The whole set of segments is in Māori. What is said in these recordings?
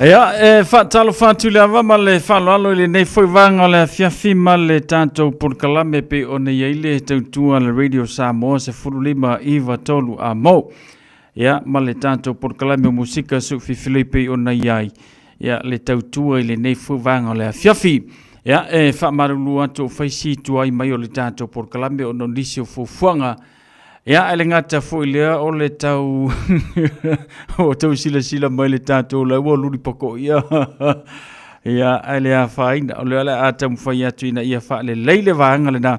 Ia, whaatalo whaatu le awa ma le whaaloalo le nei whaiwanga le fiafima le tātou Purkalame pe o nei eile tautua le Radio Samoa se furulima iwa tolu a mo. Ia, ma le tātou Purkalame o musika su fifilei pe o nei ai. Ia, le tautua le nei whaiwanga le fiafi. Ia, whaamarulu atu o whaisitu ai mai o le tātou Purkalame o nonisi o fufuanga. Ia, ele ngata fo ilea o le tau o tau sila mai le tātou la ua luri poko ia. Ia, ele a whaina o le ala a tau mwhai atu ina ia wha le leile vanga le na.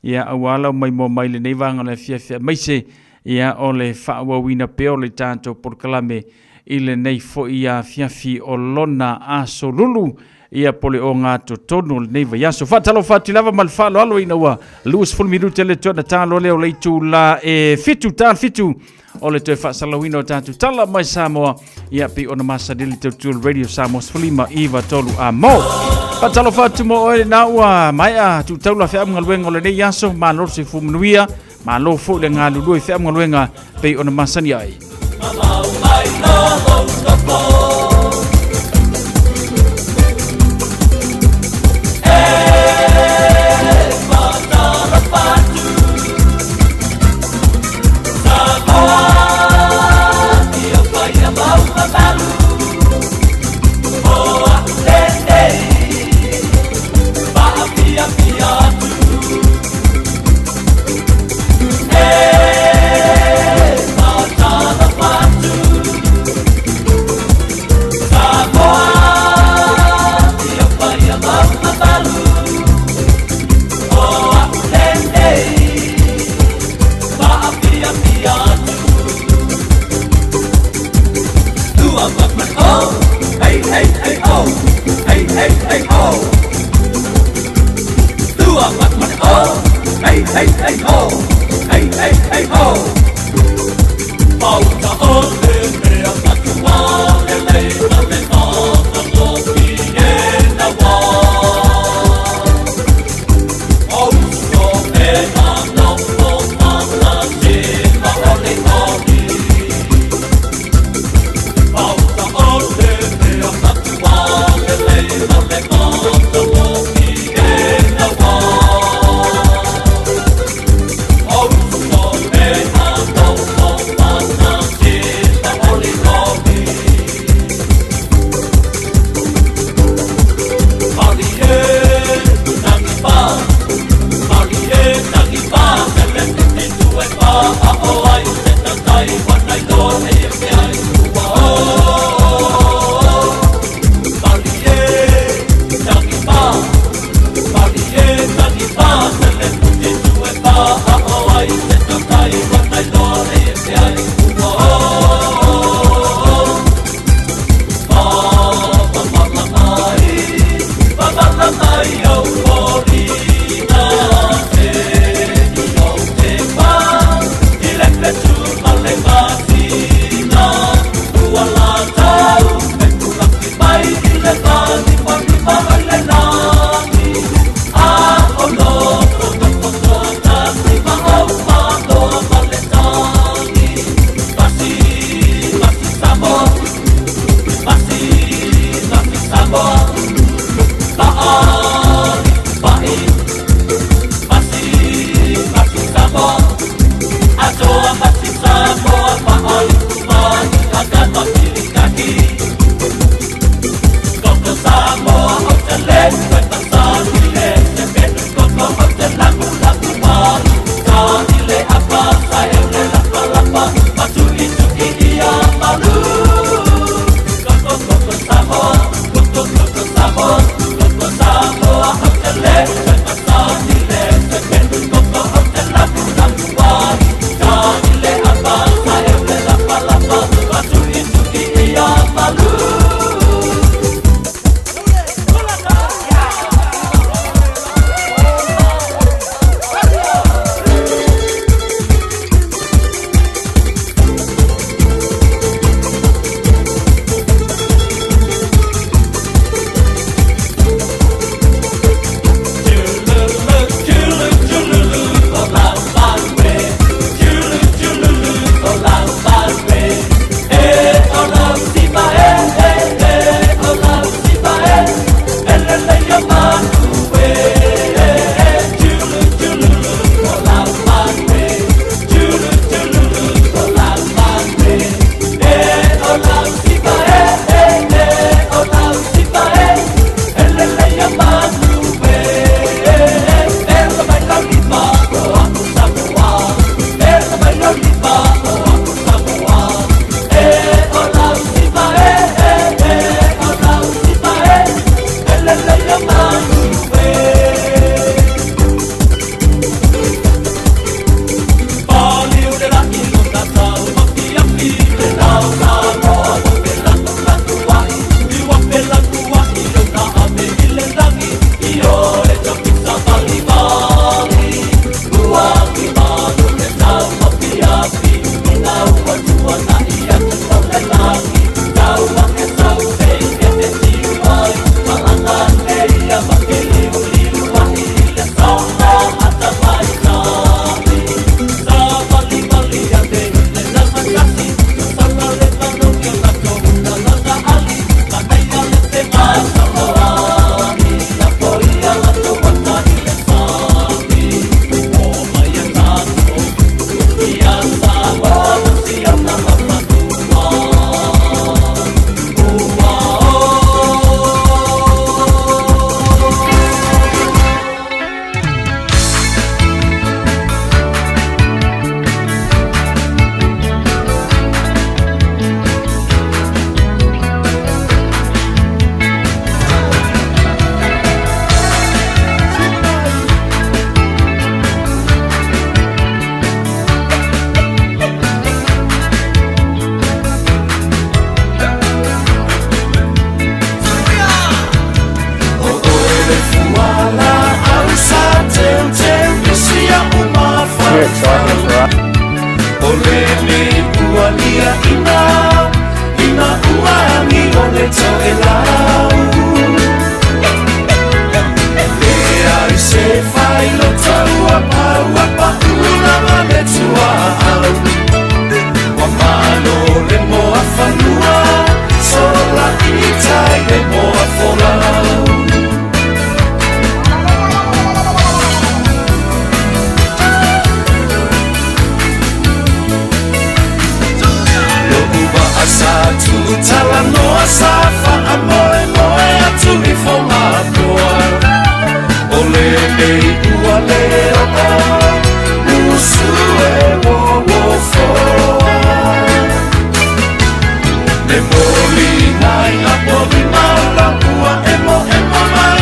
Ia, awala mai mo mai le nei vanga le fia maise. Ia, o le wha wina peo le tātou Purkalame i le nei fo ia fiafi o lona a solulu. Ia pole o ngā tonu le nei vaiaso. Whaatalo whaatilava mal whaalo alo ina ua. Luas fulmiruta le tuana tālo leo leitu la fitu tāl fitu. O le tue whaasalawina o tātu tala mai Samoa. Ia pi ona masadili tautua Radio Samoa sfulima iwa tolu a mo. Whaatalo whaatumo oe na ua mai a tu taula whea mngaluenga o le nei yaso. Ma lor se fumunuia. Ma lo fo le ngā lului whea mngaluenga pi ona masani ai.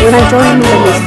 When I joined the list,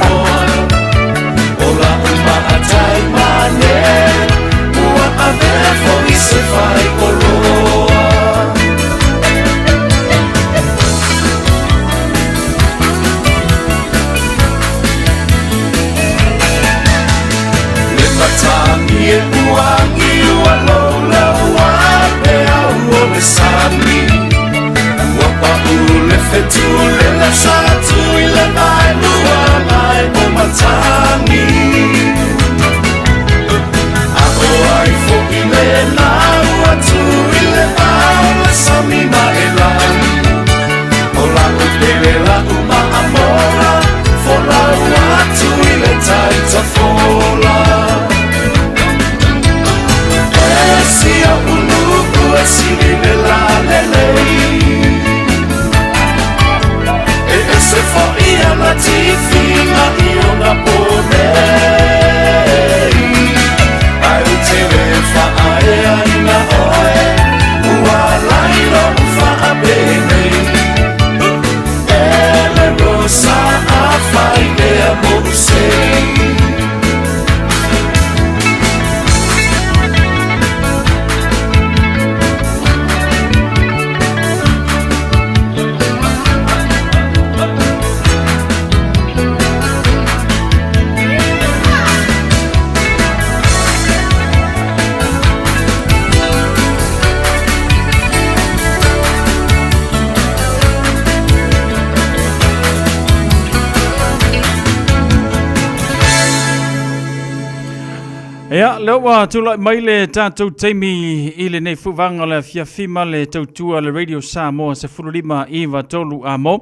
Ia, leo wa tula mai le tātou teimi I le nei fuwanga le fiafima le tautua le radio Samoa se fulurima Iva Tolu Amo.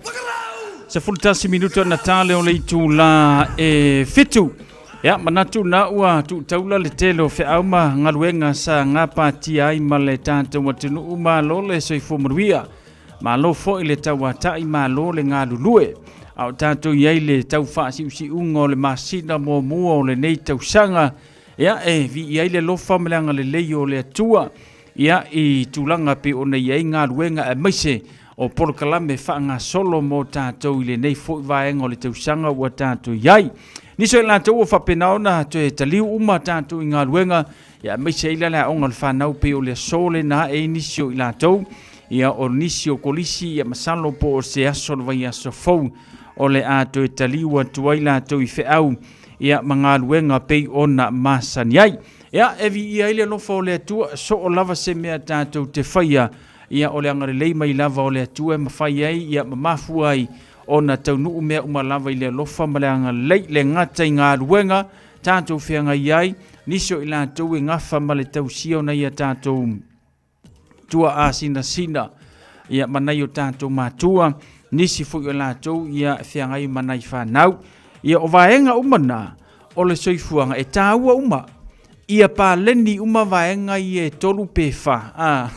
Se fulutasi minuto na tale o le itu la fitu. Ia, manatu na ua tu taula le telo fe auma ngaluenga sa ngapa tia ima le tātou watinu uma lo le soifo maruia. Ma lo fo I le taua tai ma lo le ngā lulue. Au tātou iei le tau whaasi usi ungo le masina mua mua o le nei tau sanga. Ia vi ia le lofa melanga le leio le atua ia I tulanga pe ona ia ngā ruenga maise o Porokalame whaanga solo mo tātou I le nei fo vaenga o le tausanga ua tātou iai. Niso I lātou o whapenaona to e taliu uma tātou I ngā ruenga ia maise ila le onga le whanau pe o le sole na nisio I lātou ia o nisio kolisi ia masalo po o se aso le vai aso fau o le ato e taliu atua I lātou I whiau ia mga luenga pei ona masaniai. Ia evi ia ile lofa o le atua so o lava se mea tātou te whaia ia o le angare lei mai lava o le atua mawhai ai ia mamafu ai ona tau nuu mea umalava I le lofa ma le angare lei le ngata I ngā luenga tātou whianga iai niso I lātou e ngafa ma le tau sio na ia tātou tua a sina sina ia manai o tātou mātua nisi fui o lātou ia whianga I manai whanau. Ia o vaenga umana o le soifuanga e tāua uma. Ia pāleni uma vaenga I e tolu pewha.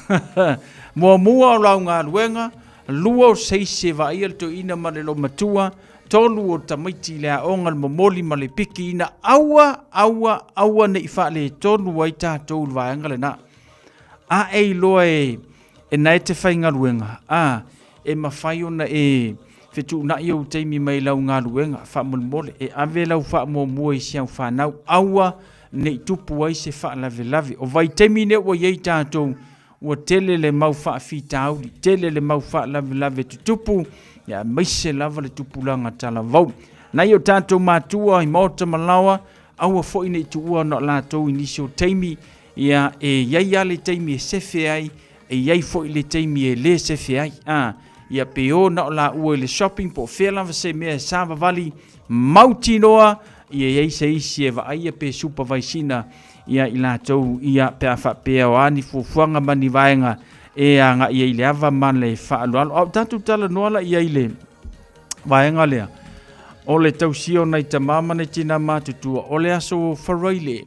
Mua mua o lau ngā ruenga, lua o seise va ia to ina ma le lo matua, tolu o tamaiti le aonga le momoli ma le piki ina aua ne I le tolu ai tātou vaenga le na. A ei loa e nai te whainga ruenga. E mawhai ona Fetu na iau teimi mai lau ngā ruenga, whamulmole, e ave lau whamua I siau whanau, aua nei tupu ai se whaalave. O vai teimi ne ua iei tātou, ua tele le mau whaafitauri, tele le mau whaalave tutupu, ia maise lava le tupu langa tala vau. Nai o tātou mātua I mauta malawa, aua fo ina I tuua no lātou inisio teimi, ia e iei ale teimi e sefe ai, e iei fo I le teimi e le sefe ai, ia peo na o la ua I le shopping po whelava se mea sāwa vali mauti noa ia iei se isi e vaia pe supervisina ia I lātou ia pe a whapea o ani fuafuanga mani vaenga e a nga ia I le ava man le whaalualo au tātou tala noala ia I le vaenga lea o le tausio nei ta mamane tina mātutua o le aso wharaile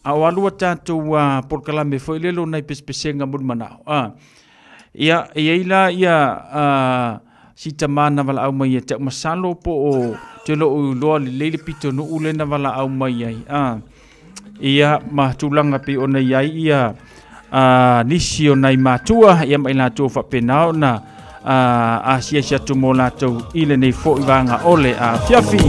au alua tātou Porokalame whailelo nei pespesenga murmanao ia ia sita mana wala au mai te masalo po o te lo lo le pito no ule na wala au mai ai ia matulanga pe ona iai ia nisi o nai matua ia mai la tu fa penao na asia sia tu mola tu ile nei fo ivanga ole a fiafi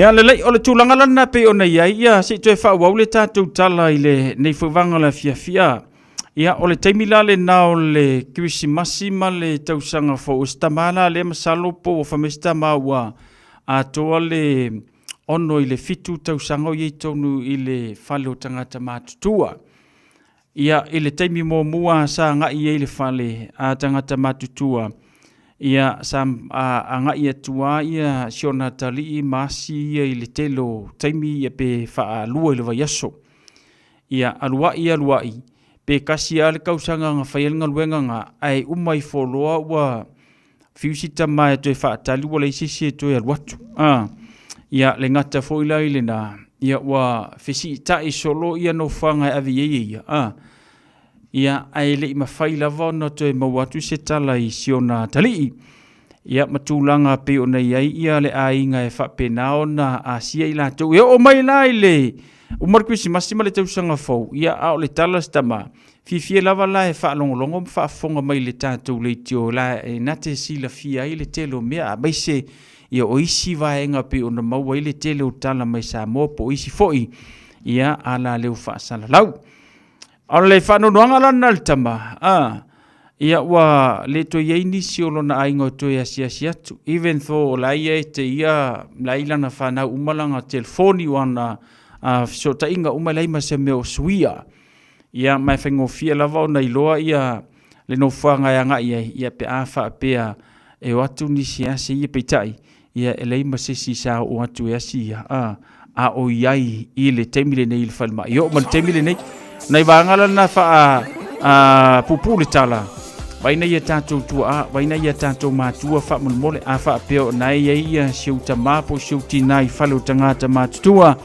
Ya le o le tulanga lana pe ona ia si toe fa wa le tatu tala ile nei fuvanga la fia ia o le taimila le na o le Krismasi ma le tausanga fo ustamala le masalo po fa mesta mawa a to le ono ile fitu tausanga ye tonu ile fale tangata matutua ia ile taimi mo mua sa nga ile fale a tangata matutua ia sam anga ia tua ia siona tali masi ia ile telo taimi ia pe fa lua le vayaso ia alua pe kasi ale kausanga nga fail nga luenga nga ai umai foloa wa fiusita mai to fa tali wala isi to ia watu ia le ngata foila ile na ia wa fisi ta isolo ia no fanga avi ia ai le mafaila vona to mawatu se tala i siona tali ia matulanga pe ona ia le ainga e fa penao na asia ila to ia o mai lai le o markuisi masima le tausanga fo ia a le tala stama fifie lava la e fa longo fa fonga mai le tatu le tio la e nate sila fia ile telo mea mai se ia o isi vaenga pe ona maua ile telo tala mai sa mo po isi foi ia ala le fa sala lau ala le fa no nga la naltama ia wa le to ye inicio lo na aingo to ya sia tu even though la ia te ia laila na fa na umalanga telefoni wana so ta inga umalai ma se me o suia ia mai fengo fia lava na iloa ia le no fanga ya nga ia pe afa pe e watu ni sia se ia petai ia elei ma se si sa o watu ya sia a o iai ile temile nei il falma yo ma temile nei nei vangala na fa pupule tala vaina ia tatu tua vaina ia tatu matua fa mole afa pe nai ia siuta mapo siuti nai falo tangata matua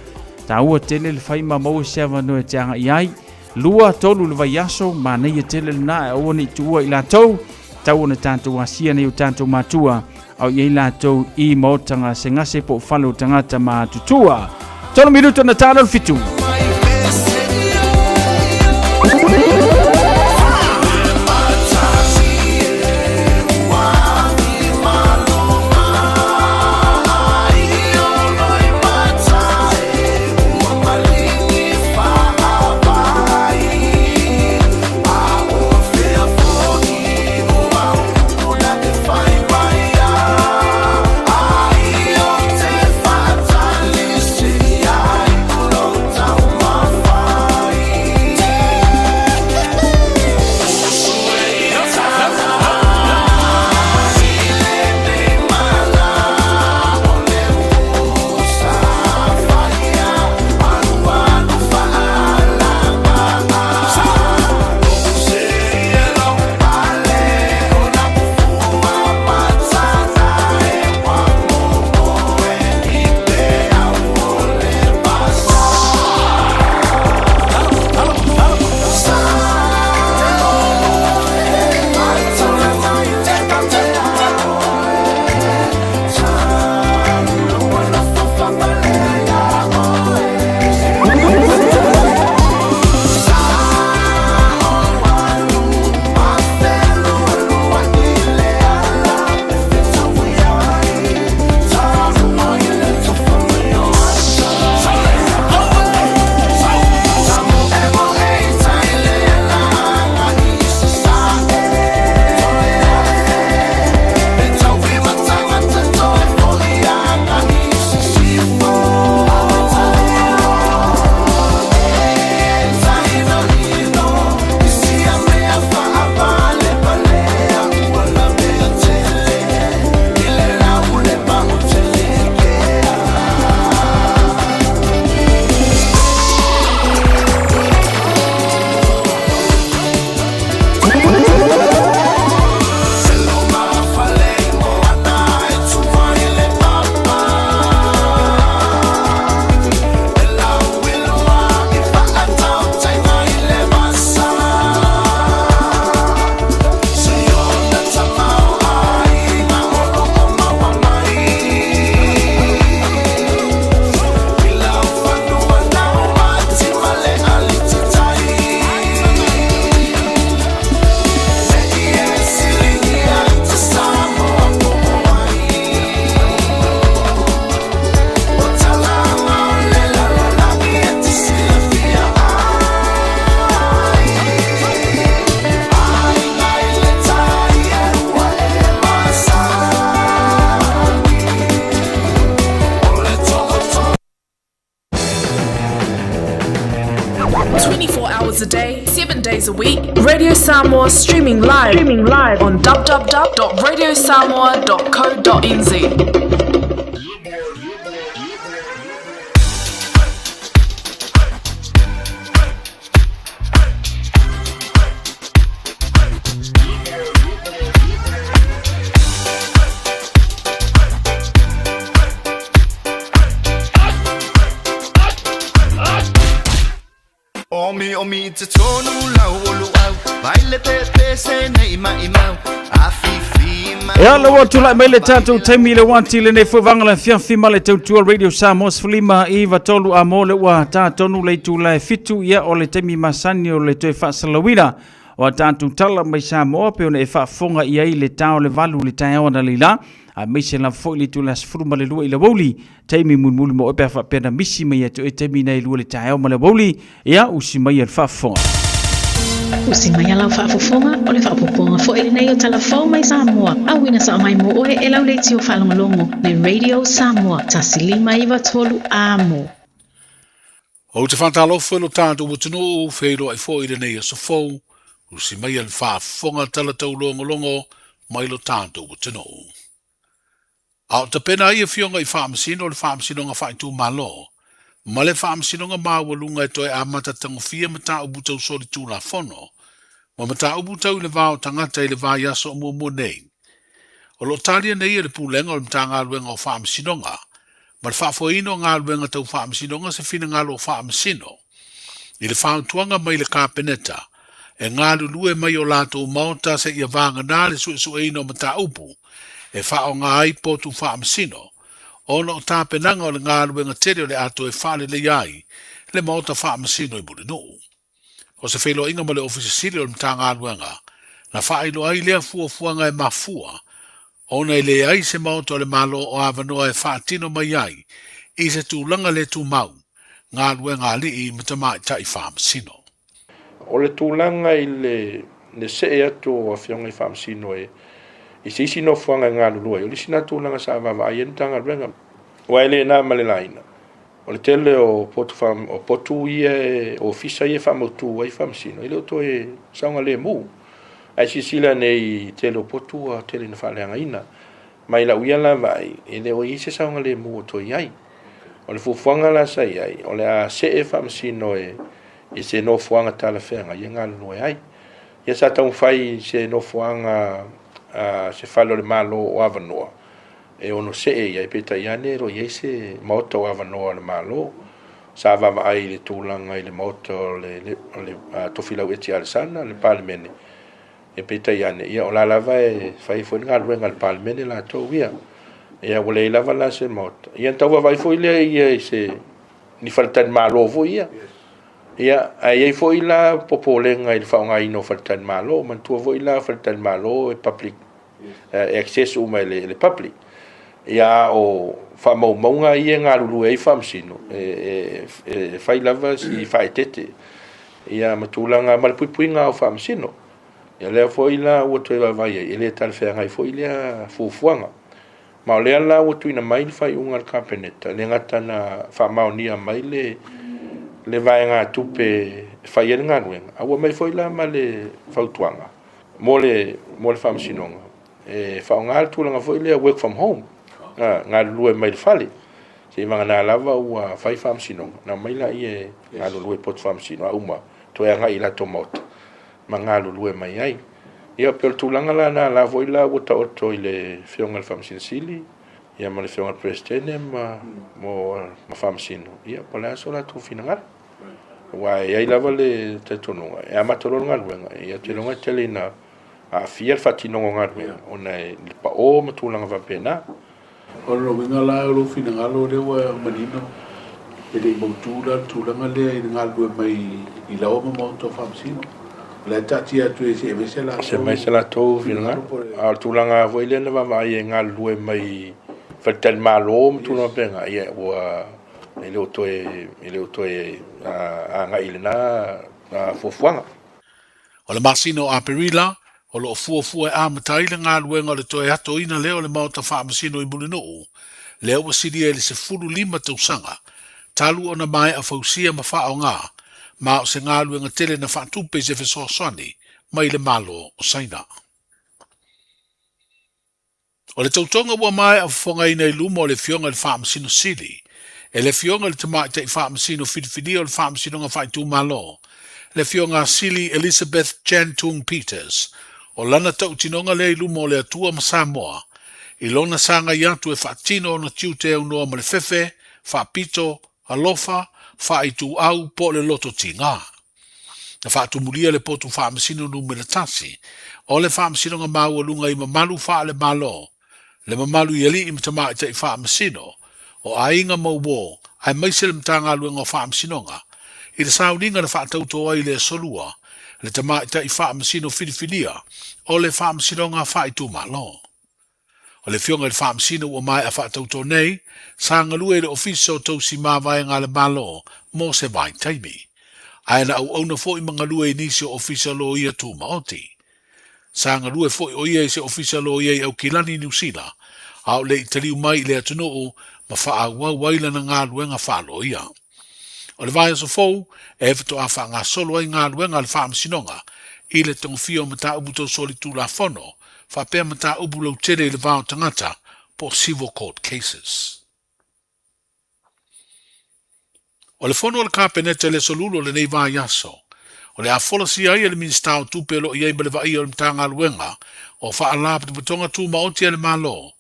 ta ua tele le fai ma mo se va no tanga iai lua tolu le vaiaso ma nei tele na o ni tua ila tau tau na tanto asia nei tanto matua au iai la tau I mo tanga senga se po falo tangata matua tolo minuto na talo fitu a day, 7 days a week. Radio Samoa streaming live on www.radiosamoa.co.nz. Omi te tonu lau olu au Baile pepe se nei mai mau Afifi mau Ya la watu la mele tatu taimi le wanti le ne fwanga le fiafi male tautua Radio Samoa Sfulima Iva Tolu Amo le wa tatonu le tu la fitu ya o le taimi masani o le toe whaasalawina o tatu tala mai Samoa pe ona e whaafonga i ai le tau le valu le tai awana lila a meise la foi le tu la sfuruma le lua i la woli taimi munmuli mo epe whaapena misi mai atu e taimi nei lua le tai awana le woli ia usi mai al whaafonga. Usi mai alau whaafofonga o le whaapoponga fo ele nei o talafau mai Samoa. Awina sa mai mo oe e lau le tio whalongolongo le Radio Samoa tasilima Iva Tolu Amo. O te whantalo whelo tātou o tino whelo ai fo ele nei a sa fau. Usi mai al whaafonga talatau longo mai lo tātou o tino. Au te pena ia fionga i whaamasino le whaamasino nga whaitu malo. Ma le whaamasino nga mawalunga e toi a matatango fia mata ubutau sori tū la whono. Ma mata ubutau le vāo tangata i le vāi aso o mua nei. O lo talia nei e le pūlenga o le mta ngā luenga o whaamasino nga. Ma le whaafoino ngā luenga tau whaamasino nga se fina ngā lo whaamasino. I le whaautuanga mai le kāpeneta. E ngā lulue mai o lātou maota se ia vānga nā le su eino mata upu. E whao ngā ai potu whaamasino, ona o tāpenanga o le ngā ruenga tere o le ato e whale le iai, le maota whaamasino i mure nuu. O se whelo inga ma le ofisa siri o le mta ngā ruenga, na whailo ai lea fuafuanga e mafua, ona i le ai se maota o le malo o awanoa e whaatino mai ai, i se tūlanga le tū mau, ngā ruenga li i matamai tai whaamasino. O le tūlanga i le se e atu o whionga i whaamasino I sisi no fuanga ngā lulua. O le sina tūlanga sa awawa ai entanga renga. Wa ele nā male laina. O le tele o potu ia o fisa ia whamautu ai whamasino. Ile o toe saunga le mu. Ai sisila nei tele o potu a tele na whaleanga ina. Mai la uia la vai. Ile o ise saunga le mu o toi ai. O le fuanga la sa ai. O le a se e whamasino e se no fuanga tala whenga. Ia ngā lulua ai. Ia sa taun whai se no fuanga se falo le malo o avanoa e ono se e peta iane ro ye se moto o avanoa le malo sa va ai le tulanga le moto le tofila weti al sana le palmene e peta iane ia o la lava e fai fo ngal wenga le palmene la to via ia vole lava la se moto ia tava vai foi le ia se ni faltan malo vo ia ia ai foi la popolenga il fa nga ino faltan malo man tu voi la faltan malo e public access o mai le public ia o fa maunga ia ngā lulu e whamsino e fai lava si fai tete ia matulanga malpui ngā o whamsino ia lea foi la ua toi vai e le tal whea ngai foi lea fufuanga ma o lea la ua tuina mai fai unga le kapeneta le ngata na whamaunia mai le vai ngā tupe fai e ngā nuenga a ua mai foi la ma le fautuanga mo le whamsinonga e whaonga tūlanga foi lea work from home ngā lue mai le whale se manga nā lava ua whai whamsinonga na mai la i ngā lue pot whamsino a uma to e ngai la tomota ma ngā lue mai ai ia pel tūlanga la nā la voi la ua ta oto i le whionga le whamsino sili ia ma le whionga presidente mo whamsino ia pala so la tu finangara wa ia lava le te tonunga e amatolonga luenga ia te longa tele na a fiel fatinonga ngarme ona le pa o matulanga va pena O lo winga la lo fina ngalo le wa manino e le motura tulanga le i ngalo mai i la o mo to famsino la tati atu e se se la to fina a tulanga voile na va mai ngalo mai fatel malo tulanga penga ia wa ele o toe a ngai le na fofuanga o le masino a perila o lo fuafua e amatai le ngā luenga le toe ato ina leo le mauta whaamasino i muli noo. Leo wa siri e le se furu lima tausanga, talu o na mai a fausia ma wha o ngā, ma o se ngaluenga tele na whaatupe se fesoasani mai le malo o saina. O le tautonga ua mai a whafonga ina i luma o le fionga le whaamasino sili, e le fionga le tamai te i whaamasino whidiwhidi o le whaamasino nga whaitu malo, le fionga sili Elizabeth Jantung Peters, o lana tautinonga le i luma o le atua ma Samoa, i lona sanga i atu e whaatino o na tiute au noa ma le fefe, whaapito, alofa, whaitu au po le loto tinga. Na whaatumulia le potu whaamasino numera tasi, o le whaamasino nga maua lunga i mamalu wha le malo, le mamalu i ali i mtama i te i whaamasino, o ainga mauwo, ai maise le mtanga luenga o whaamasino i le sauninga na whaatautoa i le solua, le tama i te i whaamasino whidiwhidia, o le whaamasino nga whaitu malo. O le fionga le whaamasino ua mai a whaatauto nei, sa ngalue le ofiso tausi mawai ngā le malo, mō se vai taimi. Aina au auna fo i mangalue inisio ofisa lo ia tu maoti. Sa ngalue fo i o ia se ofisa lo ia au kilani New Zealand, au le italiu mai le atunuu ma wha waila na ngā luenga whalo ia. O le vai so fou, e to a wha ngā solo ai ngā luenga le whaamasinonga, i le tongfio mata ubuto soli tu la fono, wha pēr mata ubu lau tere le vāo tangata po civil court cases. O le fono le kāpeneta le solulo le nei vā yaso, o le a folasi ai le minsta o tupe lo iai bale vai o le mtanga luenga, o wha alapa te putonga tu maoti le malo.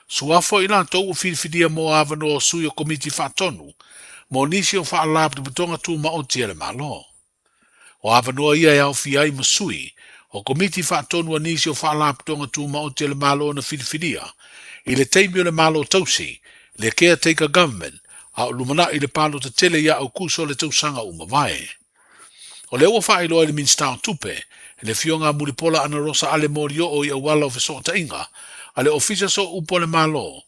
Suafo ila tau u whidiwhidia mo avano o sui o komiti whaatonu, mo nisi o wha alapa te putonga tu maoti le malo. O avanoa ia e au fiai masui, o komiti whaatonu a nisi o wha alapa te putonga tu maoti le malo na whidiwhidia, i le teimi o le malo tausi, le caretaker government, a lumana i le palo te tele ia au kuso le tausanga umawai. O le ua whaelo e le minsta o tupe, le fionga muripola ana rosa ale morio o i awala o fesota inga, ale ofisa so upo le malo.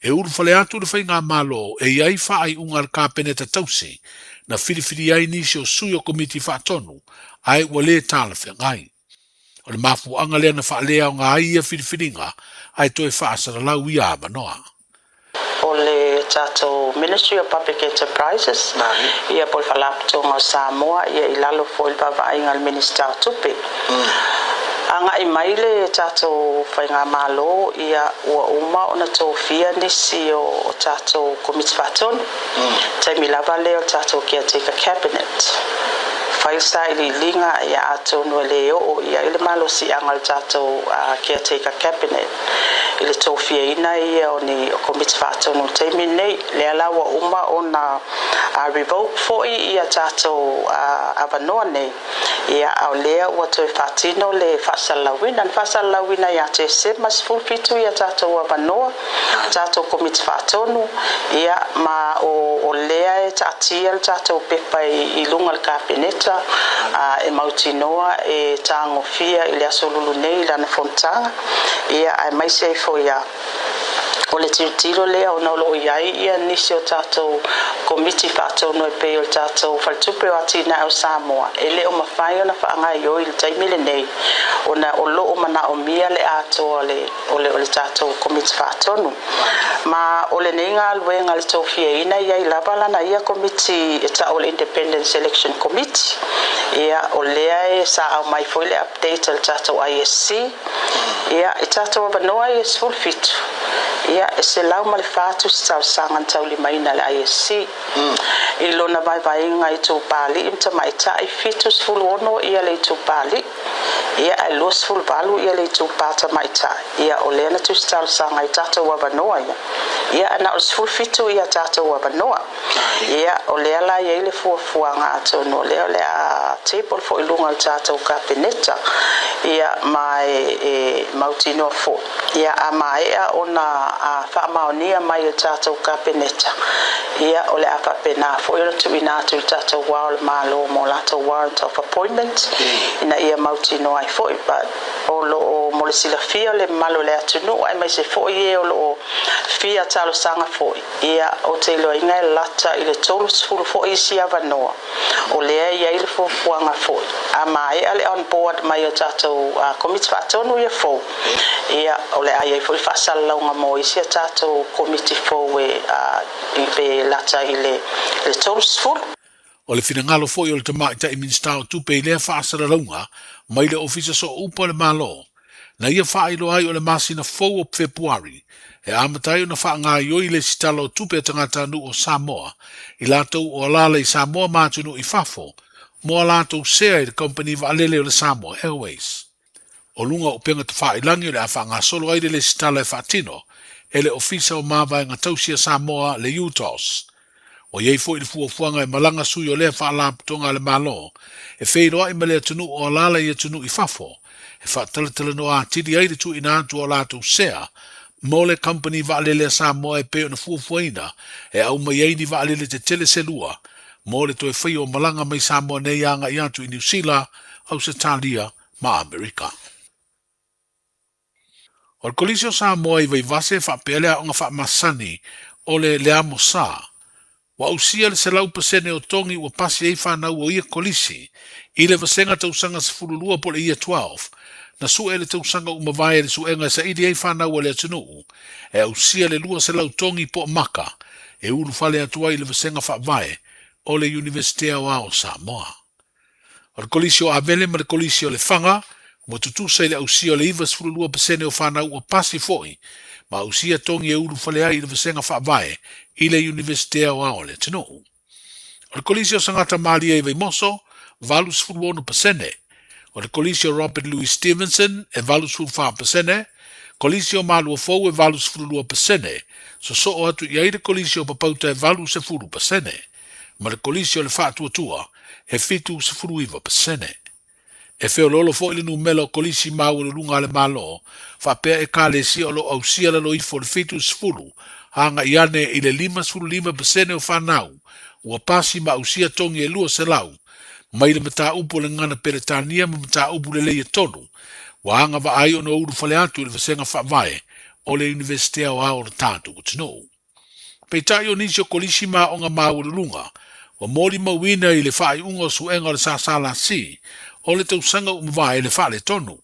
E urufale atu le whainga malo e iai whaai unga le kāpeneta tausi, na whidiwhidi ai nisi o sui o komiti whaatonu, ai ua le tala whengai. O le mafu anga lea na whaalea o ngā ia whidiwhidinga, ai toi whaasara lau ia manoa. O le tato Ministry of Public Enterprises, ia pol whalaputonga o Samoa, ia i lalo fo il vavainga al Minister Tupe. Anga i maile tato whainga malo, ia ua uma o na tōwhia nisi o tato komiti whaatonu. Taimi lava leo tato caretaker cabinet. Whaisa ili linga ia atonu leo o ia ili malo si angal tato caretaker cabinet. Ile tōwhia ina ia o ni komiti whaatonu taimi nei, le alawa uma o na revoke foi ia tato avanoa nei. Ia au lea ua toi whaatino le whaasalawina. Whaasalawina ia te se mas fulfitu ia tato avanoa, tato komiti whaatonu. Ia ma o lea e taatia tato pepa i lunga le kāpeneta, e mautinoa e tāngofia i le asolulu nei lana fontanga. Ia ai maise e fo ia o le tiro lea o nolo iai ia nisi o tatou komiti whaatonu e pei o tatou whaltupe o atina au Samoa. E le o mawhai o na whaangai o i le taimile nei o na o loo mana o mia le ato o le tatou komiti whaatonu. Ma o le nei ngā luenga le tōwhia ina ia i labalana ia komiti e ta o le Independent Selection Committee. Ia o lea e sa au mai foi le update o le tatou ISC. Ia e tatou avanoa i e sfulfitu. Ia e se lau ma le whātu si tau sangan tau li maina le ISC. I lona vai vainga i tū pāli imta mai ta i fitu sfulu ono ia le tū pāli. Ia e lo sfulu balu ia le tū pāta mai ta. Ia o lena tu si tau sanga i tatou avanoa ia. Ia ana o sfulu fitu ia tatou avanoa. Ia o lea la ia ile fuafuanga ato no lea le a table fo ilunga i tatou kāpeneta. Ia mai mautino fo. Ia a mai a ona a whaamaonia mai o tatou kāpeneta. Ia o le a whapena fo ilo tu ina atu i tatou wao le malo mo latou warrant of appointment. Ina ia mautino ai fo i but o lo o mo le silafia le malo le atunu ai mai se fo i o lo fia talo sanga fo. Ia o te ilo inga lata i le tolu sfulu fo i si avanoa. O lea ia i le fuanga fo. A mai ale on board mai o tatou komiti whaatonu ia fo. Ia o le ai fo i whasalaunga mo i si a tatou komiti fo i pe lata i le tolu sfulu. O le finangalo foi o le tamai ta i minstao tupe i lea whaasara raunga, mai le ofisa so upa le malo. Na ia whailo ai o le masina fou o Februari, e amatai o na wha ngā ioi le sitalo tupe tangata nu o Samoa, i lātou o alala i Samoa mātunu i Fafo, mo lātou sea i le company waalele o le Samoa Airways. O lunga o penga te whailangi o le awha ngā solo aire le sitala e whaatino, e le ofisa o mawai ngā tausia Samoa le UTOS. O iei fo i le fuafuanga e malanga sui o lea whaalaputonga le malo, e wheiroa i malea tunu o alala i tunu i Fafo, e whaatalatala no a tiri aire tu ina atu o lātou sea, mo le company waalele Samoa e peo na fuafuaina, e au mai eini waalele te tele selua, mo le toe whai o malanga mai Samoa nei anga i atu i New Zealand, Australia, ma Amerika. O le kolisio Samoa i vai vase whapelea o ngā whamasani o le leamo sa, wa usia le selau pasene o tongi ua pasi ei whanau o ia kolisi, i le vasenga tausanga sa fululua po le ia 12, na su e le tausanga umawai le suenga sa idi ei whanau o le atunuu, e usia le lua selau tongi po maka, e ulu fale atua i le vasenga whawai o le Universitea o Samoa. O le kolisio avele ma le kolisio le whanga, mo tutusa i le usia o le ivas fululua pasene o whanau o pasi foi, ma usia tongi e ulu fale ai i le vasenga whawai, i le Universitea o le atunuu. O le kolisio sangata malia i vai moso, valus fulwono pasene, o le kolisio Robert Louis Stevenson e valus fulfa pasene, kolisio malua fou e valus fululua pasene, so o atu i aire kolisio papauta e valus e fulu pasene, ma le kolisio le whaatuatua e fitu se fuluiva pasene. E feo lolo fo i le numela o kolisi mau le lunga le malo, whapea e ka le si o lo au sia le lo ifo le fitu se fulu, hanga i ane i le 5.5% o whanau, ua pasi ma usia tongi e lua se lau, mai le mata upo le ngana peretania ma mata upo le leia tonu, wa hanga wa ai o no uru fale atu i le vasenga whavae o le Universitea o ao le tātu kutino. Pei tai o nisi o kolisi ma o ngā mau le lunga, wa mori mawina i le whai unga suenga le sasala si, o le tausanga umawai le whale tonu,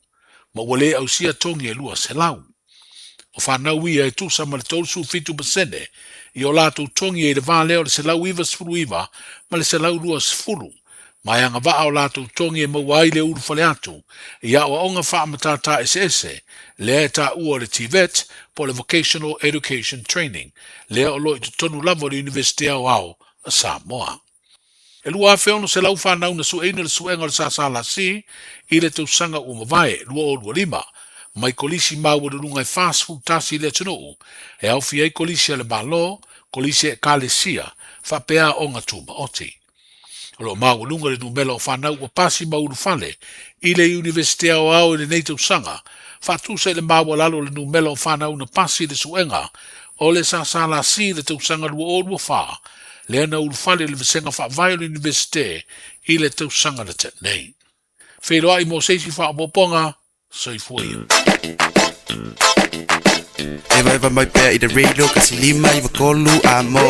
ma wale au sia tongi e lua se lau. O whanau ia e tusa ma le tolsu fitu pasene, i o lātou tongi e le vāleo le se lau iwa sfuru iwa, ma le se lau lua sfuru, mai anga waa o lātou tongi e mawai le uru fale atu, i a o onga wha matata ese, lea e tā ua le TVET, po le Vocational Education Training, lea o loi tu tonu lavo le Universitea o ao, a Samoa. E lua awheo no se lau whanau na sueina le suenga le sasala si, i le tausanga umawai, lua o lua lima, mai kolisi mau le lunga e fast food tasi le tunuu, e au fiei kolisi le malo, kolisi e kalesia, whapea o ngā tuma oti. Alo mau lunga le numela o whanau o pasi mau fale, i le Universitea o au le nei tausanga, whatusa le mau lalo le numela o whanau na pasi le suenga, o le sasala si le tausanga lua o lua wha, le ana ulufale le visenga whaavai o le Universite, i le tausanga le tet nei. Wheroa i mo seisi whaapoponga, soifua. Eva mai pea i the radio kasi lima i wakolu a mo.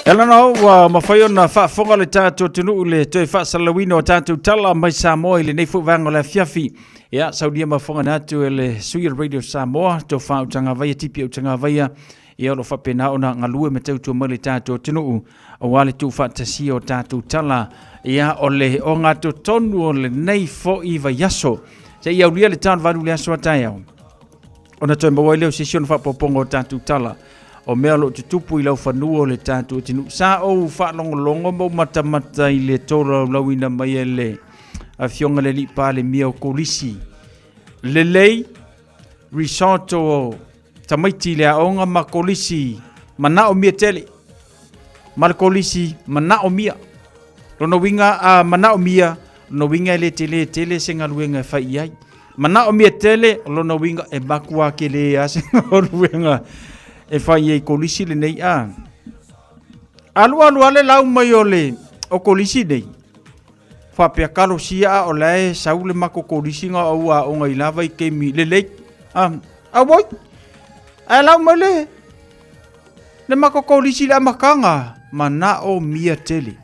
Ela no wa mafai ona whaafonga le tātou tunu le toi whaasalawina o tātou tala mai Samoa i le nei fuwanga le fiafi. Ia, saudia mafonga natu e le Suia Radio Samoa, tau whautanga vaia tipi utanga vaia. Ia olo whapena ona ngalue me tautua mele tātou tunu o wale tu whaatasi o tātou tala. Ia ole o ngātou tonu o le nei fo iwa yaso. Se ia ulia le tānu varu le aso atai au. Ona toi mawai leo session whapoponga o tātou tala. O mea lo tutupu i lau whanua o le tātou tinu. Sa o whaalongolongo mo matamata i le tora lauina mai e le a fionga le lipa le mia o kolisi. Le lei, risotto o tamaiti le aonga ma kolisi, mana o mia tele. Ma kolisi, mana o mia. Rono winga a mana o mia, rono winga le tele senga luenga fai ai. Mana o mia tele, rono winga e bakua ke le a senga luenga e fai ai kolisi le nei a. Alu ale lau mai o le o kolisi nei. Whapea karo sia o lae saule mako kolisi nga au a o ngai lava i kemi le leik. A woi, a lau mai le mako kolisi le amakanga, mana o mia tele.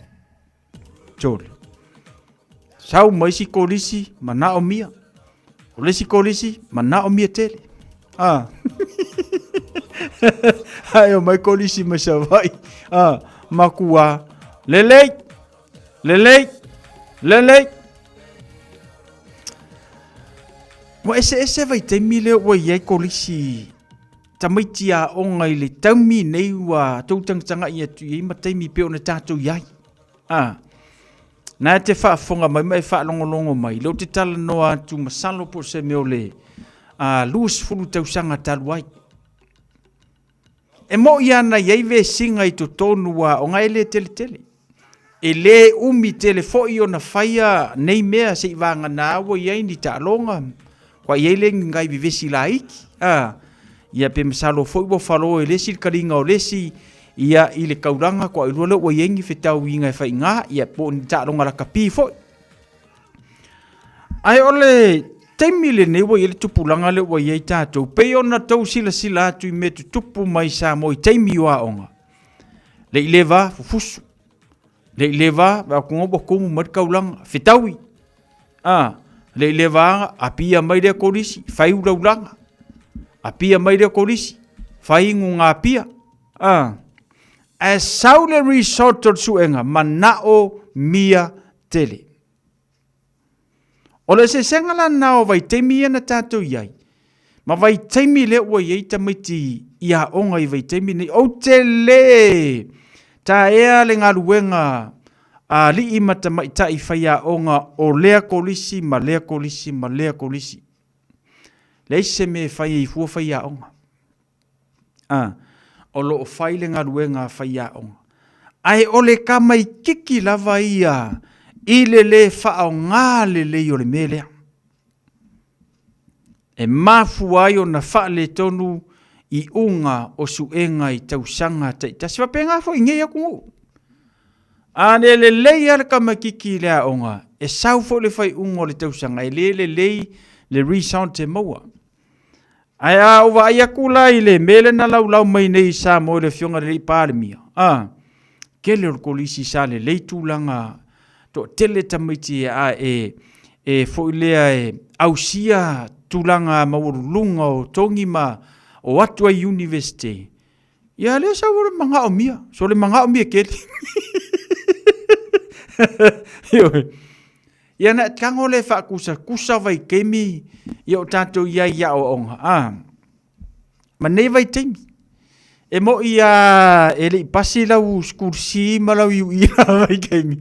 Tole. Sau mai si kolisi, mana o mia. O le si kolisi, mana o mia tele. Ai o mai kolisi mai sa vai. Makua. Lelei. Wa ese vai te mile wa ye kolisi. Tamaiti a onga i le taumi nei wa tautangtanga i atu i mataimi pe ona tātou iai. Nā te whaafonga mai whaalongolongo mai. Lau te tala noa tu masalo po se meo le luas fulu tausanga taluai. E mo i ana iei ve singa i to tonu wa o ngai le tele. E le umi tele fo i ona whaia nei mea se i vanga nā awa iei ni ta alonga. Kwa iei le ngai vivesi la iki. Ia pe masalo fo i bo whalo e lesi karinga o lesi ia i le kauranga kwa ilua le waiengi whetau i ngai whai ngā ia po ni ta alonga la kapi fo. Ai ole teimi le nei wa i le tupulanga le wa iei tātou. Pei ona tau sila atu i me tu tupu mai sa mo i teimi wa onga. Le i lewa fufusu. Le i lewa wa kungobo kumu mat kaulanga whetaui. Le i lewa apia mai rea korisi, whai uraulanga. Apia mai rea korisi, whai ingu ngā apia. A saule risotto suenga manao mia tele. O le se sengala nao vai teimi ana tātou iai. Ma vai teimi le ua iei tamaiti ia onga i vai teimi nei. O te le! Ta ea le ngā ruenga a li i matamai i whai a onga o lea kolisi ma lea kolisi ma lea kolisi. Le ise me whai i fua whai a onga. O lo o whai le ngā ruenga whai a onga. Ai o le kamai kiki lava ia i le whao ngā le o le melea. E mafu ai o na wha le tonu i unga o suenga i tausanga ta siwa penga fo inge ia kungu. Ane le le kamai kiki le a onga. E sau fo le whai unga o le tausanga. E le resound te maua. Ai a uwa ai akula i le mele na lau mai nei sa mo le fionga le pāle mia. Kele o kolisi sa le tūlanga to tele tamaiti e fo ilea e ausia tūlanga maurulunga o tongi ma o atua university. Ia le sa ura manga o mia. So le manga o mia kele. Ia na kango le wha kusa vai kemi ia o tātou ia o onga. Ma nei vai teimi. E mo ia e le pasi lau skursi ma lau iu ira vai kemi.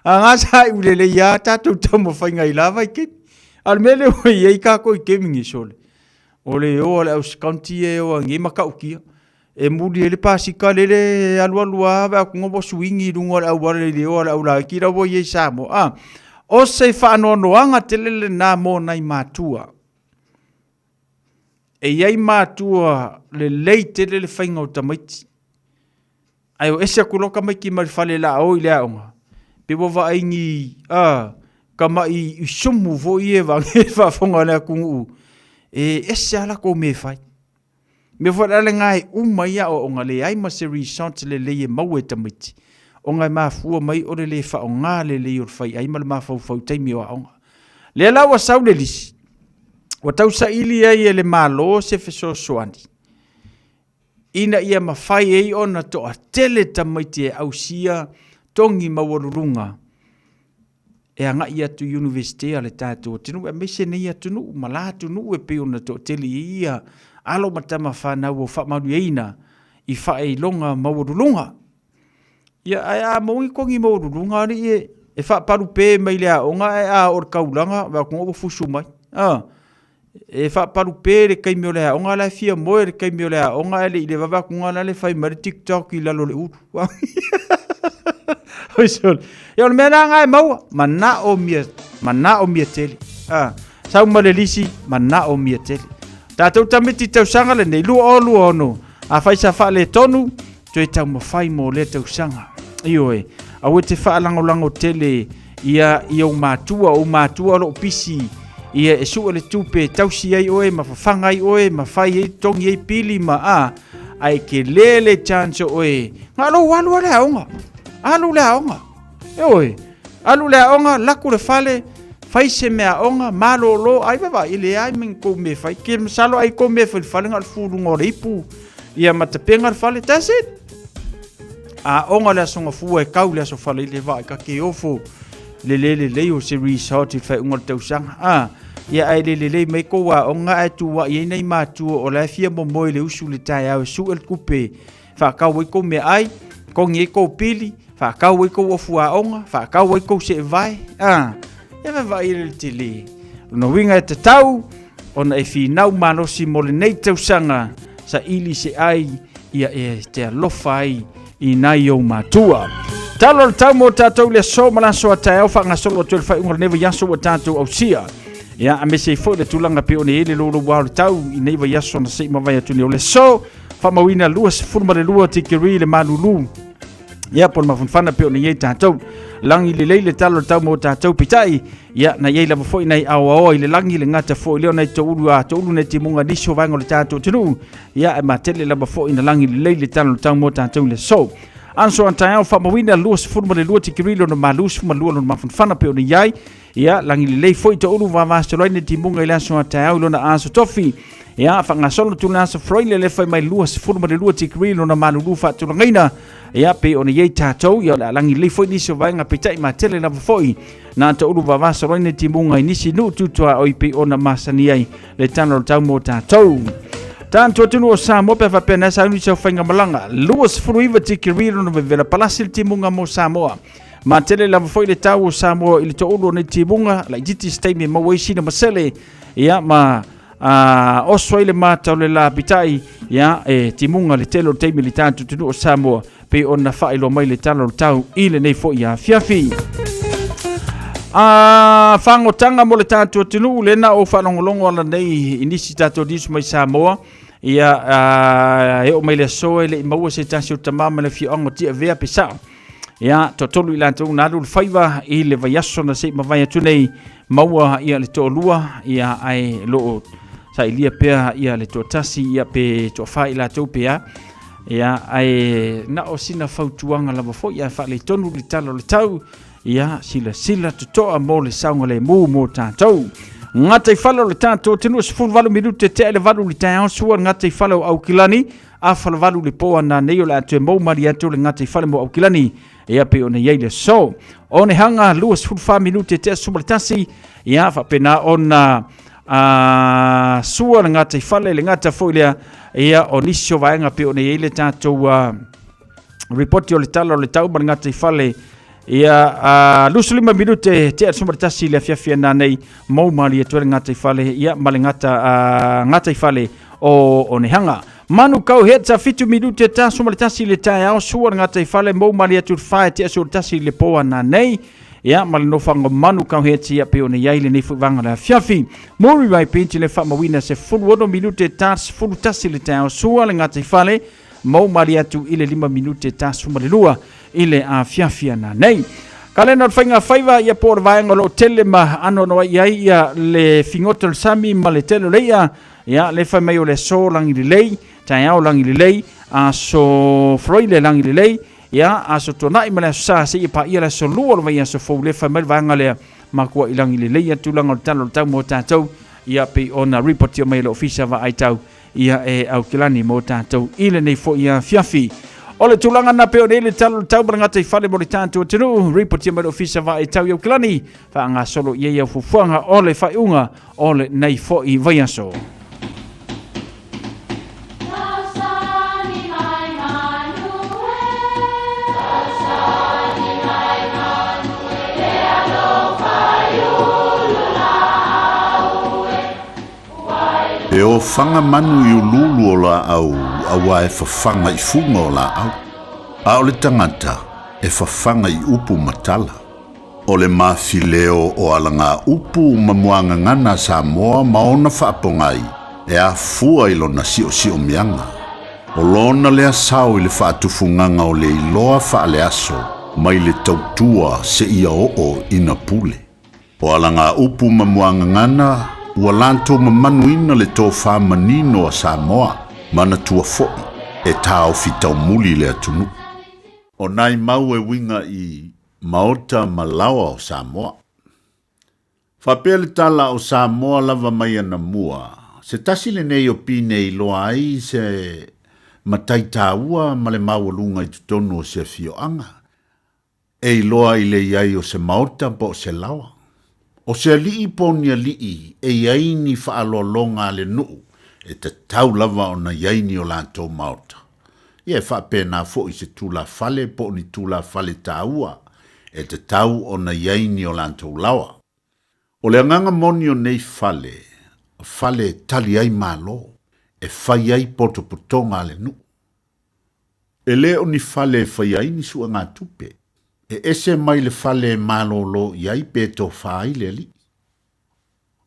Ngā sa i ule le ia tātou tamo whainga i la vai kemi. Al mele o iei kako i kemi ngi sole. O le o le aus county e o ngi makau kia. E muri e le pasi ka le alua va kungobo swingi rungo le au wale le o le au la kira wo iei samo. O se whaanoanoanga te lele nā mō nai mātua. E iei mātua le lei te lele whainga o tamaiti. Ai o ese kuloka mai ki marifale la o i lea onga. Pewa wa aingi, ka mai i sumu vo i e wange whafonga lea kungu. E ese ala ko me whai. Me whaale ngai umai a o onga le ai ma se resort le lei e mau e tamaiti. O ngai mafua mai o le wha o ngā le o whai ai ma le mafau taimi o aonga. Le lau a sau le lisi. Wa tau sa ili ai e le malo se feso soani. Ina ia mawhai ei ona to a tele tamaiti e ausia tongi mawarurunga. E anga ia tu university a le tātou. Tinu e mese nei atunu, malatu nu e pe ona to tele ia. Alo matama whanau o whamanu eina i whae longa mawarurunga. Ia ai a maungi kongi mawarurunga ni e whaparu pe mai lea onga e a or kaulanga wa kongo fusu mai. E whaparu pe le kaimio lea onga la fia moe le kaimio lea onga e le ile wawa kunga la le whai mari TikTok i lalo le uru. Oisol. Ia mena ngai maua. Mana o mia tele. Sau male lisi mana o mia tele. Tātou tamiti tau sanga le nei lua o no. A whai sa wha le tonu. Toi tau mawhai mo le tau sanga. Ioe. Awe te wha lango tele. Ia o mātua lo pisi. Ia e sua le tupe tausi ai oe. Ma whawhanga ai oe. Ma whai ei tongi ei pili ma a. Ai ke lele chance oe. Ngā lo alu le aonga. Alu le aonga. Ioe. Alu le aonga. Laku le whale. Fai se mea onga, malo lo, ai baba, ile ai men ko me fai, ke masalo ai ko me fai, whalenga al furu ngore ipu, ia matapenga fale that's it a onga le songa fu e kau le so fale le vai ka ke ofo le o se resort i fa unga tau sanga ia ai le mai ko wa onga e tu wa ye nei ma tu o la fia mo moi le usu le tai au su el kupe fa ka we ko me ai ko ngi ko pili fa ka we ko ofu a onga fa ka we ko se vai e vai le tili no winga te tau ona e fi nau mano si mole nei tau sanga sa ili se ai ia e te alofa ai i nai o matua. Talo tau mo tātou le so malaso a tai au whanga solo tu le whai unga newa yaso o tātou au sia. Ia a me se fo le tulanga pe o ne ele lolo wau le tau i newa yaso na se mawai atu ne o le so whamawina lua se furma le lua te kiri le malulu. Ia pon mafunfana pe o ne ye tātou. Langi le leile talo tau mo tātou pitai. Ia na ye lava foi nei awa i le langi le ngata foi leo nei toulu ne te munga niso vango le tātou tinu. Ia e matele lava foi na langi le leile talo tau mo tātou le so. Anso antai au whamawina lua se furma le lua te kirilo na malus fuma lua na mafunfana pe o ne iai. Ia langi le lei foi toulu vavasteloi ne te munga i lanso antai au lona anso tofi. Ia whangasolo tuna asa froile le fai mai lua se furma le lua te kirilo na malulu whatulangaina. Ia pe o ne iei tātou ia langi le foi nisi o vaenga pitai ma tele lava foi. Nā ta uru vavasteloi ne te munga i nisi nu tutua oi pe o na masani ai le tano tau mo tātou. Tanto tunu o Samoa pe fa pena sa uni sa fainga malanga. Luas fruiva te kirilo no vela palasil te munga mo Samoa. Ma tele lava foi le tau o Samoa ili to ulu ne te munga la jiti stay me ma waisi na masele. Ia ma oswa ile mata le la pitai ia te munga le telo te militantu tunu o Samoa pe ona fa ilo mai le talo tau ile nei foi ia fiafi. Fango tanga mo le tātua tunu le na o whanongolongo ala nei inisi tātua disu mai Samoa ia e o mai le soe le maua se tasi o tamama le fiongo tia vea pesao ia totolu i lantou nadu le whaiva i le vaiaso na se mawai atu nei maua ia le tōlua ia ai loo sa ilia pea ia le tō tasi ia pe tō whai lantou pea ia ai na o sina whautuanga lava fo ia wha le tonu le talo le tau ia sila tutoa mo le saunga le mu mo tātou. Ngata i whalo le tātou tenu se fulvalu minute te ele valu le tāo sua ngata i whalo au kilani a whalo valu le poa na neo le atu e mau mari atu le ngata i whalo mo au kilani ia pe o ne yeile so. O ne hanga lua se fulfa minute te sumaritasi ia whapena o na sua le ngata i whale le ngata foilea ia o nisio vaenga pe o ne yeile tātou reporti o le talo le tau ma ngata i whale ia lusu 5 minute te sumaritasi le fiafia na nei mau mali atu ngata i whale ia male ngata i whale o ne hanga. Manu kau hetsa 5 minute ta sumaritasi le tai au sua ngata i whale mau mali atu whae te sumaritasi le poa na nei ia male no whango manu kau hetsi ia pe o ne yaile nei fuwanga le fiafi. Mori mai pinti le whamawina se 1 minute ta sumaritasi le tai au sua le ngata i whale mau mali atu ile 5 minute ta sumarilua ile a fiafia na nei. Kalena o whainga whaiva ia por vaenga lo tele ma ano noa iai ia le fingotel sami ma le tele leia ia le whai mai o le so langi li lei, tai au langi li lei, a so froile langi li lei, ia a so tonai ma le sa se ia pa ia le so lua lo vai a so fau le whai mai vaenga lea ma kua i langi li lei atu langa o talo tau mo tātou ia pe ona report ia mai le ofisa va ai tau ia e au kilani mo tātou ile nei fo ia fiafi. Ole tulanga na pe o le talo tau ngata i whale mo le tātou tenu report ia mai le ofisa va ai tau iau kilani fa ngā solo ia iau fufuanga ole whaiunga ole nei fo i vaiaso. E o whanga manu i ululu o la au, awa e whawhanga i funga o la au. A o le tangata, e whawhanga i upu matala. O le mawhileo o alanga upu mamuanga ngana Samoa maona whaapongai, e a fua i lona sio mianga. O lona lea sao i le whaatufunganga o le iloa whaale aso, mai le tautua se ia o ina pule. O alanga upu mamuanga ngana, ua lantou mamanuina le tō whamanino a Samoa, mana tua fo'i, e tāo fitau muli le atunu. O nai mau e winga i maota malawa o Samoa. Whapea le tala o Samoa lava mai ana mua, se tasi le nei o pine i loa ai se matai tāua ma le maualunga i tutonu o se fioanga. E iloa i le iai o se maota po o se lawa. O se alii ponia lii e iai ni whaalolonga le nuu e te tau lava o na iai ni o lantou maota. Ia e whaapena fo i se tula fale po ni tula fale tāua e te tau o na iai ni o lantou lawa. O le anganga moni o nei fale, fale tali ai malo, e whai ai poto putonga le nuu. E le o ni fale whai ai ni sua ngā tupe. E ese mai le fale malolo iai pe to whai le li.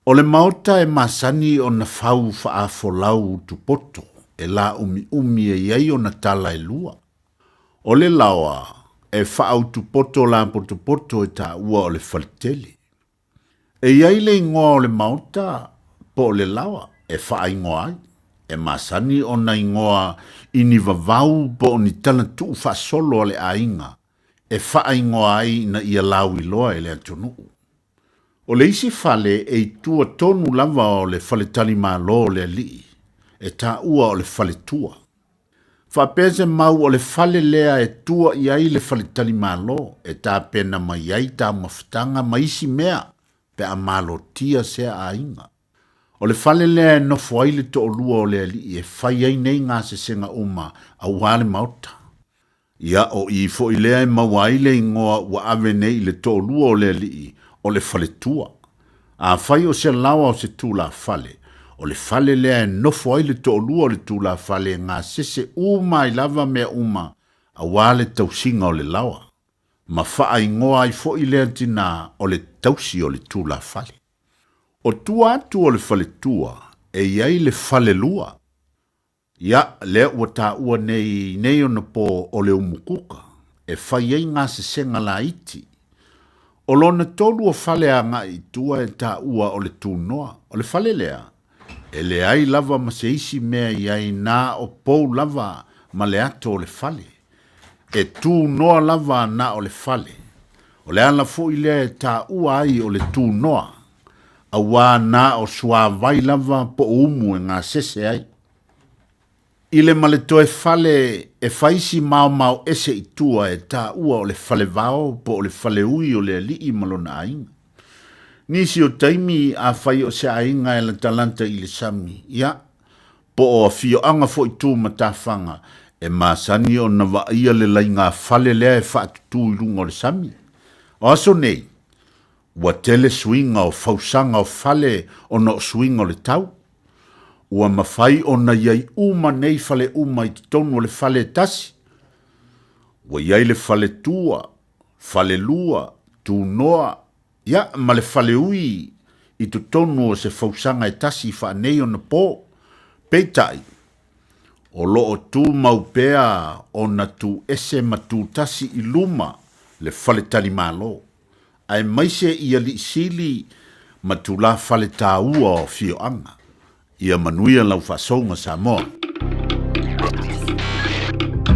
O le maota e masani o na whau whaafolau tu poto, e la umi e iai o na tala e lua. O le lawa e whaau tu poto la poto e ta ua o le falitele. E iai le ingoa o le maota po o le lawa e wha ingoa ai. E masani o na ingoa ini vavau po o ni tala tu wha solo o le ainga. E wha ingoa ai na ia lau i loa e le atonu. O le isi fale e tua tonu lava o le fale tali malo o le li. E ta ua o le fale tua. Wha pese mau o le fale lea e tua i ai le fale tali malo. E ta pena mai ai ta mawhitanga maisi mea. Pe a malo tia sea a inga. O le fale lea e nofo ai le to lua o le li e whai ai nei ngā se senga uma a wale mauta. Ia o i fo i lea e mawai le ingoa wa ave nei le to lua o le li o le fale tua. A whai o se lawa o se tūla fale. O le fale lea e nofo ai le to lua o le tūla fale ngā sese uma i lava mea uma a wale tausinga o le lawa. Ma wha ingoa i fo i lea tina o le tausi o le tūla fale. O tua atu o le fale tua, e iai le fale lua. Ia, lea ua tā ua nei o na po o le umukuka, e whai ei ngā se senga la iti. O lona tolu o fale a ngā i tua e tā ua o le tūnoa, o le fale lea. E le ai lava ma se isi mea iai nā o pou lava ma le ato o le fale. E tūnoa lava nā o le fale. O le ala fo i lea e tā ua ai o le tūnoa. A wā nā o sua vai lava po umu e ngā sese ai. Ile male toe fale e faisi mau ese i tua e tā ua o le fale vao po o le fale ui o le li i malona ainga. Nisi o taimi a fai o se ainga e la talanta i le sami. Ia, po o fio anga fo i tū matawhanga e masani o na wa ia le lai ngā fale lea e whaatutu i runga o le sami. O aso nei, ua tele swinga o fausanga o fale o no swinga o le tau. Ua mawhai o na iai uma nei fale uma i tonu o le fale tasi. Ua iai le fale tua, fale lua, tu noa, ia ma le fale ui i tonu o se fausanga e tasi wha nei o na po. Peitai, o lo o tu maupea o na tu ese ma tu tasi i luma le fale tali malo. Ai maise ia li sili ma tu la fale tā ua o fio anga. Ia manuia lau whasonga Samoa.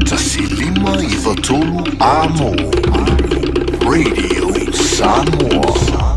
Tasilima i Watolu Amo. Radio Samoa. Oh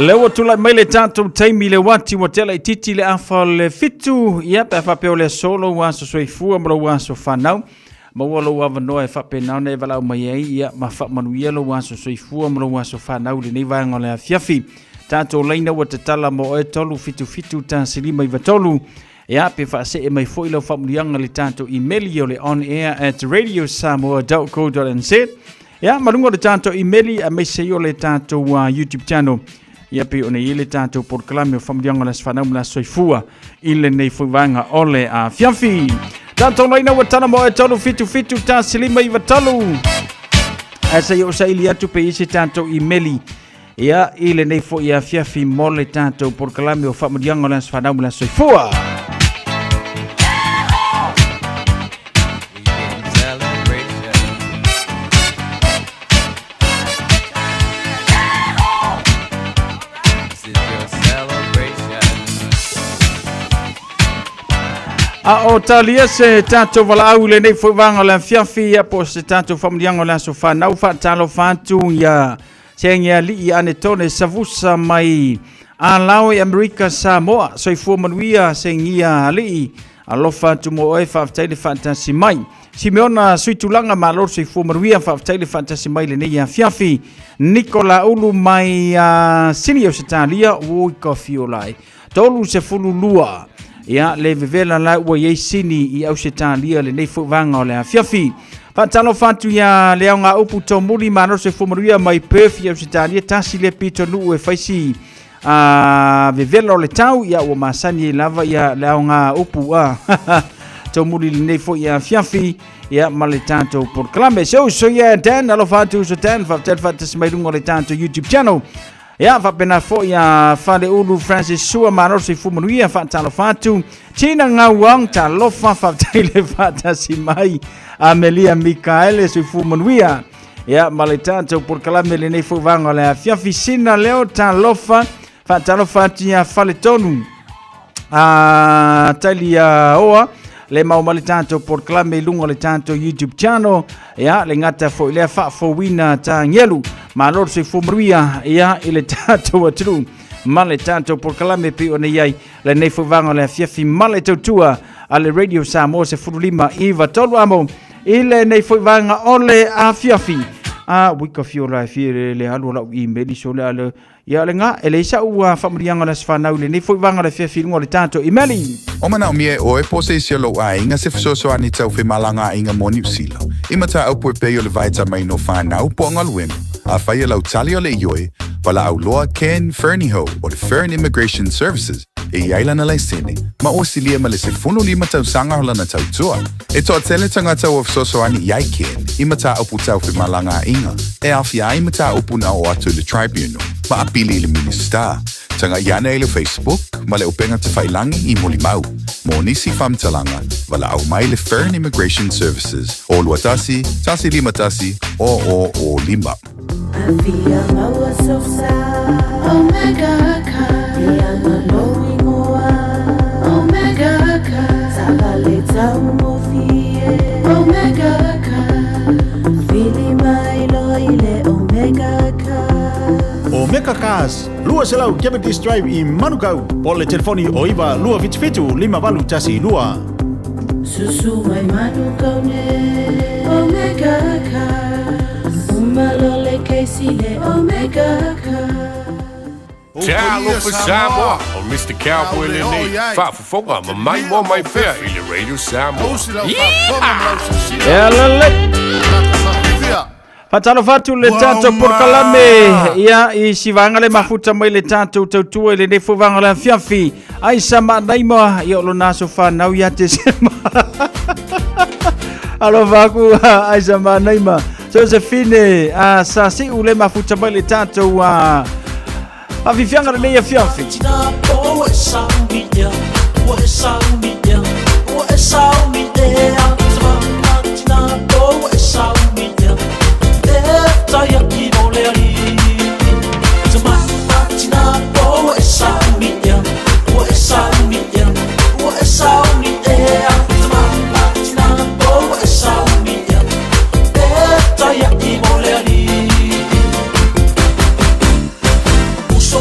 Lewa tula mai le tātou taimi le wati wa tela I titi le afa le fitu ia pe whapeo le solo wa so soifua mara wa so whanau ma walo wa vanoa e whape nao ne walau mai ei ia ma whapmanuia lo wa so soifua mara wa so whanau le nei vanga le afiafi tātou leina wa te tala mo e tolu fitu tā silima I vatolu ia pe whaase e mai fo ilo whamulianga le tātou emaili o le on air at radiosamoa.co.nz ia marungo le tātou emaili a mai seio le tātou YouTube channel ia pe ona ile tātou porkalame o whamulianga las whanau la soifua ile nei fuivanga ole a fiafi. Tātou leina wa tana mo e tolu fitu tā silima I vatolu. Asa yo sa ili atu pe isi tātou emaili ia ile nei fo ia fiafi mo le tātou porkalame o whamulianga las whanau la soifua. A o talia se tātou wala au le nei fuivanga le fiafi ia po se tātou whamulianga la so whanau whaatalo whantu ia se ngia li I ane tone savusa mai a lao I Amerika Samoa so I fuamanuia se ngia li a lo whantu mo e whaaftaile whaatasi mai. Si meona suitulanga ma lor so I fuamanuia whaaftaile whaatasi mai le nei a fiafi Nikola ulu mai sini o se talia ui kofi o lai. Tolu se fulu lua. Ia le vevela la ua ye sini I au se talia le nei fuivanga o le afiafi. Whaatalo whantu ia le au ngā upu tō muri mano se fumaruia mai perfi au se talia tasi le pito nuu e whaisi vevela o le tau ia ua masani e lava ia le au ngā upu tō muri le nei fu ia afiafi ia ma le tātou porklame. So ia Dan, alo whantu so Dan, whaatasi mai rungo le tātou YouTube channel. Ia whapena fo ia whale ulu Francis Sua mano se fumanuia whaatalo whatu Tina ngauang ta lofa whateile whaatasi mai Amelia Mikaele se fumanuia Ia male tātou porkalame le nei fuivanga le afiafi sina leo ta lofa whaatalo whatu ia whale tonu taili oa le mau male tātou porkalame lungo le tātou YouTube channel ia le ngata fo ilea whaafowina ta ngelu ma lor se fumaruia ia ile tātou atru male tātou porkalame pe ona iai le nei fuivanga le afiafi male tautua a le Radio Samoa se furulima iwa tolu amo ile nei fuivanga ole afiafi wika fiola fie le alu lau I meli so le ale ia le nga ele isa ua whamurianga las whanau le nei fuivanga le afiafi lungo le tātou I meli. O mana o mie o e pose isi alo a inga se fisoso ani tau whi malanga inga mo New Zealand. Imata au pue peo le vaita mai no whanau po ngaluenu. A whaia lau tali o le ioi, wala au loa Ken Fernieho o le Fern Immigration Services e iaila na lai sene, ma o silia ma le se funu lima tau sanga hola na tau tua. E toa tele tangata o fisoso ani iai Ken, imata upu tau whi malanga inga, e awhia imata upu na o atu le tribunal, ma apili le minister. Tanga iana e le Facebook, ma le upenga te whailangi I molimau. Mo nisi whamtalanga, wala au mai le Fern Immigration Services, o luatasi, tasi lima tasi, o lima. Avia maua sosa, Omega ka, ia maloi moa, Omega ka, sabale tau mofie, Omega ka, fili mai loile Omega ka. Omega Cars, lua selau Cavendish Drive I Manukau, po le telefoni o iwa lua vitfitu lima valu tasi lua. Susu mai Manukau ne, Omega ka. Malole Casey Omega Talo for Samoa, o Mr. Cowboy le nei. Fa foga, ma mai mo mai fair I le Radio Samoa. Whatalo whatu le tātou porkalame ia I siwanga le mafuta mai le tātou tautua le nei fuivanga le afiafi ai sama naima I olo naso whanau ia te sema alo waku ai sama naima Josephine sa si ule mafuta mai le tātou afifianga le nei afiafi Uso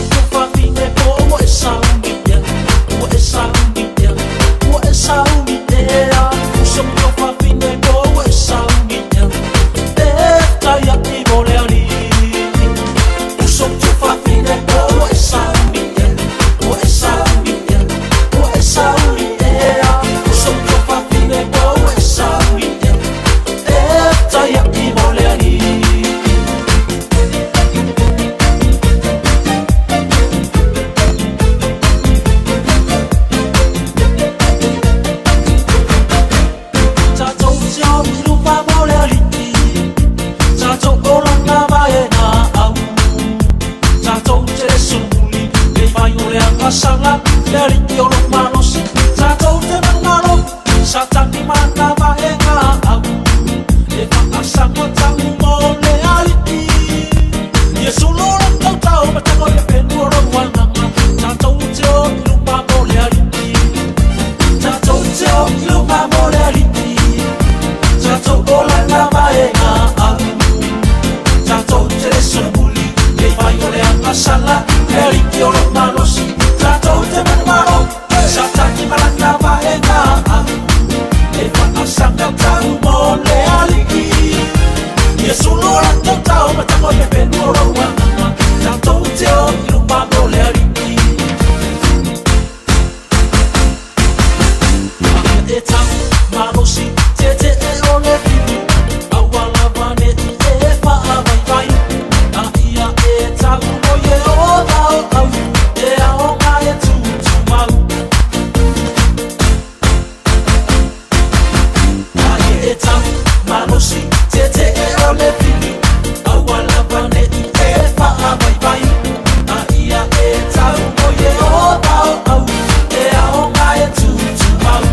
e tangu malosi te te e ole pili awala vane e pa vai vai a ia e tangu o ye o au au e ao mai tu mau a e tangu malosi te te e ole pili awala vane e pa vai vai a ia e tangu o ye o au au e ao mai tu mau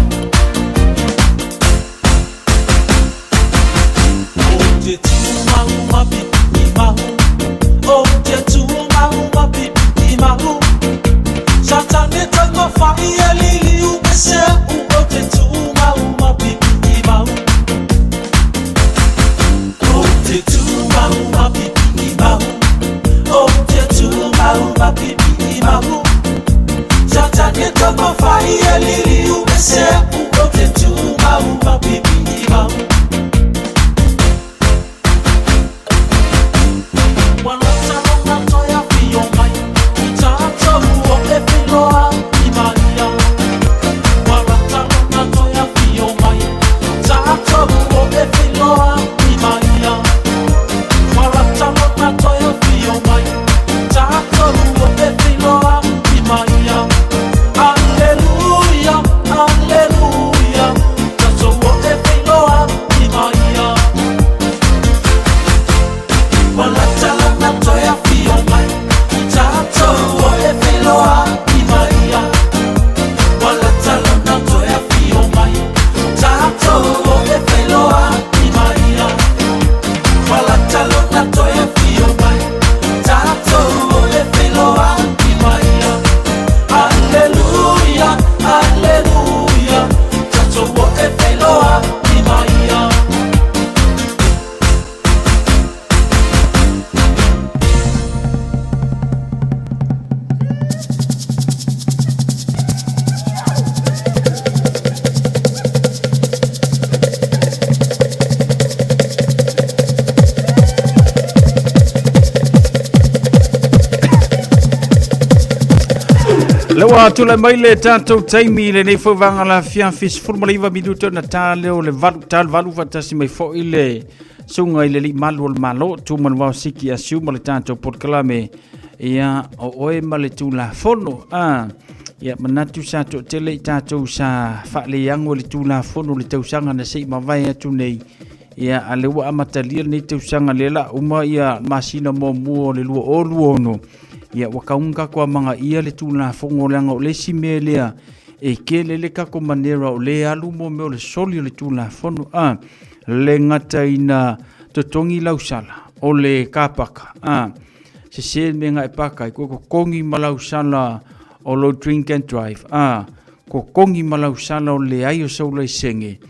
te tu mau pipi mau oh te tu mau pipi mau satane tango fai lili u bese oh te tu mau pipi mau oh te tu mau pipi mau oh te tu mau pipi mau satane tango fai lili u bese oh te tu mau pipi mau Lewa tula mai le tātou taimi le nei whauwanga la fianfis formaliva minuto na tā leo le valu fatasi mai fo i le sunga i le li malu al malo tūman wau siki a siuma le tātou porkalame ia o oe ma le tūla fono ia manatu sa to tele i tātou sa whaale yango le tūla fono le tausanga na sei mawai atu nei ia a lewa amatalia nei tausanga le la uma ia masina mo mua le lua o luono ia wakaunga kwa manga ia le tūna fongo leanga o le simelea e ke le kako manera o le alu mo me o le soli o le tūna fono le ngata ina totongi lausala o le kapaka se se menga e paka i ko kongi malausala o lo drink and drive ko kongi malausala o le ai o saula i senge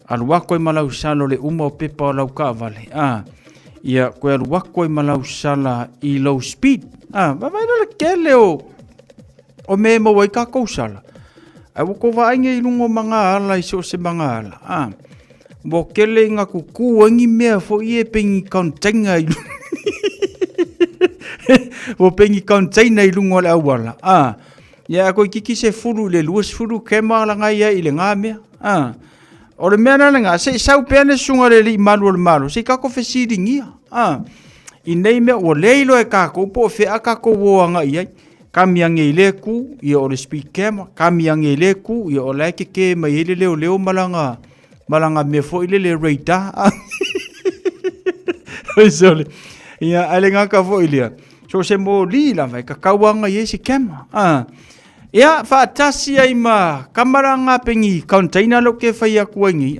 aluako i malausala o le uma o pepa o lau kaavale ia koe aluako i malausala i low speed vai le kele o me mo wai ka kousala ai ko va inge i lungo manga ala i so se manga ala mo kele nga ku angi me fo i e pengi kontenga i o pengi kontenga i lungo le awala ia ko kiki se furu le luas furu kema la nga ia i le nga me o le mena nga se sau pene sunga le li malu se ka ko fesiringia i nei mea ua leilo e kako po fe a kako woanga iai kamiange i le ku i o le speed camera kamiange i le ku i o le ke mai hele leo malanga me fo ile le radar sole ia ale nga ka fo ile so se mo li la vai ka kawanga i se camera ia fa tasi ai ma kamera nga pengi container lo ke fai aku ngi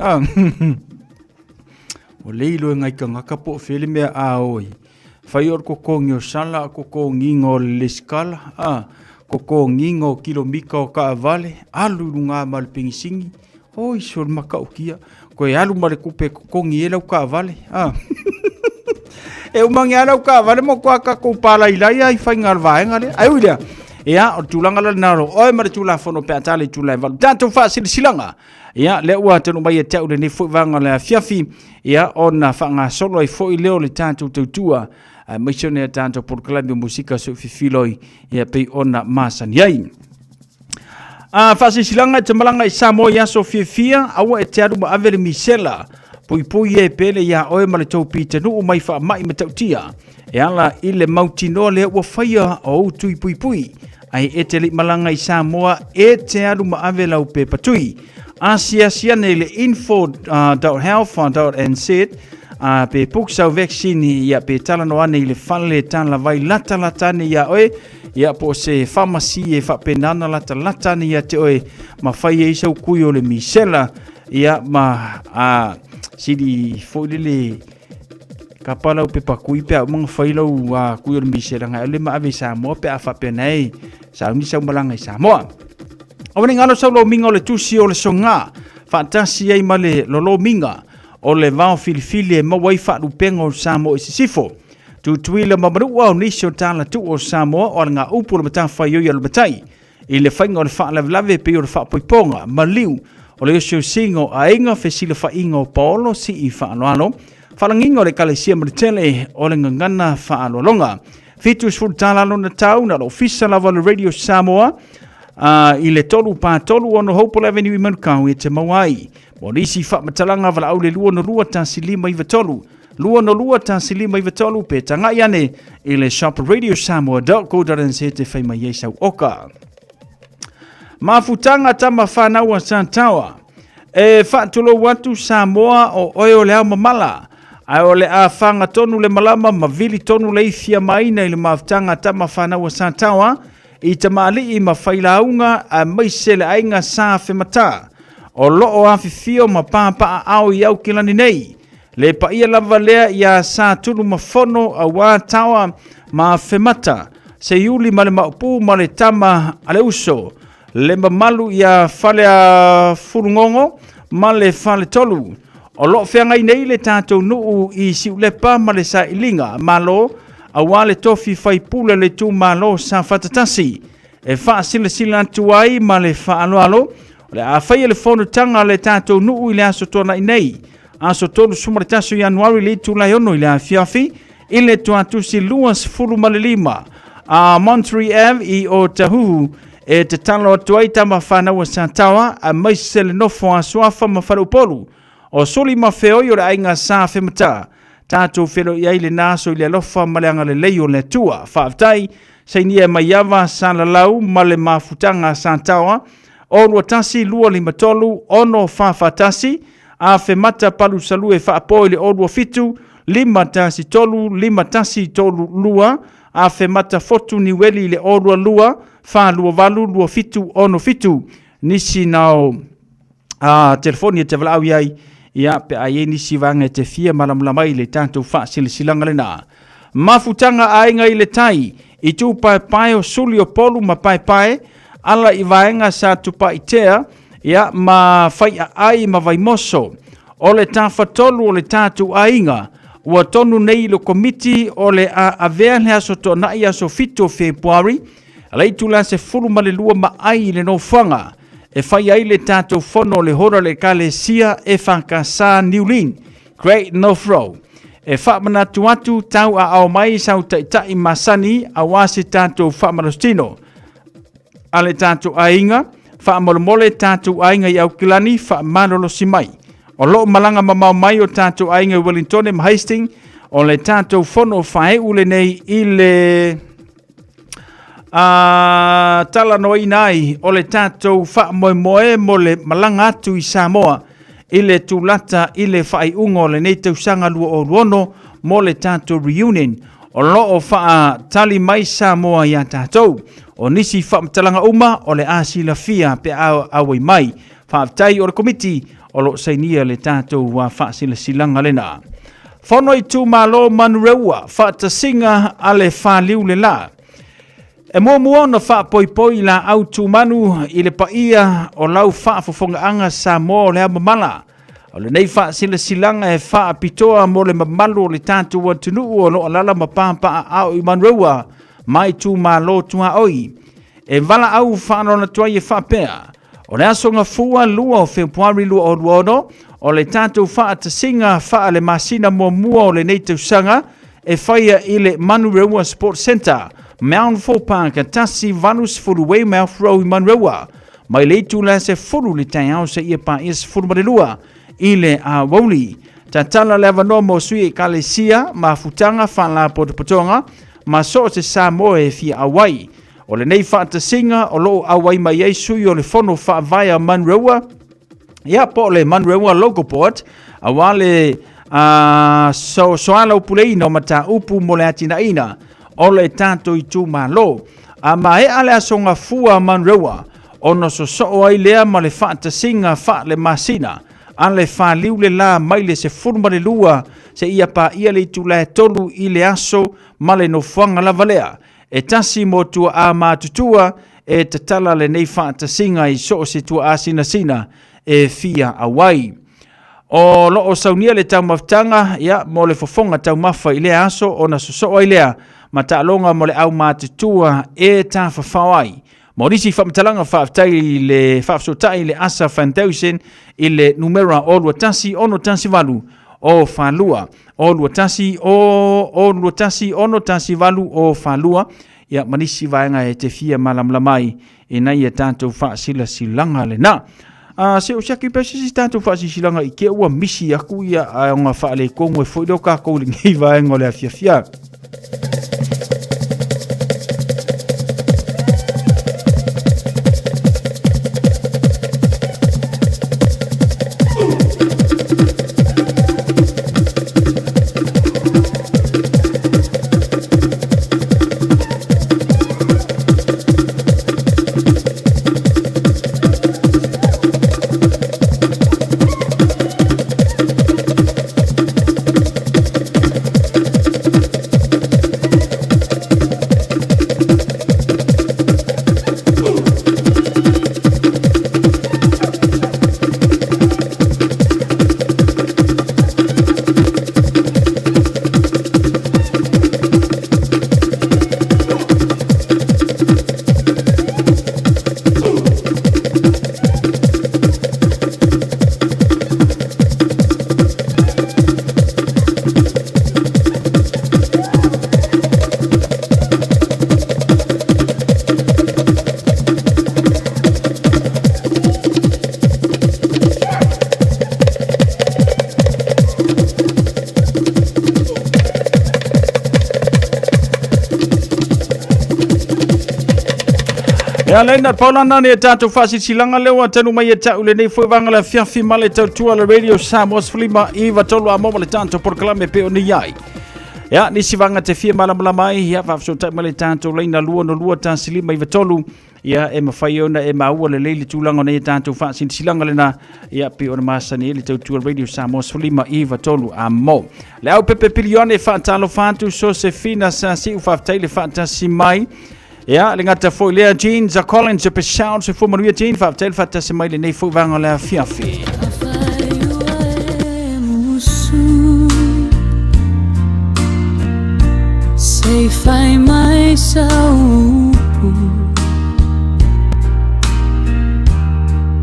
o leilo ngai ka nga ka po fele mea oi fai or kokongi o sala, kokongi o leskala, kokongi o kilomika o kaavale, alu runga malpingi singi, oi sol maka o kia, koe alu male kupe kokongi e lau kaavale, e umangi a lau kaavale mo kua kako pala ilai ai fai ngarvaenga le, ai uidea, ia o tulanga la naro, oi mare tula fono pe atale tula e valu, tanto fa silanga, ia le ua tenu mai e tau le ne fui vanga le fiafi, ia ona whanga solo ai fui leo le tanto tautua, maisione e tanto por kalami musika so fifiloi ia pei ona masani ai Whaasilanga te malanga I Samoa ia so fia awa e te aru ma avele misela. Pui e pele ia oe ma le tau pita nuu mai wha mai ma tautia. E ala I le mautino le ua whaia o tui pui. Ai e te li malanga I Samoa e te aru ma avele au pe patui. Asia ne le info.health.nz pe puksau vaccine ia pe talano ane I le whale tala vai lata ne ia oe. Ia po se pharmacy e whapenana lata ne ia te oe ma whai e isau kui o le misela. Ia ma sidi foilele kapala pe pakui pe mga whailau kui o le misela ngai ole ma ave Samoa pe a whapenei sa uni sau malanga I Samoa. Awane ngalo sau lo minga o le tusi o le songa fantasi ai ma le lolo minga o le vao filifili e mawai whaarupenga o Samoa I sisifo. Tuila mamarua o nisio tala tu o Samoa o ngā upu le mata whai oi al batai. I le whainga o le whaalave pe o le whaapoiponga maliu o le osio singo a inga whesila whainga o Paolo si I whaaloalo. Whalanginga o le kalesia maritele o le ngangana whaalolonga. Fitus fultala lona tau na lo fisa lava le Radio Samoa. I le tolu pātolu ono Hopewell Avenue I Manukau I te mawai. Mo nisi whaamatalanga wala au le lua no lua tansilima I vatolu. Lua no lua tansilima I vatolu pe tanga iane I le shop radiosamoa.co.nz te whaima iesau oka. Mafutanga tama whanaua santawa. E whaatulo watu Samoa o oe le au mamala. Ai o le a whanga tonu le malama ma vili tonu le ifia maina I le mafutanga tama whanaua santawa. I te maali I mawhailaunga a maisele ainga sa whemata. O loo awhifio ma pāpaa au I au kilani nei. Le pa ia lava lea ia sa tulu mafono a wā tawa ma whemata. Se iuli ma le maupu ma le tama ale uso. Le mamalu ia whale a furungongo ma le whale tolu. O loo whiangai nei le tātou nuu I siulepa ma le sa ilinga ma lo. A wale tofi fai pula le tu malo sa fatatasi. E wha sila tuai ma le wha alo. Le a whai le whono tanga le tātou nuu I le aso tona I nei. Aso tonu sumaritaso Januari le tu lai ono I le a fiafi. I le tuatusi luas furu malilima. A Monterey Ave I o Tahuhu. E te talo tuai tama whanaua santawa. A maisele nofo a suafa ma whanupolu. O soli ma feoi o le ainga sa whemata. Tātou whero I aile nāso I le alofa maleanga le leio le tua. Whaaftai, sainia mai awa sa lalau male mafutanga santawa. O lua tasi lua lima tolu, ono whaafatasi. A whemata palu salu e whaapoi le o lua fitu. Lima tasi tolu lua. A whemata fotu niweli le o lua. Wha lua valu, lua fitu, ono fitu. Nisi nao telefoni e te walau iai. Ia pe ai nisi vanga te fia malamulamai le tātou whaasilasilanga le nā. Mafutanga ainga I le tai. I tū pai o suli o polu ma pai. Ala I vaenga sa tupa I tea. Ia ma whai ai ma vai moso. O le tāwhatolu o le tātou ainga. Ua tonu nei lo komiti o le a avea le aso tona I aso fito Februari. Alei tula se fulu ma le lua ma ai le no whanga. E whai ai le tātou whono le hora le kalesia e whankasa Niulin, Great North Road. E whamana tuatu tau a au mai sau taitai masani a wasi tātou whamarostino. A le tātou ainga, whamolomole tātou ainga I au kilani whamarolo si mai. O loo malanga mamau mai o tātou ainga Wellington e Hastings, o le tātou whono whae ule nei I le... tala no inai o le tātou wha moe mo le malanga atu I Samoa I le tūlata I le whai ungo le nei tausanga lua o ruono mo le tātou reunion o loo wha tali mai Samoa I a tātou o nisi wha mtalanga uma o le asila fia pe awai mai wha tai o le komiti o lo sainia le tātou wa wha sila silanga lena whono I tū malo manureua wha tasinga a le wha liu le la. E mua na wha poi la au tūmanu I le paia o lau wha fofonga anga Samoa o le mamala. O le nei wha sila silanga e wha pitoa mo le mamalu o le tātou wa tunu o lo alala mapampa au I manreua mai tū malo tua oi. E wala au wha anona tuai e wha pea. O le asonga fua lua o Februari lua o ruono o le tātou wha atasinga wha le masina mua o le nei tausanga e whaia I le Manureua Sports Center. Mount Fall Park, Tasi Vanus Furuwe Mouth Row I Manreua. mai le tula se furu le tai au se ia pa is furu marelua ile a wauli tatala le avanoa mo sui kalesia ma futanga fala potopotonga ma so se Samoa fi awai o le nei whaatasinga o loo awai mai ei sui o le fono whaavaya Manrewa ia po le Manrewa Local Port awale soala upuleina o mata upu mo le atina ina o le tato i tu malo a ma e ale asonga fua Manrewa ono so ai lea ma le whaatasinga wha le masina an le whaliu le la mai le se furma le lua se ia pa ia le tu le tolu i le aso ma le no fuanga la valea e tasi mo tua a matutua e tatala le nei whaatasinga i so se tua asina sina e fia awai. O lo o saunia le tau maftanga ia mo le fofonga tau mafa i le aso o na so ai lea ma ta longa mo le au matutua e ta fawai. Morisi whamtalanga whaaftai le whaafsotai le asa whantausen i le numera o luatasi ono tasi valu o whalua. O luatasi ono tasi valu o whalua. Ia manisi vaenga e te fia malamlamai e nei e tātou whaasila silanga le na. Se o siaki pesi si tātou whaasi silanga i ke ua misi aku ia a onga whaale kongo e whoidoka kou le ngai vaenga o le afiafia. Lena Paulana ne tatu fasi silanga lewa tanu mai ta ule nei foi vanga la fiafi male tatu ala radio Samos Flima Iva tolu amo le tanto por clame pe oni yai. Ya ni sivanga te fia malamala mai ya fa so ta male tanto lena lua no lua tan silima Iva tolu ya e mafaiona e maua le leili tulanga nei tanto fasi silanga lena ya pe ona masani le tatu radio Samos Flima Iva tolu amo. Le au pepe pilione fa talo fantu so se fina sa si u fa tele fa ta simai. Ja, le ngata foi lea Jean za Collins e peshaun se foi manuia Jean fa tel fata se mai le nei foi vanga le fiafi. Sei fai mai sau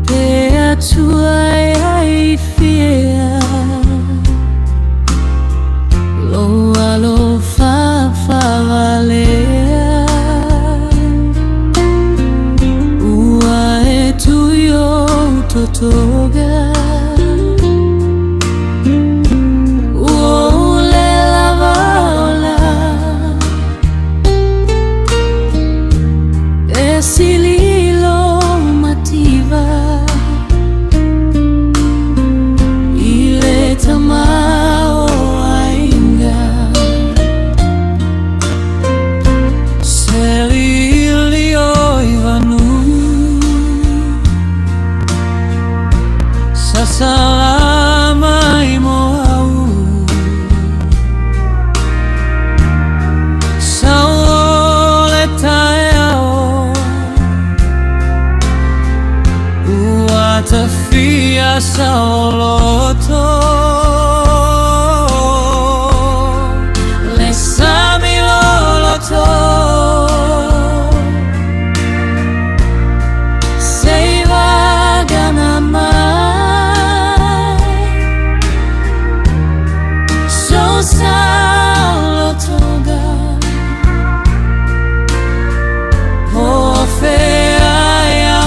te atua ai fia lo alo fa valea toga o le lavola e sililo mativa ile tamao ainga seri ivanu salama imoau saoletaeo uatafia saoloto lesamiloloto Fea ya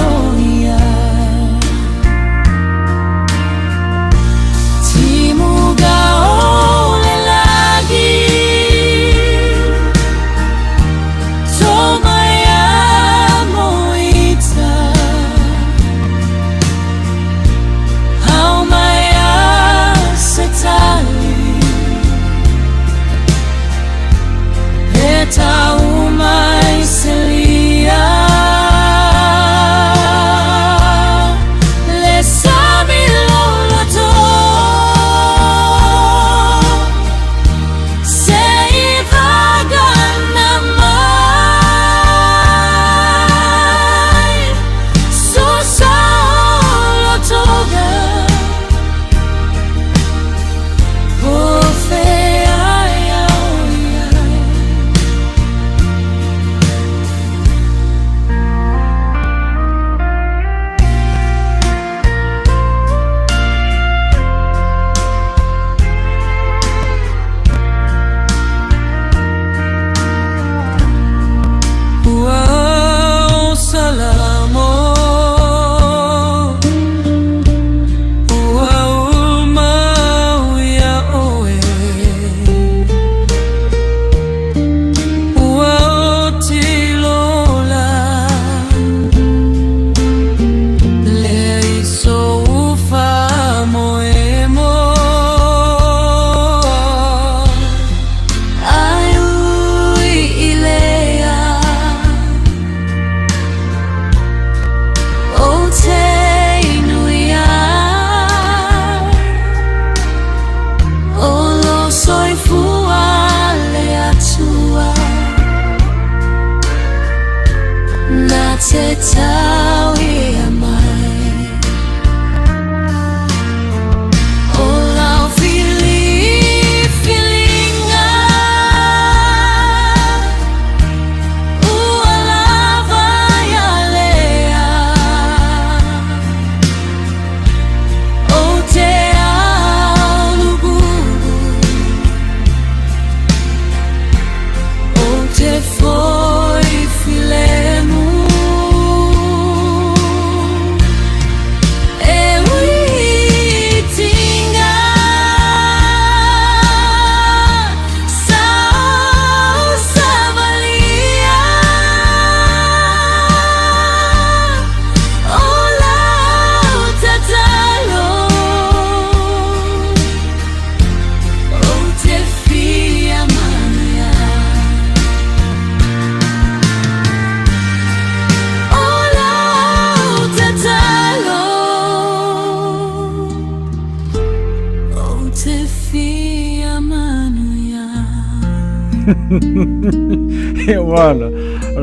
E wala.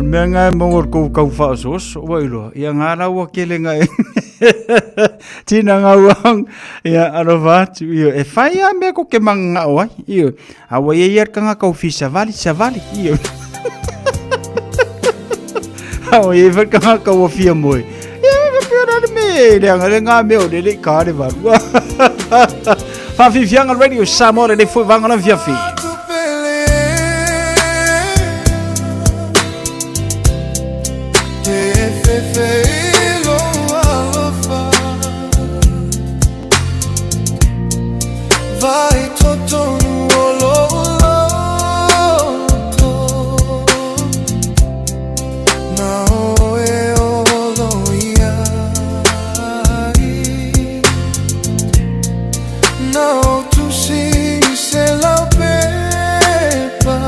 Me ngai mongor ko kau fa sos, wailo. Ia ngara wa kele ngai. Tina ngawang ia arovat io e fai a me ko ke manga oi io awa yer ka nga kau fisa vali io. Awa yer ka nga kau fia moi. Ia pera me le nga me o le kare va. Fa fianga radio Samoa le foi vanga na via fi. Vai toto nuolo Now e olo iai Now tu si se la pepa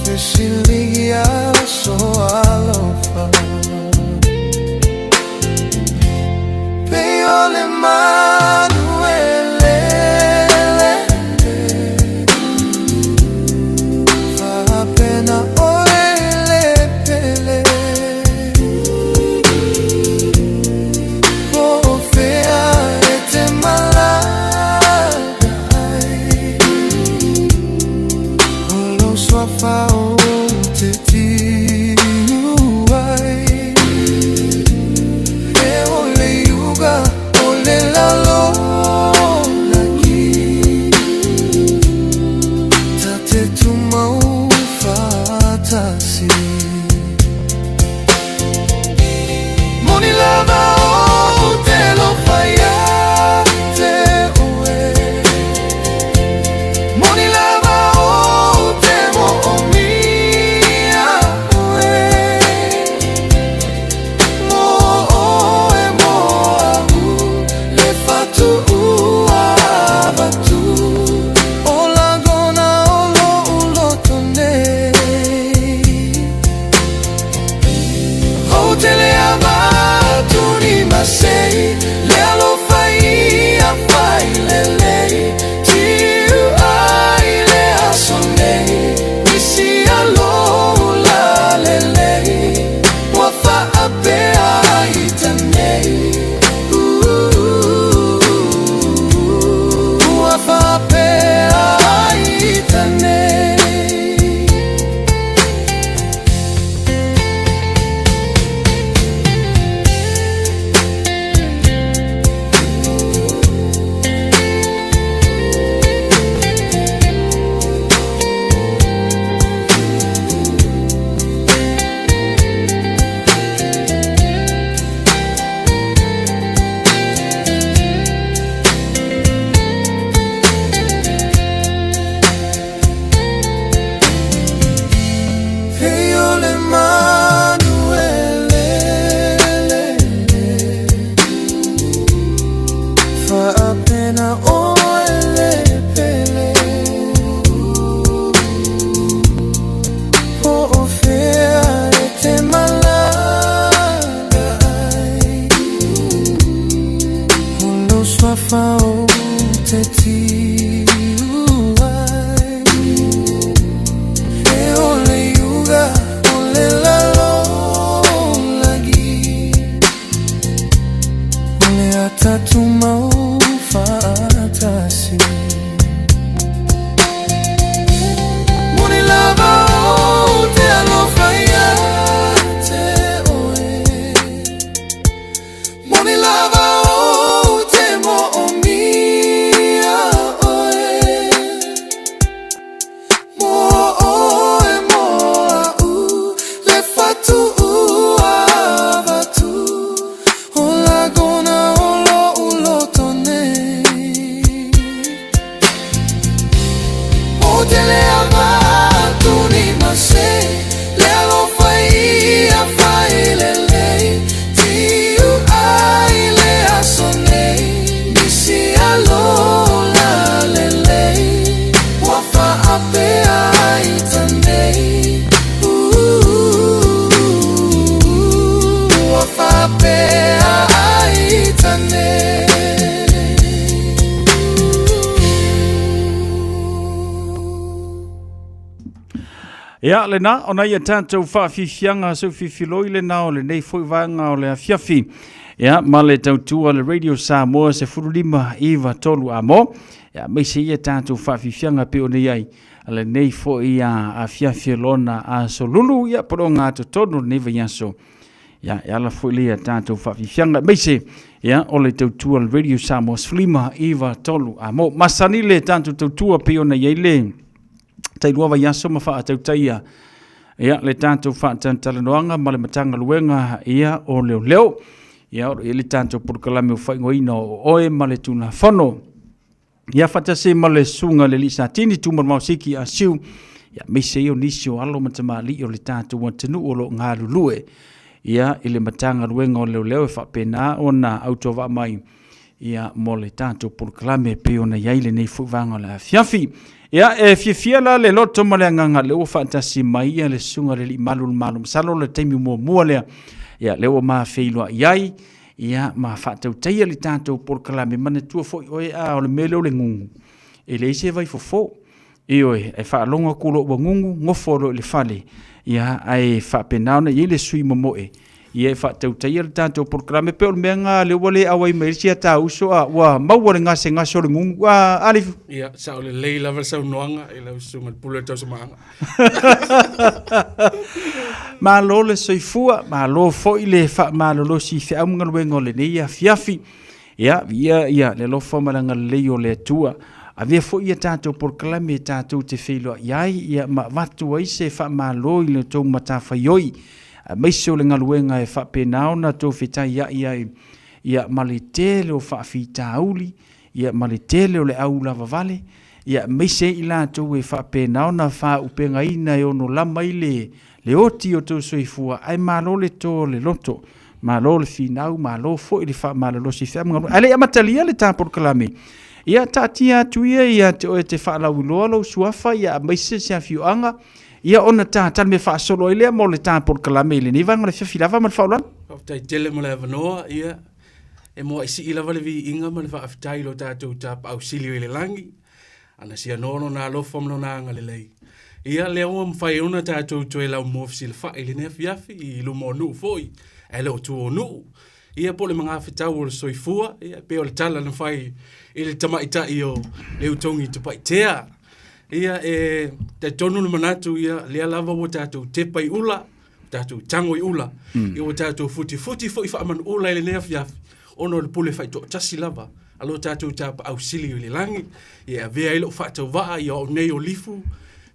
Fesilia so alofa Peole Manuele Fa appena orele pele Fea e te malagai Olo sua fa o te ti uai E ole yuga ole la lo lagi Tate tu mau fatasi Moni lava o te lo fai a te oe Moni lava o te mo o mia oe Mo oe mo au le fatu ua tu O lagona o lo ulo tonei Hotele abatu ni masei Le alo fai a fai le lei Tiu ai le asonei Isi alo la le lei Wafa ape ai tanei Wafa ape ai tanei Hey ole Manuele Fa appena ole pele O fea e te malagai Olo sua fa o te ti uai E ole yuga ole la lo lagi Ole atatu mau fatasi Moni lava o te alo fai a te oe Moni lava o te mo o mia oe Mo oe mo au le fatu ua vatu O lagona o lo ulo tonei Ia le na ona ia tātou whaafifianga so fifiloi le na o le nei foi vanga o le afiafi. Ia ma le tautua le Radio Samoa se furulima iwa tolu amo. Ia meise ia tātou whaafifianga pe o nei ai. Le nei foi ia afiafi lona a solulu ia poro ngā tonu neva yaso. Ia ala foi le ia tātou whaafifianga meise. Ia o le tautua le Radio Samoa se furulima iwa tolu amo. Masani le tātou tautua pe o nei ai le. Tai ruava yaso ma wha atau taia. Ia le tātou wha talanoanga ma le matanga luenga ia o leo leo. Ia o le tātou purukalame o whaingoina o oe ma le tuna whano. Ia whatase ma le sunga le lisa tini tūmar mausiki a siu. Ia meise io nisi o alo matama li o le tātou wantenu o lo ngā lulue. Ia i le matanga luenga o leo leo e whapena o na autova mai. Ia mo le tātou purukalame pe o na iaile nei fuwanga la fiafi. Ia e fiafiala le loto ma le anganga le o whaatasi mai ia le sunga le li malul malum salo le teimi mua lea. Ia le o maa wheilua iai. Ia maa whaatau teia li tātou porkalame mana tua foi oe a o le mele o le ngungu. E le ise vai fofo. E oe e whaalonga kulo wa ngungu ngoforo le fale. Ia ai whaapenauna i le sui momoe. Ia e whaatau teia le tātou porkalame pe o le mea ngā le wale awai mairisi a tā uso a wa maua le ngase ngase o le ngungu. Alifu. Ia sa o le lei lava sa unoanga e lau sunga pule tau sa maanga. Ma lo le soifua, ma lo foi le fa ma lo si fe amunga luengo le nei fiafi. Ia le lo fa malanga le o le tua. Avea foi ia tātou porkalame tātou te wheilua iai, ia ma watu ai se fa ma lo i le tau matafa ioi. Maiso le ngaluenga e fa penao na tau whitai iai. Ia malitele o fa fita auli, ia malitele o le au lava vale. Ia meise i la tau e fa penao na fa upenga ina e ono lama i le oti o tau soifua, ai malo le to le loto, malo le finau, malo fo i le fa malo lo si fea mga. Ale amatalia le tāpor kalame. Ia tātia tuia ia te oe te wha lau loa lau suafa, ia meise se a fiuanga, ia ona tātan me wha solo i lea mo le tāpor kalame i le nivanga le whiawhirawa ma le whaulan. Tai tele mo le avanoa, ia, e moa isi i lava le vi inga ma le wha afitai lo tātou tāp au silio i le langi, ana si anono nā lofa mno nā anga le lei. Ia leo mwhai ona tātou toe lau mōfisi le whae le nea fiafi i lumo nuu foi, e leo tu o nuu. Ia po le mga awhitau o le soifua, ia pe o le tala na whai i le tamaita i o le utongi te paitea. Ia e te tonu le manatu ia lea lava o tātou tepa i ula, tātou tango i ula, i o tātou futi foi whaamanu ula i le nea fiafi, ono le pule whai to tasi lava. Alo tātou tāpa au sili i le langi, ia vea ilo whaatau waa i o nei o lifu,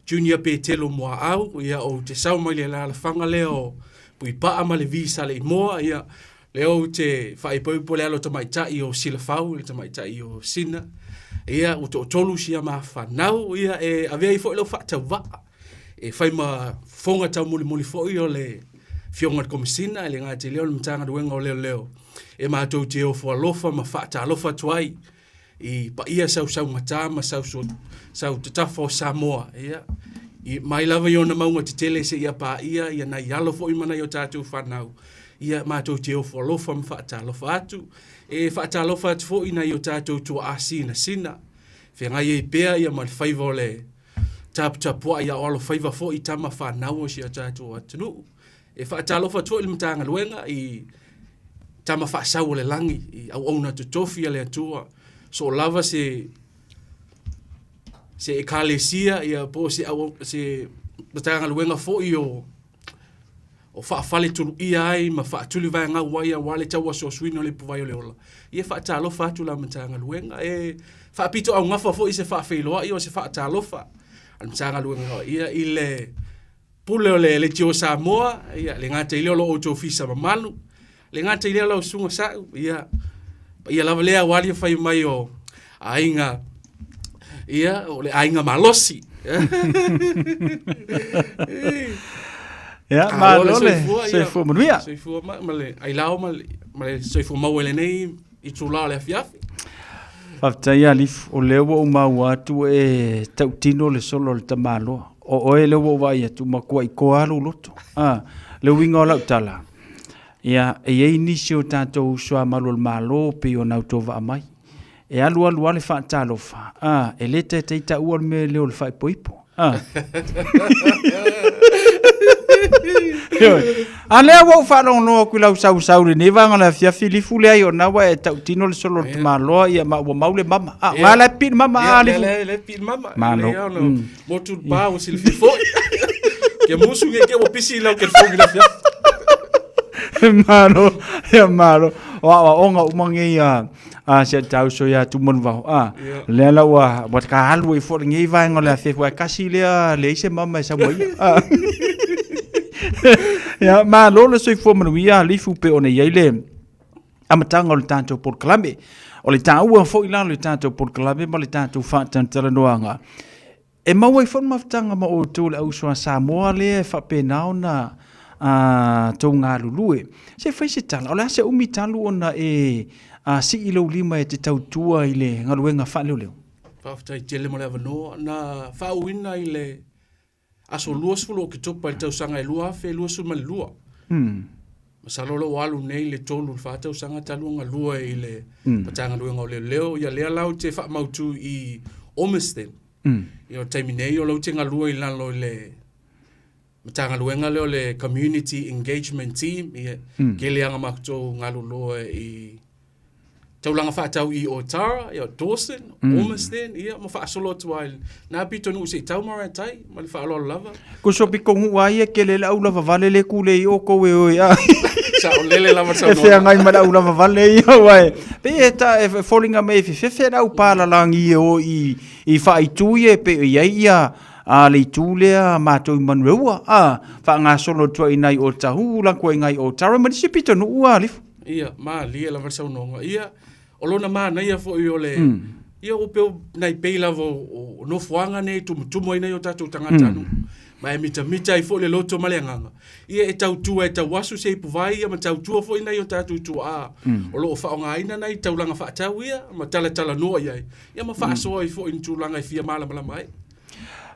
Junior pe telo moa au, ia o te sau mai le la whanga leo, pui paa ma le visa le moa, ia leo te whaipoipo le alo tamaitai o sila whau, le tamaitai o sina, ia o to tolu si a maa whanau, ia e avea i fo ilo whaatau waa, e whai ma whonga tau muli fo i o le fionga komisina, le ngā te leo le mtanga duenga o leo, e maa tau te o fo alofa, ma whaata alofa tuai, i pa ia sau ngata ma sau te tafo Samoa ia i mai lava yo na maunga te tele se ia pa ia na yalo fo i mana yo tātou whanau ia mātou te ofo alofa ma whaata alofa atu e whaata alofa atu fo i na yo tātou tua asina sina whenga i pēa ia ma le whaiva le tapua ia o alo whaiva fo i tama whanau o si a tātou atunu e whaata alofa atu i mtanga luenga i tama whaasau le langi i au auna tu tofi le atua so lava se ekalesia ia po se matanga luenga fo i o whaafale tulu ia ai ma whaatuli vai ngā waia wale taua so suino le puwai o le ola. Ia whaatalofa atu la matanga luenga e whaapito au ngafa fo i se whaafeiloa i o se whaatalofa al matanga luenga ia i le pule o le tio Samoa ia le ngata i leo lo o tofisa mamanu le ngata i leo lo sunga sau ia lava lea wali fai mai o ainga ia o le ainga malosi ia malole soifua manuia soifua ma le ai lao ma le soifua mau ele nei i tula le fiafi Whaftai alif o leo o mau atu e tautino le solo le tamalo o oe leo o vai atu makua i koaru loto leo winga o lau tala ia e ei nisi o tātou soa malo le malo pe o nau tova amai e alu le whaatalofa e le te teita ua me leo le whaipoipo Ale wa fa no ku lau sau le ne vanga la fia filifu le ai ona wa ta tino le solo te malo ia ma wa maule mama nga la pin mama ali le pin mama mano mo tu ba o sil fifo ke musu ke o pisi la ke fo la fia mano wa onga umangi ya se tau so ya tu mon va le la wa wat ka halu i fo ngi va ngola fe wa kasi le se mama sa mo ya ma lo le soi fo manuia li fu pe ona yele amatanga o le tanto por clambe o le tau fo ila le tanto por clambe ma le tanto fa tantara noanga e ma wai fo maftanga ma o tu le au so sa mo le fa pe nauna to nga lulue se fa se tala o la se umi talu ona si ilo lima e te tau tua ile ngaluenga fa leo fa fa tele mo le no na fa wina ile aso luas fulo ke topa tau sanga lua fe luas su mal lua masalo lo walu nei le tolu fa tau sanga talu nga lua ile patanga luenga le leo ya le lau te fa mautu i Omesten yo terminei lo te nga lua ila lo le matanga luenga le community engagement team ke le anga makto nga lua i taulanga fa tau i Otara ya Dawson Omesten mo fa solo tuai na pito no se tau mara tai ma le fa lo lava ko so pi ko ngua ke le la ula vale le kule i o ko we ya sa o lele lava sa no fe ngai ma la ula vale ya wai pe ta falling a me fe na upala langi o i fa i tuie pe ia a le tulea ma to manrewa fa nga solo tuai nai o tahu la ko ngai o tara ma se pito no ua li ma li la versa no olona mana ia fo iole ia o pe nai peila vo no fuanga nei tu mo ina yo tatu tangata no mai mita i fo le loto malenganga ia e tau tu e tau wasu se pu vai ia ma tau tu fo ina yo tatu tu o lo fa nga ina nai tau langa fa tau ia ma tala no ia ma fa so i fo in tu langa fia mala mai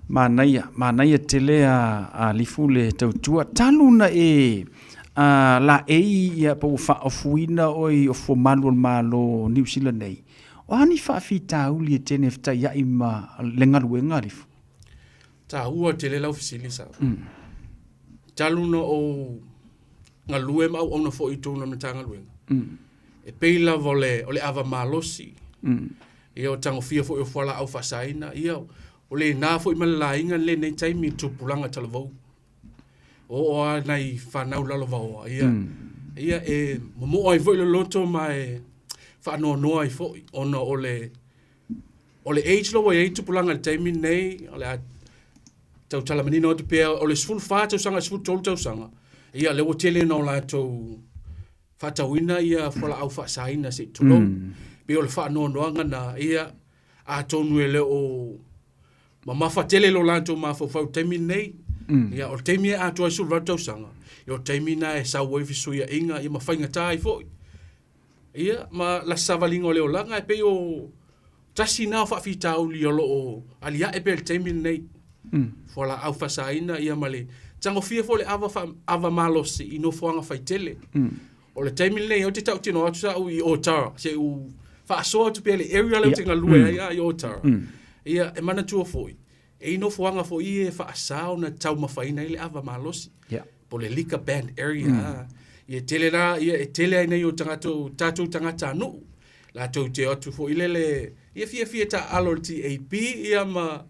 mana ia tele a lifule tau tu taluna la ia po fa ofuina oi o fo malo New Zealand nei o ani fa fita uli tene fta ya ima lenga luenga lifu ta ua tele la ofisilisa taluna o nga lue ma ona fo itu na tanga luenga e peila vole ole ava malosi ia o tango fia fo o fala au fasaina ia ole na fo imala inga le nei taimi tupulanga talvo o nai whanau lalowa oa, ia mo ai foi le loto mai whanau noa i foi, ona ole age lo e tupulanga le taimi nei, ole a tau talamanina o te pēr, ole sful wha tau sanga, sful tolu tau sanga, ia le o tele no la tau whatauina ia whala au whaasaina se tulo, pe ole whanau noanga na ia a tonu e le o mamafa tele lo la tau mawhau taimi nei, ia o taimi a tua su ratau sanga o taimi na e sa wai fisuia inga i mawhainga tai foi ia ma la savalinga o leo langa e pe o tasi na whawhitau li o lo o alia e pe le taimi nei fola au fasaina ia male tango fia fo le ava malosi i no fuanga faitele o le taimi nei o te tau tino atu sa i Otara se u whaasoa tu pe le area leo tinga lue ia i Otara ia e mana tua foi e no fuanga fo ie fa asao na tau mafaina ile ava malosi po le lika band area ie tele na ie tele nei o tatu tangata no la tau te atu fo ile le ie fia ta alorti AP ia ma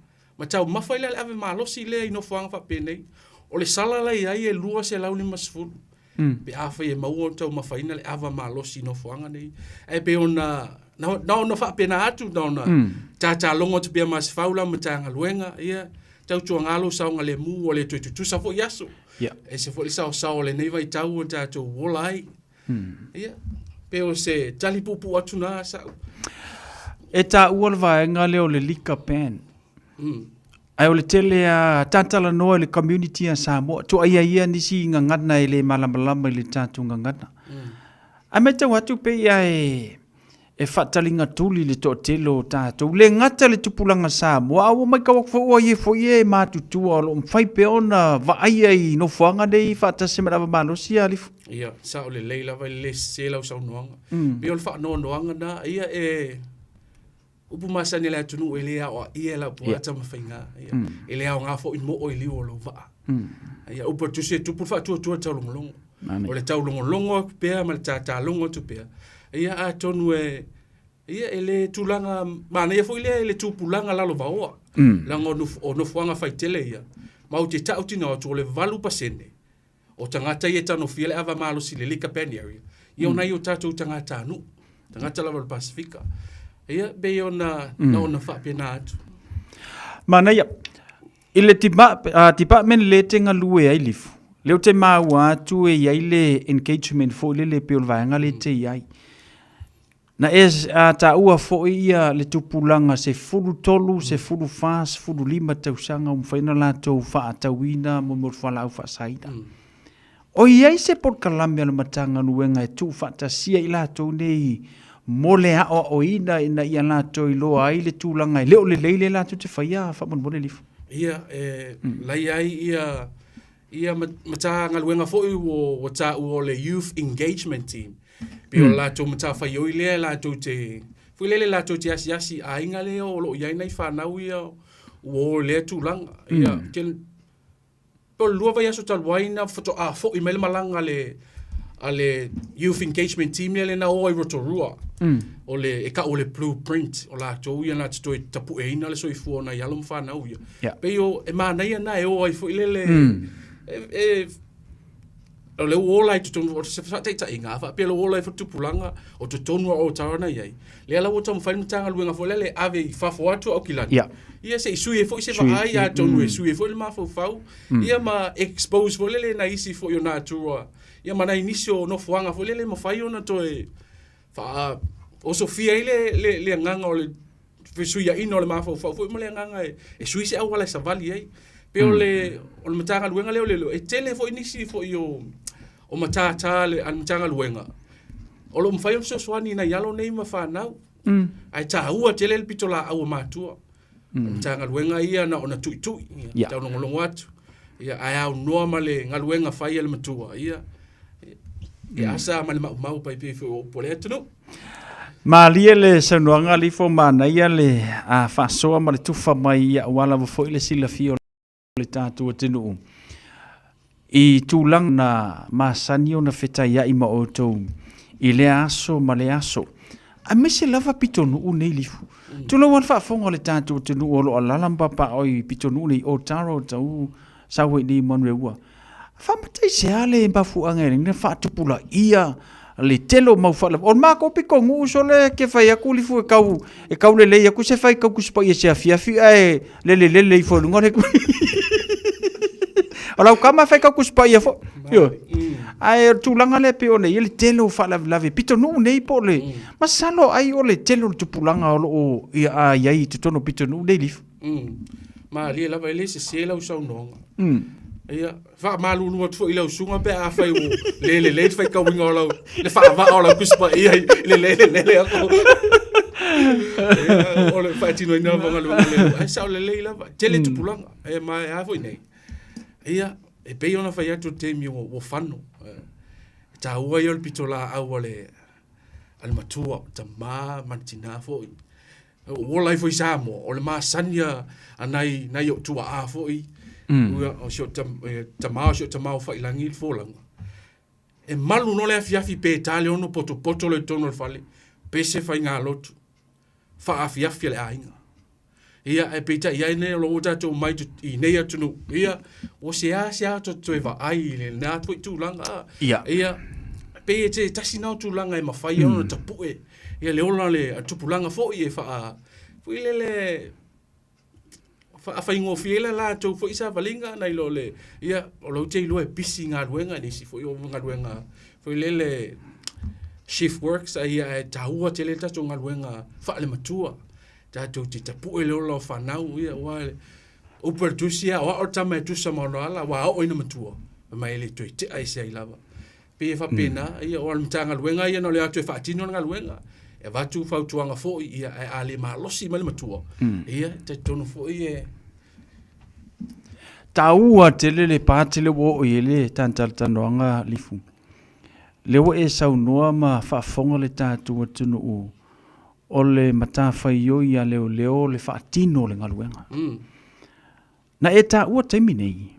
tau mafaina ile ava malosi le no fuanga fa penei o le sala la ia e lua se launi masfulu pe afa ie mau tau mafaina le ava malosi no fuanga nei e pe ona no fa pena atu dona ta longo te pia mas faula matanga luenga ia tau tuangalo saunga le mu o le tu sa fo yaso e se fo sa le nei vai tau ta tu wolai ia pe o se tali pupu atu na sa e ta ualva nga leo le lika pen ai o le tele a tantala no le community a Samoa to ia nisi ngangana ile malamalama ile tatu ngangana a meta watu pe ia e fatalinga tuli le totelo tatou le ngata le tupulanga Samoa o mai ka fo ye matutu o lo mfai pe ona vai ai no fuanga dei fata se mara malosi ali ia sa o le leila vai le se la sa noanga pe o fa no noanga na ia upu masani le atunu ele o ia la puata mafainga ia ele au nga fo mo o ili o lo va ia upu tu se tu fa tu long o le tau long pe ma ta long tu pe ia atonu ia ele tulanga mana ia fo ele tu pulanga la lo va o la no fuanga faitele ia mau te tau tina o le valu pasene o tangata ia tano fiele ava malo sile lika pen area ia ona i o tatu tangata nu tangata lava Pasifika ia be ona na fa pena atu mana ia ile tipa men le tenga lue ai lifu leo te maua tu e ia ile engagement fo le peol vaanga le te ai na ta ua fo ia le tupulanga se fulu tolu se fulu fas fulu lima tausanga faina la to fa tawina mo fala fa saida o ia se por kalambia le matanga nuenga tu fa ta sia ila to nei mole a o ina ia la to ilo ai le tulanga le leile la tu te faia fa bon lifu ia la ia matanga nuenga fo o ta o le youth engagement team Pio la to mata fa yo ile la to te fu le la to te asi a inga le o lo ia nei fa na ia o le tu lang ia kel po lu va ya so tal waina foto a fo email malanga ale youth engagement team le na o i rotorua o le e ka o le blueprint o la to ia na to tapu e ina le so i fu na ya lo fa na ia pe yo e ma na ia na e o i fu ile o le wola i tutonu o se fata ita inga fa pe le wola i futu pulanga o tutonu o tarana ye le ala wota mfai mtanga luenga fo le ave fa fo atu o kilani ia se isu e fo se va ai ya tonu isu e fo le ma fo fau ia ma expose fo le na isi fo yo na tua ia ma na inisio no fuanga fo le ma fai ona to e fa o sofia le nganga o le fisu ya ino le ma fo fo mo le nganga e sui se awala sa vali ai pe o le mtanga luenga le e tele fo inisi fo yo o matata le an mtanga luenga o lo mfai so swani na yalo nei mafanau ai ta ua tele le pitola au matua mtanga luenga ia na ona tu ta no ngolo watu ia ai au normale ngaluenga fai le matua ia asa male mau pai pe fo poleto ma lia le sanuanga li fo mana ia le a fasoa ma le tufa mai ia wala fo ile sila fio le tatu tenu I tulang na masanio na fetaya I maoto I le aso ma le aso a mese lava pitonu nei lifu tula wan fa fonga le tatu tenu o lo alamba pa oi pitonu nei o taro tau sawe ni monreua fa matai se ale ba fu angere ne fa tupula ia le telo mau fa on ma ko piko ngu so le ke fa ya ku lifu e kau le ya ku se fa ka ku spa ia se afia fi ai le fo ngore Ola kama feka kuspa ia fo. Yo. Ai tulanga le pe one ile telo fa la pito no nei pole. Masalo ai ole telo tupulanga o ia ai tono pito no nei lif. Ma le la vai se la usa no. Ia fa malu no fo ile usunga pe a fa le fa ka winga lo. Le fa va ola kuspa ia le ako. Ole fa tino ina va lo. Ai sa le la tele tupulanga. E ma a fo nei. Ia e pe ona fa atu te mi o fano ta ua yo pitola au ale al matua ta ma mantina fo o lai fo samo o le ma sanya anai na yo tua a fo I o sho ta ma fa ilangi fo langa e malu no le afiafi pe tale ono poto le tono fale pe se fa nga lotu fa afiafi le ainga ia e pita ia ne lo to mai I nei atu no ia o se a to va ai le na tu langa ia pe te tasina tu langa e mafai ono tapu ia le ola le tu langa fo ia fa le fa ingo fiela la to fo isa valinga na lo le ia o lo te lo e bisi nga luenga ni si fo yo nga luenga fo le shift works ia e taua te le tato nga luenga fa le matua tato te tapu e lo fa nau ia wa upper tusia o tama tu sama no ala wa o ina matua mai le to te ai sai lava pe fa pena ia o mtanga luenga ia no le atu fa tino nga luenga e va tu fa tuanga fo ia e ale ma losi ma le matua ia te tono fo ia taua tele le patele wo ile tantal tanoanga lifu le wo e sau noa ma fa fonga le tatu tunu o le matawhai o ia leo le whaatino le ngaluenga. Na e tā ua taimi nei,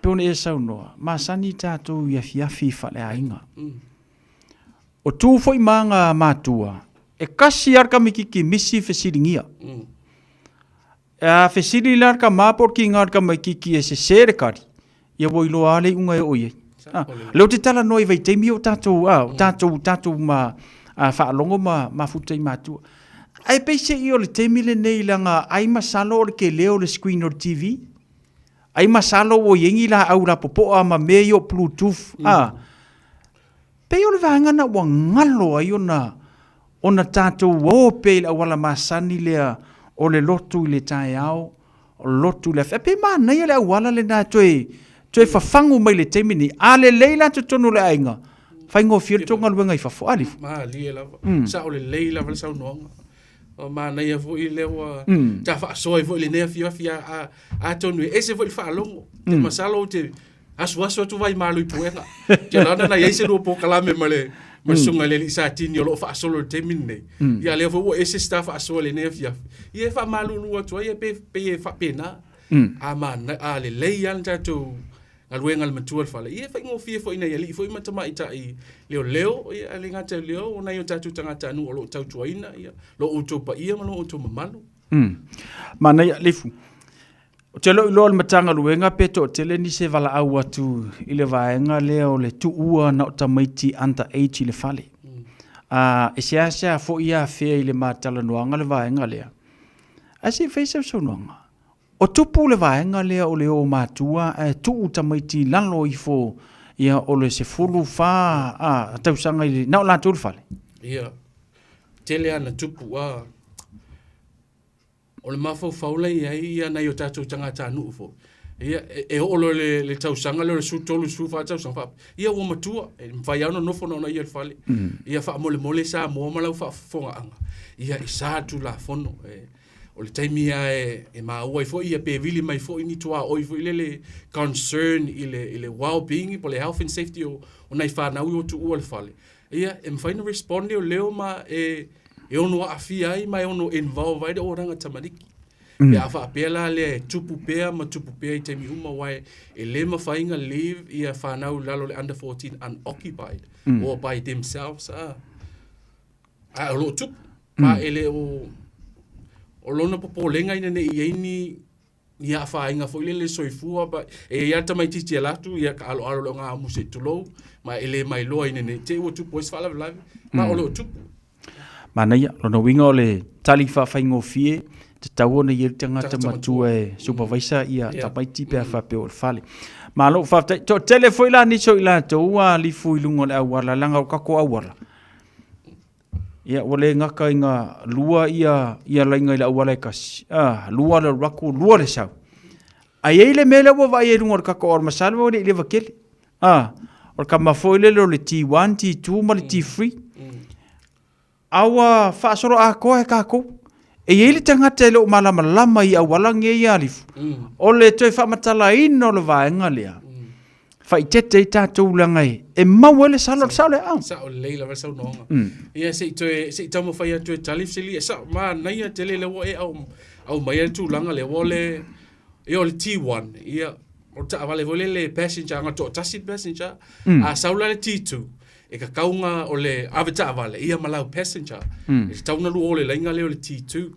peone e saunoa, masani tātou ia fiafi whale ainga. O tū foi manga mātua, e kasi arka mikiki misi whesiringia. Whesiri larka māpor ki ngarka mikiki e se sere kari, ia woi loa ale unga e oie. Leo te tala noi vai teimi o tātou ma whaalongo ma futai mātua. Ai peise i o le teimi le nei langa ai masalo o le ke leo le screen o TV. Ai masalo o yengi la au la popoa ma mei o Bluetooth. Pei o le vangana wa ngalo ai ona tātou o pei la wala masani lea o le lotu i le tae au, o lotu le fe. Pei maa nei le wala le na toe fafangu mai le teimi ni. A le leila te tonu le ainga. Fai ngō whir tonga luenga i fafo alifu. Maa lie lava. Sa o le leila wale sau noanga. O maa nei a fo i lewa. Ta wha soa i fo i le nea fia a tonu e se fo i wha alongo. Te masalo te asu tu vai malu i puenga. Ke lana na yeise rua po kalame male. Masunga le li sa tini o lo wha asolo te minne. Ia lea fo ua ese sta wha asoa le nea fia. Ie wha malu nua tua ie pe e wha pena. A maa a le leia tatou. Aluenga le matua fala. Ie fa ngo fie fo ina ia li fo ima tama ita i leo ia ale ngata leo ona yo tatu tangata anu o lo tautu ina ia lo uto pa ia malo uto mamalu. Mana ia lifu. O te lo le matanga luenga peto tele ni se vala au atu i le vaenga leo le tu ua na tamaiti anta age le fale. E sia fo ia fea i le matala nuanga le vaenga lea. Asi feisa so nuanga. O tupu le vaenga lea o leo mātua, tu utamaiti lalo i fo ia o le se fulu wha tausanga i le nao la tūru whale. Ia, tele ana tupu o le mafau faula ia nei o tātou tangata anu fo. Ia, e olo le tausanga le su tolu su wha tausanga wha. Ia ua matua, whai ana nofo na ia le whale. Ia wha mole sa mua malau wha fonga anga. Ia i sātu la fono, o le taimia e maua i fo ia pe vili mai fo ini tua o i fo ile concern ile well-being po le health and safety o nai whanau o tu ua le fale. Ia, e mwhaina responde o leo ma e ono afia ai mai ono involve ai o ranga tamariki. Pe a wha apela le tupu pea ma tupu pea i taimi uma wai e le mawhainga leave ia whanau lalo le under 14 unoccupied or by themselves. A lo tupu. Ma ele o lona popolenga ina nei ieni ia whainga fo ile le soifua ba e ia tamai titi alatu ia ka alo lo nga muse tulo ma ele mai loa ina nei te o tupu es fala live ma o lo tupu mana ia lona winga o le tali whaingo fie te tau ona ia tangata matua e supervisor ia tamai tipe a whape o le fale ma lo whaftai to telefo ila ni so ila to ua li fu ilungo le awala langa o kako awala. Ia wale ngaka inga lua ia lainga ila awala kasi. Lua le raku, lua le sau. Ai eile mele wa vai e runga kako or masala wa ile vakele. Or ka mafo ile le T1, T2, ma le T3. Awa whaasoro a koe kako. E eile tangata ele o malama i awala nge i alifu. O le toi whamatala ino le vaenga lea. Fai tete i tātou langai. E mawele salo le au. Sa o leila wa sau nonga. Ia se i tamo fai atu e talif sili. E sa maa naia tele le wo e au mai atu langa le wo le e o le T1. Ia o ta avale vole le passenger anga to tasit passenger. A saula le T2. E ka kaunga o le aveta avale. Ia malau passenger. E tauna lu o le lainga le o le T2.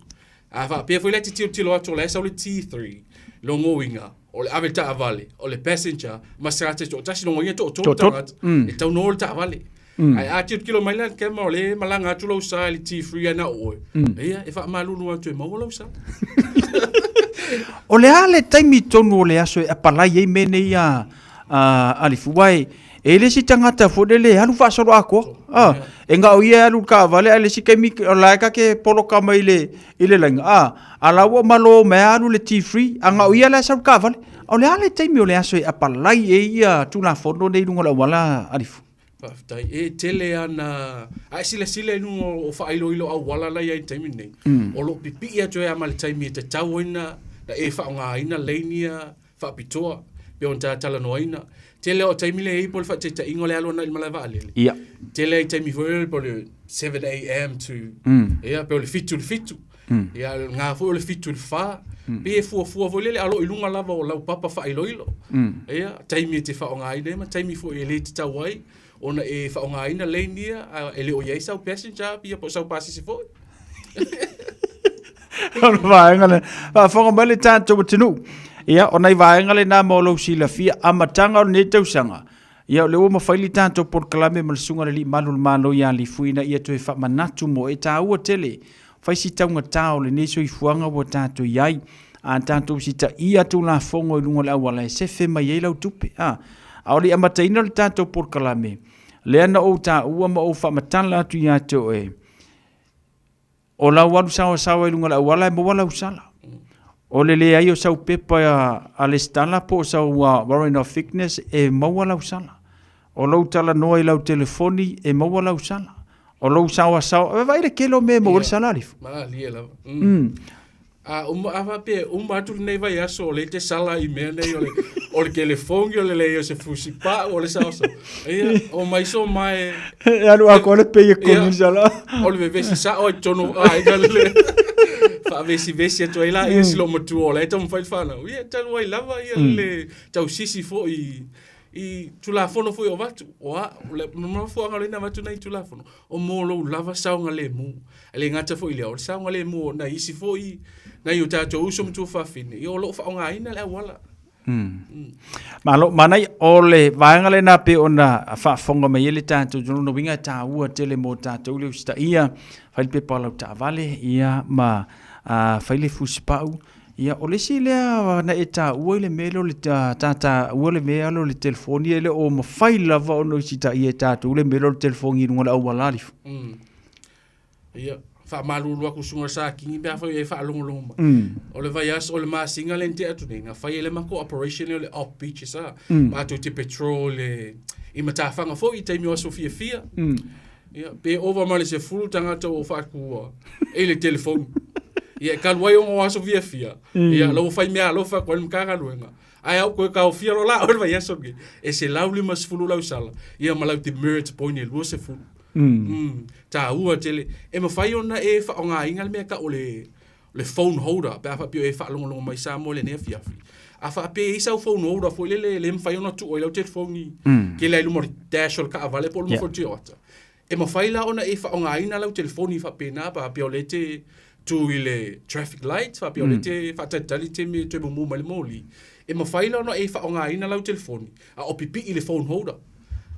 A fa pia foi le tilo atu le sa o le T3. Longo inga. O le ave ta avale, o le passenger, masirate to tasi no ngia to tangat. E tau no ta avale. Ai ati kilo mailan ke mo le malanga tu lo sa le T3 ana o. Ia e fa malu no atu mo lo sa. O le ale taimi tonu o le aso e apalai e mene ia alifuai. E le si tangata fodele alu fa solo ako. Enga o ia alu ka avale ale si kemi o laika ke polo kama ile langa. Ala wo malo me alu le T3 anga o ia la sa ka avale. O le ale taimi o le aso e apalai e ia tu la fondo nei lunga la wala alifu. Paftai e tele ana ai sile no o fa ilo au wala la ia taimi nei. O lo pipi ia to e amal taimi te tawina da e fa nga ina leinia fa pitoa. pe on tala noina tele o taimi le i pol fa te ingo le alo na mala vale ia tele taimi foi pol 7 a.m. to ia pe o le fitu ia nga fo le fitu le fa pe fu volele alo ilunga lava o lau papa fa iloilo ia taimi te fa o nga ine ma taimi fo ele te tawai ona e fa o nga ina le nia ele o ia sau passenger pia po sau pasi se fo ona vaenga fa fonga male tanto tinu ia ona vaenga le na mo lo sila fia amatanga ne tausanga ia le o mafaili tanto por kalame malsunga le malul malo ia li fuina ia to fa manatu mo e taua tele faisi taunga tau le neso i fuanga wo tato iai a tanto sita ia tu la fongo i lunga la wala se fe mai e lau tupe auri amataina le tato por kalame le ana o ta ua ma o fa matala tu ia to e o la walu sawa i lunga la wala mo wala usala o le ai o sau pepa a le stala po sau warrant of thickness e mo wala usala o lau tala noa i lau telefoni e mo wala usala o lau sawa vai le kelo me mo sala lifu ma lia la ava pe atu nei vai aso le te sala i me nei o le telefoni o le se fusi pa o le sawa ia o mai so mai alu a ko le pe ko sala o le vesi sa o tono ai gale fa vesi to ila ia silo mo tu o le tom fai fana ia tau ai lava ia le tau sisi fo i tulafono foi o vatu oa le no fo ngale na vatu nei tulafono o molo lava saunga le mu ele ngata foi le o saunga le mu na isi foi na yu tato uso mtu fa fini yo lo fa nga ina le wala malo manai ole vaenga le na pe ona fa fonga me ele tato no winga ta ua tele mo tato le sta ia fai pe pala ta vale ia ma fai le fuspau ia o le silea na eta ua le melo le tata ua le melo le telefoni ele o mawhai lava o no sita ia tatu le melo le telefoni i runga la au walarifu. Ia, wha malulu aku sunga sa kingi bea whai e wha alongoloma. O le vai as o le maasinga le nte atu nenga, whai ele mako operation o le off beach sa, mato te petrol le imatawhanga fo i taimi o aso fia. Ia, pe ova male se fulu tangata o whakua e le telefoni. Ia kalwai o aso fia. Ia lo fai mea lo fa kwal mkanga luenga. Ai au ko ka fia lo la o vai aso ge. E se lauli mas fulu lau sala. Ia malau te merit point e lo se fulu. Ta ua tele e ma fai ona e fa nga ingal me ka o le phone holder pa fa pio e fa longo mai sa mo le ne fia. A fa pe isa o phone holder fo le fai ona tu o le telefoni. Ke le lumor dash o ka vale por mo fo tiota. E ma fai la ona e fa nga ina lau telefoni fa pe na pa pio le te tu ile traffic lights fa pio le te fa tali te me te mo mali e ma faila no e fa nga ina lau telefoni a opipi ile phone holder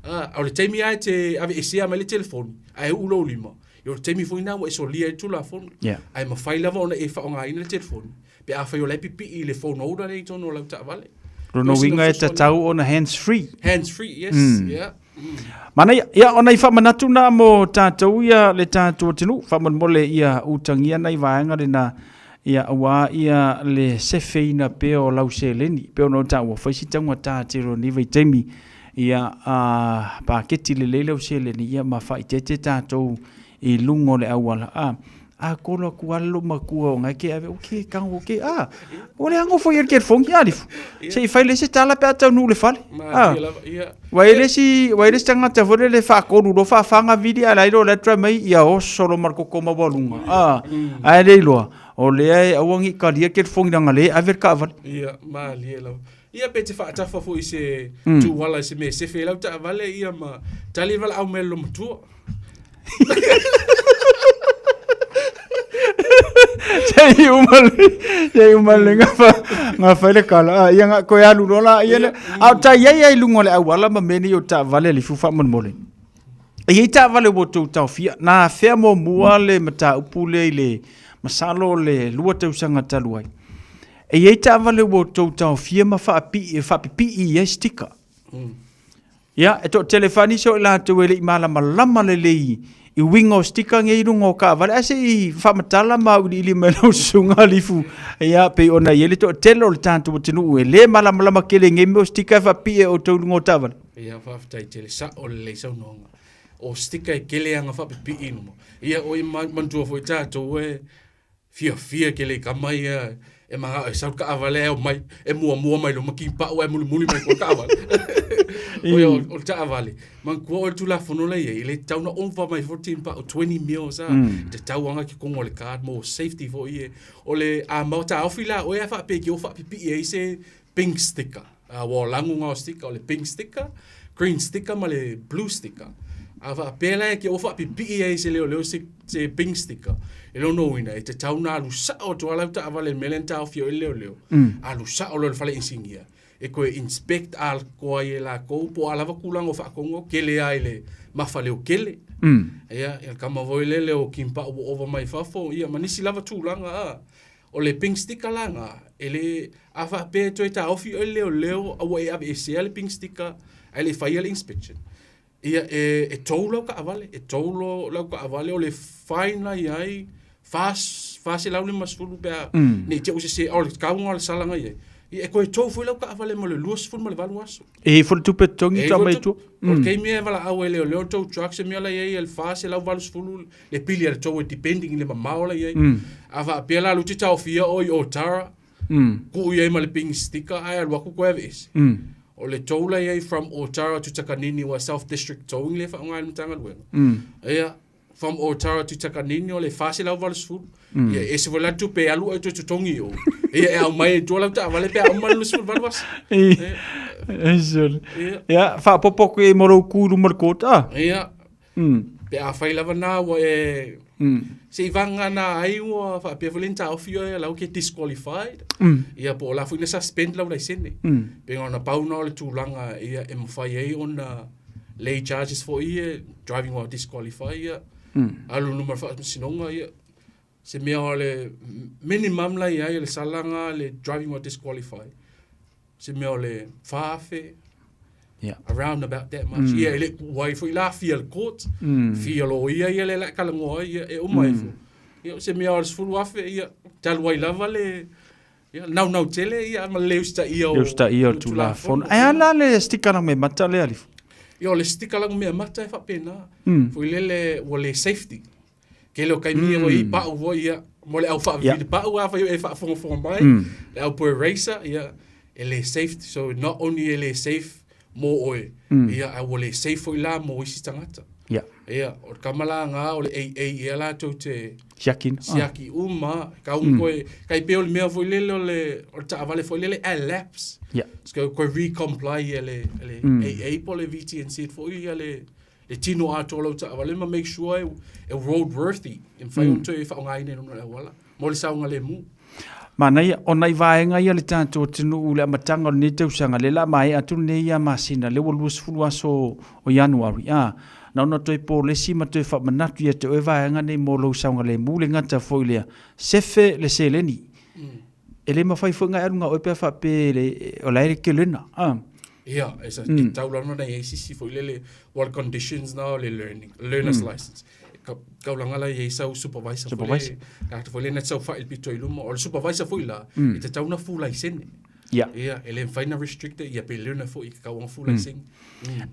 a le temi ai te ave e sia mali telefoni ai ulo lima yo temi foi na e so lia tu la phone ai ma faila no e fa nga ina telefoni pe a fa yo le pipi ile phone holder e tono lau ta vale Rono winga e tatau ona hands free yes yeah Mana ia ona ifa manatu na mo tātou ia le tātou tinu fa mole ia utangia nei vaenga le na ia awa ia le sefeina pe o lau seleni pe ono ta wa faisi tangwa ta tiro ni vai temi ia pa keti le le lau seleni ia ma fa itete tātou I lungo le awala kola kualo makua ngai ke ave okay kang okay ole ango fo yer ket fong ya lifu se fai le se tala pe ata nu le fale wa ile tanga te vole le fa ko do fa fanga video ala ilo le tra mai ia o solo marco koma bolunga ai le lo ole ai awangi ka dia ket fong danga le ave ka val ia ma le lo ia pe te fa ta fa fo ise tu wala se me se fe la ta vale ia ma tali val au melo mtu Sei umale nga fa le kala ia nga ko ya lulola ia au ta ia lungole au wala ma meni o ta vale li fufa mon mole ia ta vale bo tu ta fia na fe mo muale mata upule le masalo le lua te usanga taluai ia ta vale bo tu ta fia ma fa pi ia stika ia e to telefoni so la te wele mala malama le I wingo stika nge irungo ka vale ase I whamatala ma uri ili melo sunga lifu ia pe ona yele to telo le tanto tinu le malama kele nge mo stika fa pie o to lungo tavan ia fa ftai tele sa o le sa nonga o stika kele anga fa pi inu ia o mantua foi tato fia kele kamai e manga e sau ka avale o mai e mua mai lo maki pa o e muli mai ko ka avale o ta avale man ko o tu la fono le e le tau na on va mai 14 pa o 20 meals te tau anga ki kongo le card mo safety fo ie o le a mauta ofila o e fa pe ki o fa pipi e se pink sticker wa langu nga sticker o le pink sticker green sticker ma le blue sticker ava pela ki o fa pipi e se le se pink sticker e lo no ina e te tau na lu sa o to ala ta avale melenta o fio leo alu sa o le fale insingia e ko inspect al ko e la ko po ala va kulang o fa kongo kele ai le mafale o kele ia el kama voile le o kimpa o over my fafo ia manisi lava tulanga o le pink sticker langa ele ava pe to ta ofi leo o e ave se le pink sticker ele file inspection ia e tolo ka avale ka avale o le fine la ai fas la le masfulu pe ni te se o le kaunga le salanga ia e ko to fu la ka avale mo le luas fu mo le valuaso e fu tu petongi ta mai tu porque me vala au le to trucks me la ia el fas la valus fu le pili le to depending le maula ia ava pela lu tita ofia o tara ku ia ma le ping sticker ai al waku ko eves o le tola ia from Otara to Takanini wa South District towing le fa ngai mtanga luenga ia from Otara to Takanini o le fasi la valus fu ia ese vola tu pe alu e to tongi o ia e mai to la ta vale pe o mal sul valvas ia fa popo ko e moro ku ru markota ia pe a fai lava na o e se vanga na ai o fa pe volenta ofio la o ke disqualified ia po la fuina suspend la license pe ona pauna le tulanga ia em fai ai ona lay charges for ia driving while disqualified ia alu number fa sinonga ia se me ole minimum la ia le salanga le driving while disqualified se me ole fafe around about that much ia le wai foi la fiel court fiel o ia le la kalango ia e o mai fu ia se me ole fulu afe ia tal wai lava le ia now tele ia ma leusta ia tu la fon ai la le sticker me mata le ali ia le sticker lang me mata fa pena foi le wole safety ke lo kai mi o i pa o ia mo le au fa vi pa o fa e fa fo mai le au po racer ia ele safety so not only ele safe mo oe ia a wole safe foi la mo isi tangata ia o kamala nga o le ia la to te siaki uma ka un koe kai pe o le mea foi le o ta vale foi le elapse sko ko recomply ele po le VTNC foi ele le tino a tolo ta vale ma make sure e road worthy in fai un to e fa ngai ne no wala mo le saunga le mu Manai o nai vaenga ia le tanto tinu ule matanga ni te usanga le la mai atu nei ia masina le wolus fuluaso o January na ona toi po le sima toi fa manatu ia te o vaenga nei mo lo sanga le mule ngata foilea sefe le seleni ele ma fai fonga erunga o pe fa pe le o la ke lena ia esa taula no nei sisi foilele what conditions now le learner's license kau langa la ye sa supervisor ka te foi net so fa il pito ilumo o supervisor foi la e te tauna full license ia ele faina restricted ia pe learner foi ka un full license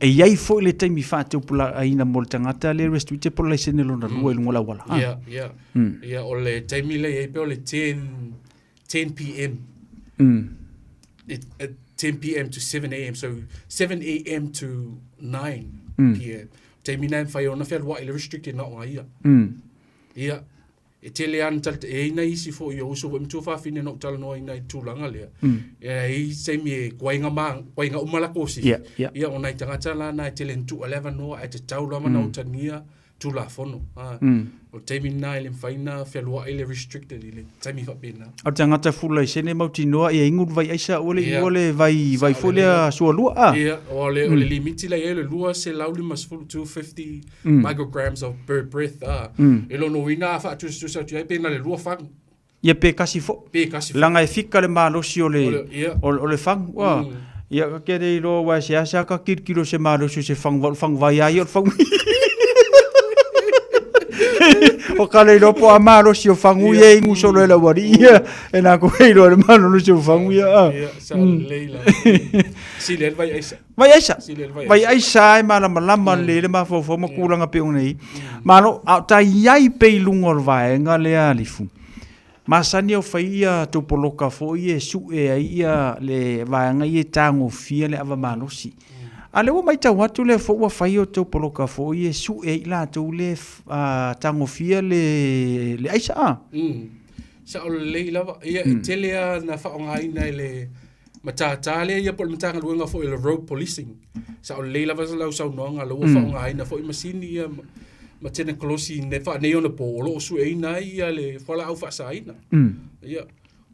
e ia foi le time fa te pula aina moltanga ta le restricted por license lo na lo ngola wala ia o le time le e pe o le 10 p.m. At 10 p.m. to 7 a.m. so 7 a.m. to 9 p.m. Taimi nai fai ona fia lua ile restricted na o ia. Ia. E tele an tal e ina isi fo i uso wa mtu fa fine no tal no ina tulanga lea. E i taimi e kwainga umala kosi. Ia ona i tangata la na tele ntu 11 no a te taulama na utania tula fono. O taimi nai le faina fia lua ile restricted ile taimi fa pena. O tangata fula i sene mauti noa e ingu vai aisa ole vai folea sua lua. Ia, ole limiti la ele lua se lauli mas fulu 250 micrograms of per breath. Elo no ina fa tu sa tu pena le lua fang. Ia pe kasi fo. Langa e fika le malosi ole fang. Ia ka kere ilo wa se asa ka kirkiro se malosi se fang vai ai o fang. O kale no po amaro si o fangu ye ingu solo la waria e na ko hilo le mano no si o fangu ya leila si le vai aisa e mala malama le ma fo ma kulanga pe unei mano ta yai pe lungo vai nga le alifu masani au faia tupoloka fo ie su e ia le vaanga ie tango fia le ava malosi ale o mai tau atu le fo wa faio tupoloka fo ie su e la tu le tango fia le aisa sa o le lava ia telea na fa ngai na le matale ia pol matanga luenga fo le road policing sa o le lava sa sa no nga lo fa ngai na fo masini ia ma tena kolosi ne fa ne ona polo su e na ia le fala au fa saina ia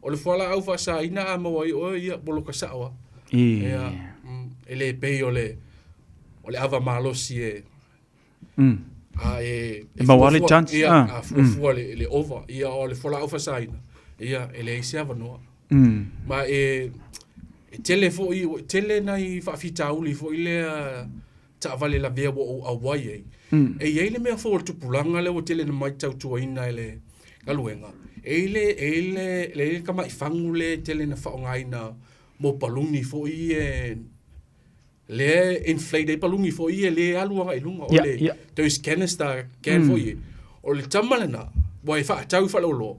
o le fala au fa saina a mo o ia bolo ka sawa ia ele pe o le ava malosi e ma wale chance ia fu le over ia o le fala au fa saina ia ele se ava no ma tele nai fa fitauli fo ile ta vale la vea o awai e ele me fo tu pulanga le o tele na mai tau tu ina ele galuenga ele kama ifangule tele na fa ngaina mo palungi fo le inflate palungi fo le aluanga ilunga o le to is canister can fo o le tamalena boy fa tau fa lo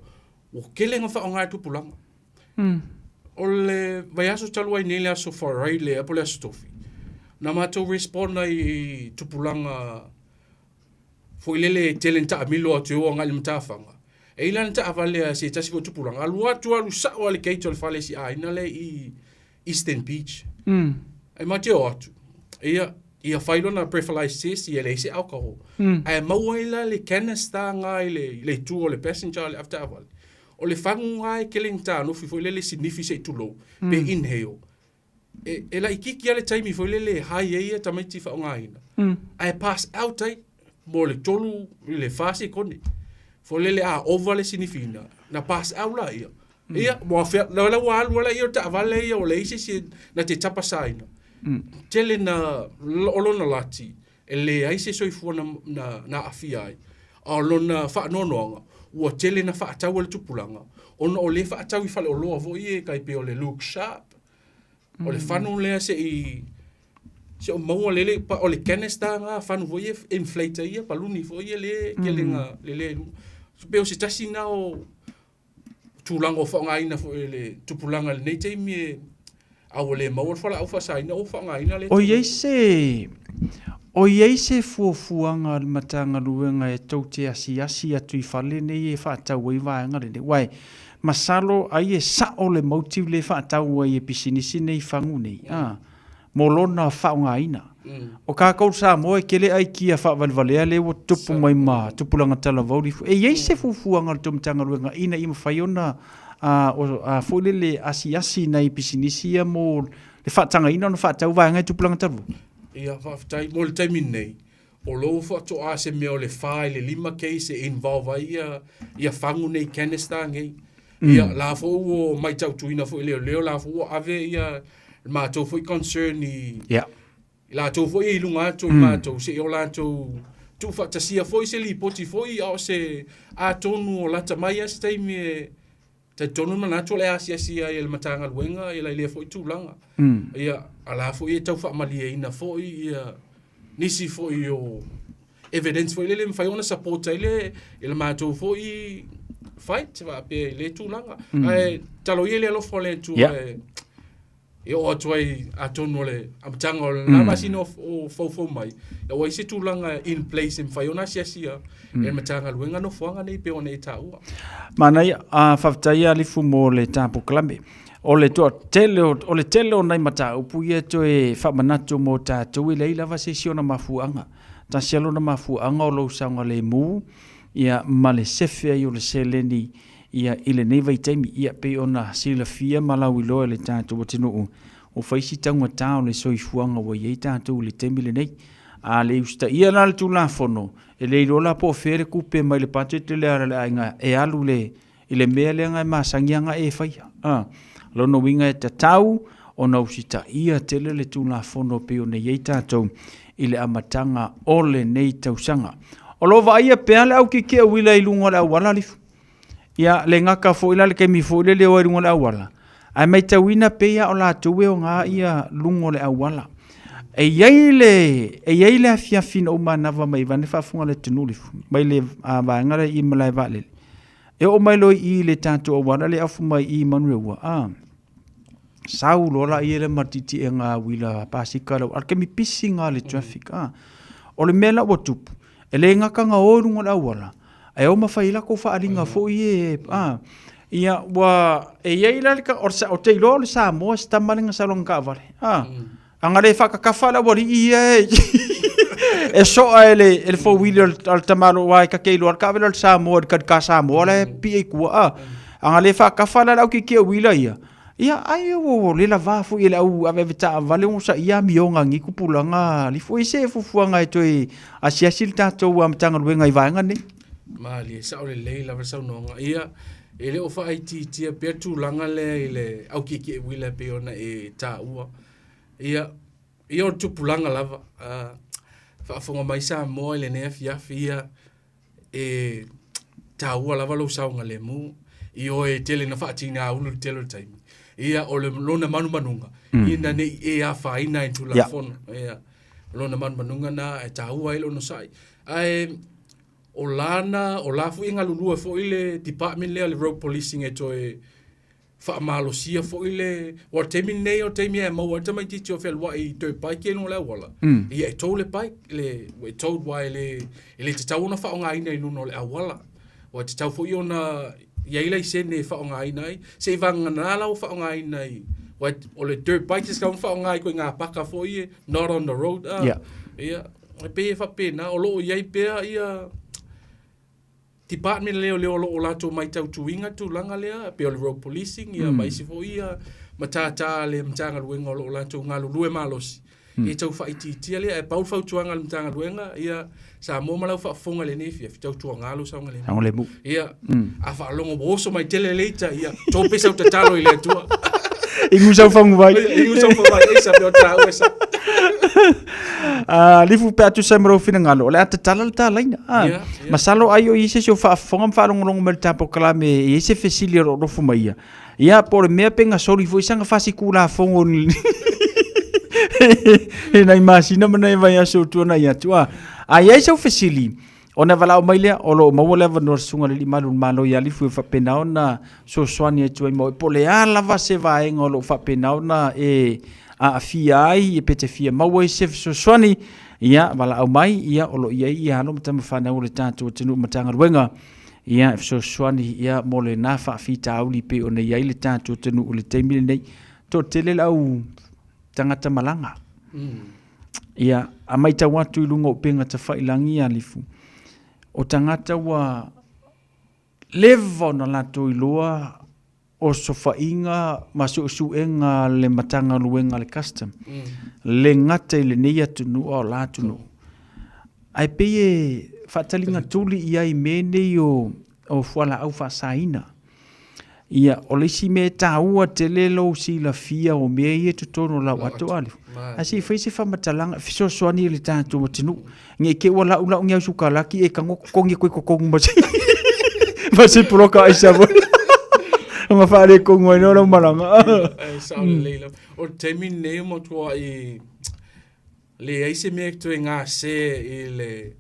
o kele nga fa ngai tu pulanga o le vai aso talu ai nele aso for right le apole aso tofi na mato respond ai tupulanga foi lele telenta amilo atu o ngali mtafanga e ila nta avale se tasi fo tupulanga alu atu alu sa o le keito le fale si ai na le Eastern Beach ai mateo atu ia failo na breathalysis ia le se alcohol ai mauaila le canister ngai le tu o le passenger le after avale o le fangu ai kelenta no foi lele significe tulo pe inhale e la ikiki ale taimi foi lele hai ia tamaiti fa ngaina ai pass out ai mo le tolu le fase koni foi lele a over le signifina na pass out la ia mo fa la wala ia ta vale ia o le isi na te tapa saina tele na olona lati ele ai se soifu na afia ai a lona fa nonoanga ua tele na fa atau le tupulanga ona o le fa atau I fale o loa vo I kai pe o le look sharp o le fanu le se o maua lele pa o le canister nga fanu vo inflate ia paluni vo le kelenga le pe o se tasi na o tulanga o fa ngaina vo le tupulanga le nei te mi a le maua fala au fa saina o fa ngaina le o iei se fuafuanga le matanga luenga e tau te asi atu I fale nei e whaatau i vaenga le wai masalo ai e sao le motive le whaatau ai e pisinisi nei whangu nei molona whaunga ina o ka kau sa moe kele ai kia whavalvalea le o tupu mai ma tupulanga tala vaurifu e iei se fuafuanga le tumatanga luenga ina ima whaiona a fuilele asi nei pisinisi a mo le whaatanga ina no whaatau vaenga e tupulanga tala ia faafetai mo le taimi nei o lou faatoʻā se mea o le fā I le 5 case e involve ai ia fagu nei canister gei ia la foʻu o mai tautuina foʻi leoleo la foʻu o ave ia matou foʻi concern I latou foʻi I luga atou I matou seʻi o latou tuufaatasia foʻi se lipoti foʻi a o se atonu o lata mai a se taimi e taitonu manatu le asiasia I le matagaluega I lai lea foʻi tulaga ia ala foʻi e tau faamaliaina foʻi ia nisi foʻi o evidence foʻi lele mafai ona support ai le matou foʻi fight vaape le tulaga ae talo ia le alofo le tu e o atu ai atonu o le amataga o la masina o faufau mai e ua I se tulaga in place e mafai ona asiasia e le matagaluega nofoaga nei pe ona e taʻua manai a whawtai a lifu mo le tāpu klame. O le tele o nei mata upu ia to e whamanatu mo tātou I leila wa se siona mafuanga. Ta sialo na mafuanga o lau saunga le mu ia ma le sefe ai o le seleni ia I le neva I taimi ia pe ona sila fia malau I loa le tātou o tino o whaisi taunga tā o le soifuanga wa iei tātou le taimi le nei. A le usta ia na le tula fono e le ilola po fere kupe mai le pate te le ara le ainga e alu le I le mea le ngai masangianga e whaia. Lono winga e tatau o na usita ia tele le tula fono pe o nei tātou I le amatanga o le nei tausanga. O lova ia pea le au kike a wila I lunga le awala lifu. Ia le ngaka fo ila le kemi fo ile le o lunga le awala. Ai mai tawina pea o la tuwe o ngā ia lunga le awala. E iei le afiafina o manava mai vane whafunga le tunulifu. Mai le vaengare I malai valele. e o mai loi I le tātou awana le afu mai I manu ua sau lola I le matiti e ngā wila pasika lau alke mi pisi ngā le traffic o le mela ua tupu e le ngaka ngā orunga la wala e o mawhaila ko whaaringa fo I ia wa e iei la lika o te ilo le Samoa si tamaringa salong ka vare anga le whakakafa la wari I e soa ele fo wheeler al tamaro wai ka keilo al kabel al Samoa ka Samoa le pi e kua anga le whakakafa la au ki kia wheeler ia ai o le lava fu ile au ave vita vale un sa ia mionga ngi kupulanga li fu se fu fuanga e toi asia silta to wa mtanga luenga I vanga ni mali sa ole le lava sa no ia ele o fa IT tia petu langa le ile au ki wile pe ona e ta ua ia o tupulanga lava fa fonga mai sa mo ile ne fia e ta ua lava lo sa ngale mu io e tele na fa tina ulu tele time ia o le lona manunga ina ne e a fa ina into la phone ia lona manunga na e ta ua ile no sai ai o lana o lafu inga lulu fo ile department le road policing e toe fa malosia fo ile o temi nei o temi e mo o temi ti o fel wa I to pai ke no la wala ia e tole pai le we told why le te tau na fa nga ina I no le awala o te tau fo ona ia ile se ne fa nga ina se vanga na la fa nga ina o le dirt bikes ka fa nga ko nga paka fo I not on the road ia e pe fa pena o lo ia pe ia department leo o lato mai tau tuinga tu langa lea pe o le road policing ia mai si fo ia matata le mtanga luenga o lato ngalu lue malos e tau fa iti le e pau fa tuanga le mtanga luenga ia sa mo malau fa fonga le nefi tau tuanga ngalu sa ngale mu ia a fa longo boso mai tele leita ia to pesa o tatalo ile tua ingu sa fonga vai esa pe o tau esa lifu pe atu sa maro fina ngalo le ata tala ta laina masalo ayo I se fa fonga fa longo mel tapo kala me I se fesili ro fu mai ia por me penga sori foi sanga fasi kula fongo e na imagina mana vai aso tu na ia tua ai se fesili ona vala o maile o lo mo le no sunga le malu malo ia lifu fa pena ona so swani e tu mo pole ala va se vai ngolo fa pena ona e a fia ai e pete fia maua se so swani ia wala au mai ia olo ia no mtama fana o le tanto tenu matanga ruenga ia so swani ia mole na fa fita au li pe ona ia le tanto tenu o le taimile nei to tele au tangata malanga ia a mai ta watu I lunga o penga ta whailangi a lifu o tangata wa levo na lato I loa o sofainga masuenga le matanga luenga le custom le ngata le neia tunu o la tunu ai pe fatalinga tuli ia I mene o fuala au fa saina ia o le si me taua te lelo si la fia o me ia tutono la watu ali asi foi se fa matalanga fiso soani le tanto motinu nge ke wala ula ngia sukala ki e kango kongi ko kongu mas proka ai sabo nga fale ko ngoi no malanga sa leila o temi ne mo to I le ai se me to nga se le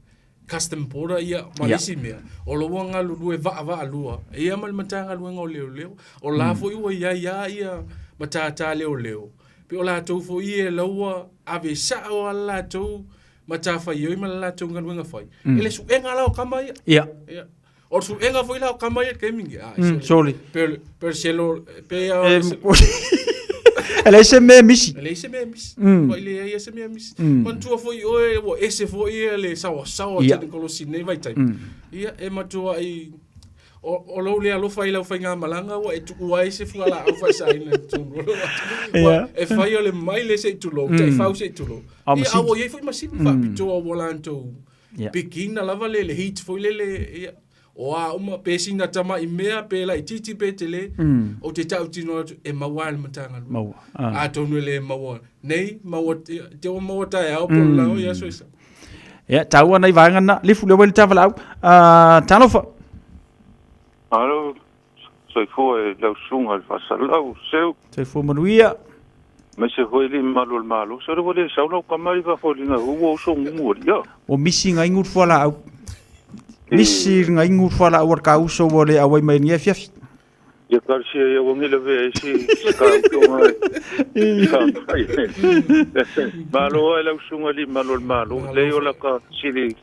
custom border ia malisi mea o lo wanga lulu e va lua ia mal matanga luenga o leo o la fo ia matata leo pe o la to fo ia laua ave sa o la to matafa yo mal la to luenga foi ele su enga la o kama ia o su enga foi la o kama ia keming sorry per selo pe ele se me misi vai le ia se me misi quando tu foi o esse foi le sa te colosi nei vai tai ia e matua ai o lo le alo fai la fai nga malanga o e tu ai se fuala au fai sai na tu e fai le mai le se tu lo te fau se tu lo ia o ia foi masini fa pito o volanto pikina lava le heat foi le o a uma pesina tama I mea pe la titi pe tele o te tau tino e mawal matanga mawa a tonu le mawa nei mawa te o mawa tai au po la o ia so isa ia tau ana I vanga na lifu le wel tavala au tanofa alo so fo e la sunga fa salau seu se fo manuia me se foi li malo so ro le sa no kamari va fo linga o so nguo ia o missing ai ngut fola au Nisi ngai ngu fala awar ka uso wole awai mai ni fiafi. Ya karsi ya wangi leve si sekarang malo ala usunga li malo leo la ka sili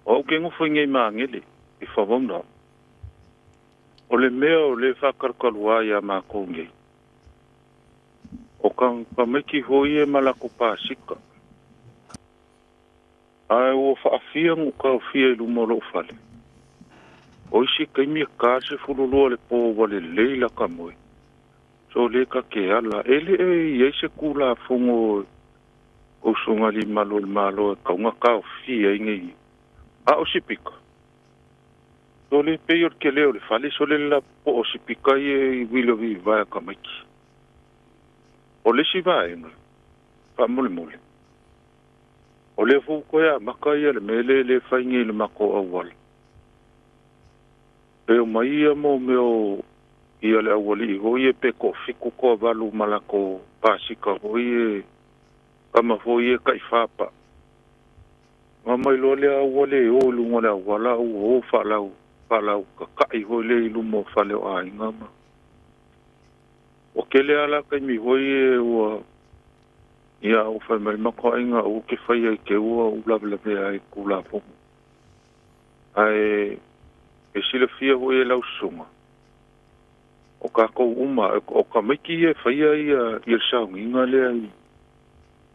o kengo fungi mangili ifavonda ole meo le fakarkalwa ya makonge o kan pameki hoye malako pasika ai o fa afiang ka fie lu molo fale oisi kaimi kasi fululu le po wale leila kamoi so le ka ke ala ele yese kula fungo o sunga li malo ka nga ka fie ngi a o sipika so le peyor ke leo le fale so le la po o sipika ye wilo vi va kamaki o le si va enga pa mole o le fu ko ya makaya le mele le faingi le mako awal Peo maia mo meo ia le awali hoie pe ko fiku ko valu malako pasika hoie kama hoie kai fapa mama ilo le awale o lungo le wala o falau ka kai hoile ilu mo fale o ai ngama o kele ala kai mi hoie o ia o fa mal mako inga o ke fai ke o bla bla bla ai kula fo ai e sila fia ho e lau sunga. O ka kou uma, o ka maiki e whaia ia i saunga inga lea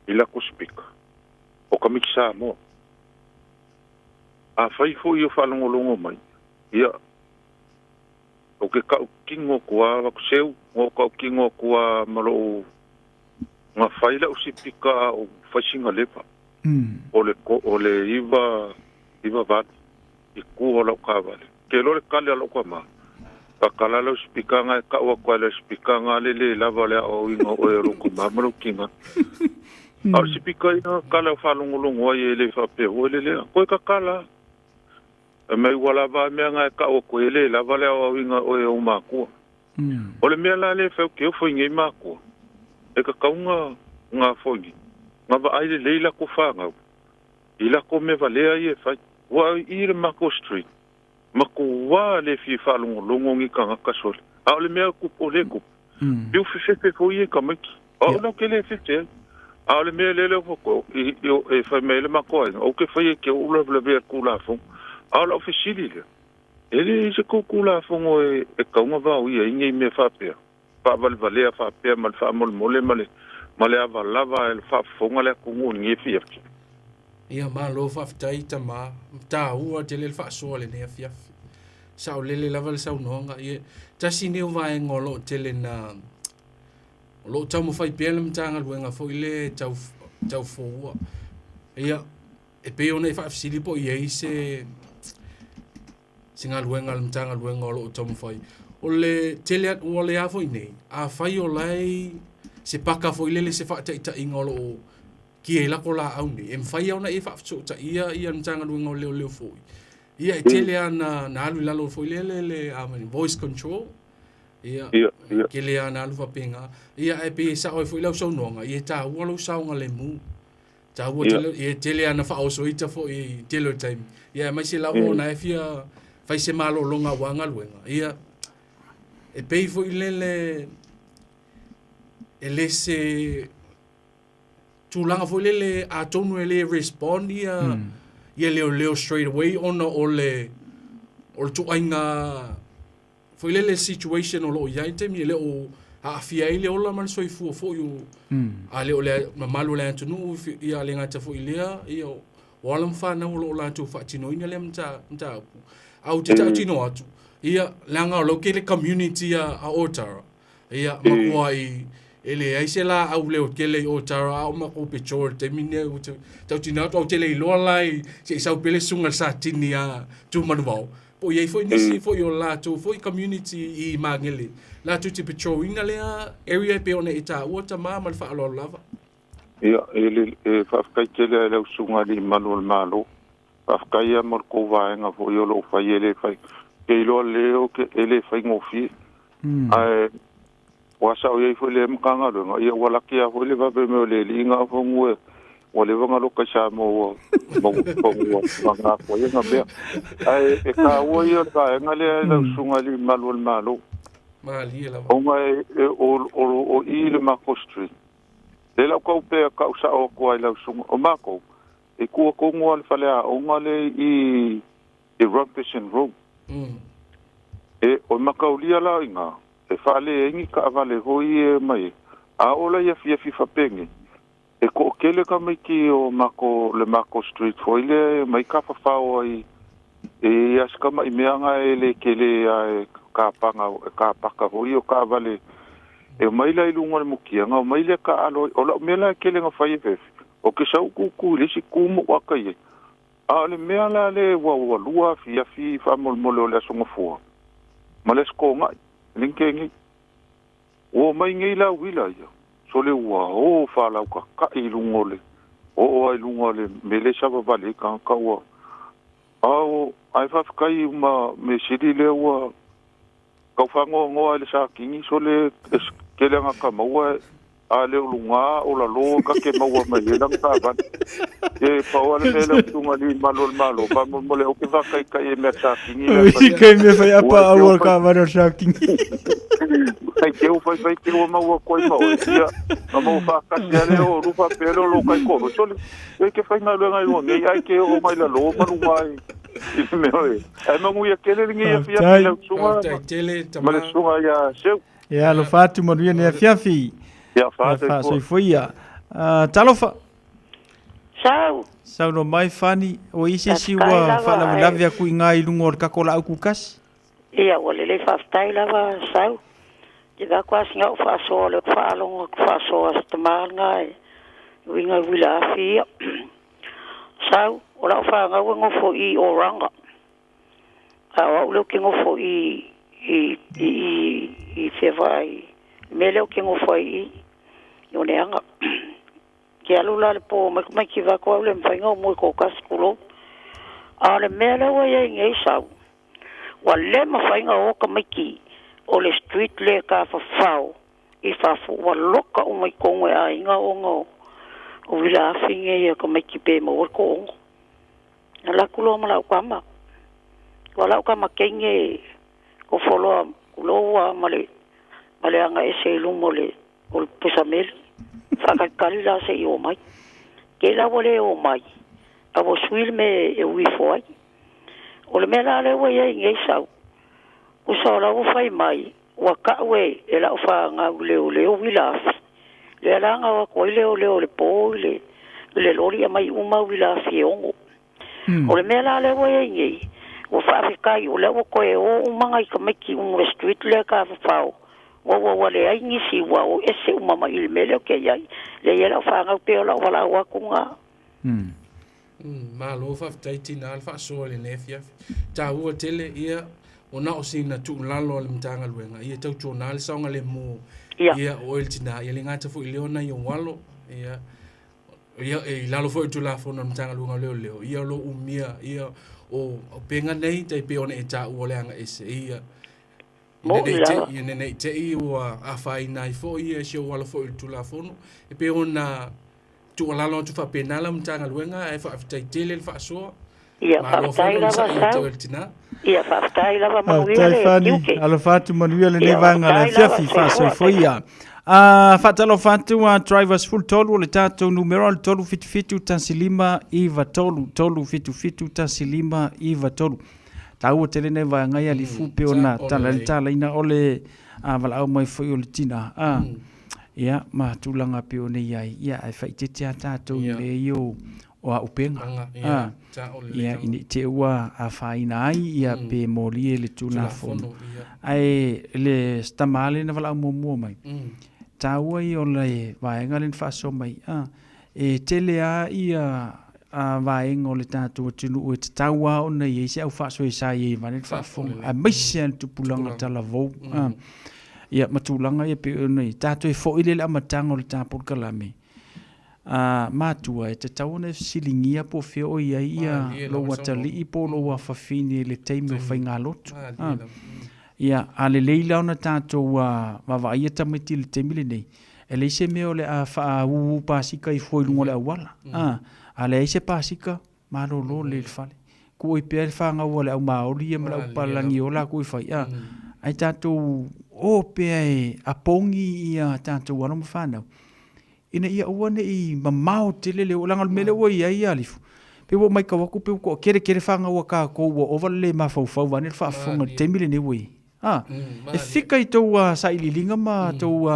i lako spika. O ka miki sa moa. A whai ho i o whalongolongo mai. Ia, o ke kau kingo kua wako seu, o kau kingo kua malo o ngā whaila o sipika o whaisinga lepa. O le iwa vati, i kua lau ka vale. Ke lore kale alo kwa ma. Ka kala lau spikanga e kaua kwa le spikanga le lava lea o inga o e roko mamaro kinga. Au spika ina kala whalongolongo ai e le whape o le lea. Koe ka kala. E mei wala va mea nga e kaua kwa e le lava lea o inga o e o makua. O le mea la le whau ke o whainga i makua. E ka kaunga ngā whaingi. Ngā va aile leila ko whangau. Ila ko me valea i e whai. Wa i le Mako Street. Mako wa le fi falongolongo ngi ka kasole a le mea kupo le kupo biu fe foye kamaki a no ke le fete a le mea le foko e fa mele mako o ke faye ke o le be kula fo a la ofisili le ele se ko kula fo e ka nga va wi e ngi me fa pe pa val valea fa pe mal fa mol mole male ava lava el fa fo ngale ku ngi fi Ia malo whaftai ta ma, ta ua te lele whaasua le nea fiafi. Sao lele lava le sau noanga. Ia, tasi neo vai ngolo te le na, lo tau mo whai pēle mtanga luenga fo ile tau fōua. Ia, e peo nei whaafisili po ia i se ngā luenga le mtanga luenga o lo tau mo whai. O le tele at ua le a fo i nei, a whai o lai se paka fo ile le se whaatai ta inga o lo ki e lako la au ni. E mwhai au na e whaafso ta ia mtanga luenga o leo fōi. Ia e tele ana na alu lalo fōi le voice control. Ia ke le ana alu whapenga. Ia e pe sa oi fōi lau sau nonga. Ia ta ua lau sau nga le mu. Ta ua tele ana whaoso ita fōi tele time. Ia mai se lau na e fia whai se malo longa wanga luenga. Ia e pei fōi le se tūlanga fo le a tonu le respond ia leo straight away ona o le tu ainga fo le situation o lo ia te mi le o a fia ile o la man soi fu fo yo a le o le malu le tunu ia le ngata fo ile ia o alam fa na o lo la tu fa tino ina le mta au te tino atu ia langa o lo ke le community a Otara ia makuai ele ai se la au leo kele o tara au mako pechor te mine o tau tina au tele lo lai se sau pele sunga sa tinia tu manwao po ye foi nisi foi o la tu foi community I mangele la tu te pechor ina le area pe ona ita o ta mama fa lo lava ia ele fa kai kele le sunga di manuel malo fa kai amor ko va nga foi o lo fa ele fa ke lo leo ke ele fa ngofi ai wa sa o ye fo le mkanga lo ia wala kia fo le va be me le linga fo ngwe o le vanga loka sa mo nga ko nga be ai e ka o ia ka nga le la sunga li malo mali la o i le Mako Street le la ko pe ka sa o ko ai la sunga o Mako e ko ngo al falea o ngale i Robinson Road e o makaulia la inga e fale engi ka vale hoi e mai a ola ia fia fifa penge e ko kele ka mai ki o le Mako Street foile mai ka fafao ai e aska mai meanga e le kele a ka paka hoi o ka vale e mai la ilunga le mukianga mai le ka alo ola mela kele nga fai fe o ke sau ku le si kumo wa kai a le mea la le wa lua fia fa mol le songa fua ma le sko ngai linkengi o mai ngai la wila ia so le wa o fa la ka ilungole o ai lungole me le sava vale ka wa au ai fa kai ma me sidi le wa ka fa ngo le sa kingi so le ke le nga ka maua a le lunga o la lo ka ke maua mai le ka ba e pa o le le tunga ni malo pa mo le o ke va kai e me sa kingi si kai me fa apa o ka va no sa kingi ai ke o fai ke o maua ko ma o ia mo fa ka le o rupa pelo lo kai ko so le ke fai na lo ngai o ngai ai ke o mai la lo ma mai me oi ai mo ia ke le ngi ia fia le sunga ma le sunga ya seu ya lo fatu mo ne fiafi ya fatu so foi ya talofa sau no mai fani o ise siwa fala lavia ku ngai lungor ka kola ku kas ia o le fa stai lava sau ia kwa singa fa so le fa long fa so astmal ngai winga wila fi sau o la fa nga ngo fo I oranga a o lo ke ngo fo I se vai mele o ke ngo fo I yo ne anga ke alula le po mai ki va ko le mfa ngo mo ko kaskulo a le mele o ye ngai sau wa le ma fa nga o ka mai ki o le street le ka fa fao I fa fu wa loka o mai ko ngai a nga o ngo o vila finge ye ko mai ki pe mo ko la kulo mala kwama wala kama kenge ko folo kulo male anga ese lumole o pesamel faka kalila se o mai ke la vole o mai a vo swil me e wi foi o le mela le we ngai sau o so la o fai mai wa ka we e la fa nga le o wila le la nga wa ko le o le po le lori mai uma wila fiongo o le mela le we ngai o fa kai o le ko e o manga ka meki un street le ka fa o le ai ni si wa o ese uma mai le mele ke ai le ia fa nga pe la wala wa kunga ma lo fa taiti na alfa so le nefia ta u tele ia ona o sina tu lalo le mtanga luenga ia tau chona le songa le mo ia o el tina ia le ngata fu le ona yo walo ia e lalo fo tu la fo no mtanga luenga leo ia lo umia ia o penga nei te pe ona e ta u le anga ese ia nei te I wa a fai nai fo ia sio wala fo tu la fo no e pe ona tu lalo tu fa penala mtanga luenga e fa tai tele fa so ia fa tai la va ia fa tai la va mo ia alo fatu manuia le nei vanga le fiafi fa so foi ia fatalo fatu a drivers full tolu le tato numero tolu fitu tansilima iva tolu fitu tansilima iva tolu tau tele nei vanga ia li fupe ona tala ina ole vala au mai foi o le tina ia ma tulanga pe ona ia ai fai te tato le yo o a upenga ia ini te ua a faina ai ia pe molie le tula fono ai le stamale na vala mo mai taua I o le vaenga len faso mai e tele a ia a vaenga o le tatu tinu o te taua ona ia se au faso e sa ia vanen fafo a maise an tupulanga tala vou ia matulanga ia pe ona tatu e fo ile la matanga o le tapul kalame matua e te tauna silingia po fe o ia lo watali I po lo wa fafini le teime o fainga lotu ia ale leila ona tatou wa ia tamiti le teime le nei e le se me o le a fa u pasika I foi lungo le awala a le se pasika ma lo le fale ko I pe fa nga o le au maori e mala palangi o la ko I fa ia ai tatou o pe a pongi ia tatou ana mafana ina ia uane I mamau tele le olanga mele o ia alifu pe wo mai ka waku pe ko kere fanga wa ka ko wo overle ma fo vane fa fonga temile ne we e fika I tau sa ililinga ma tau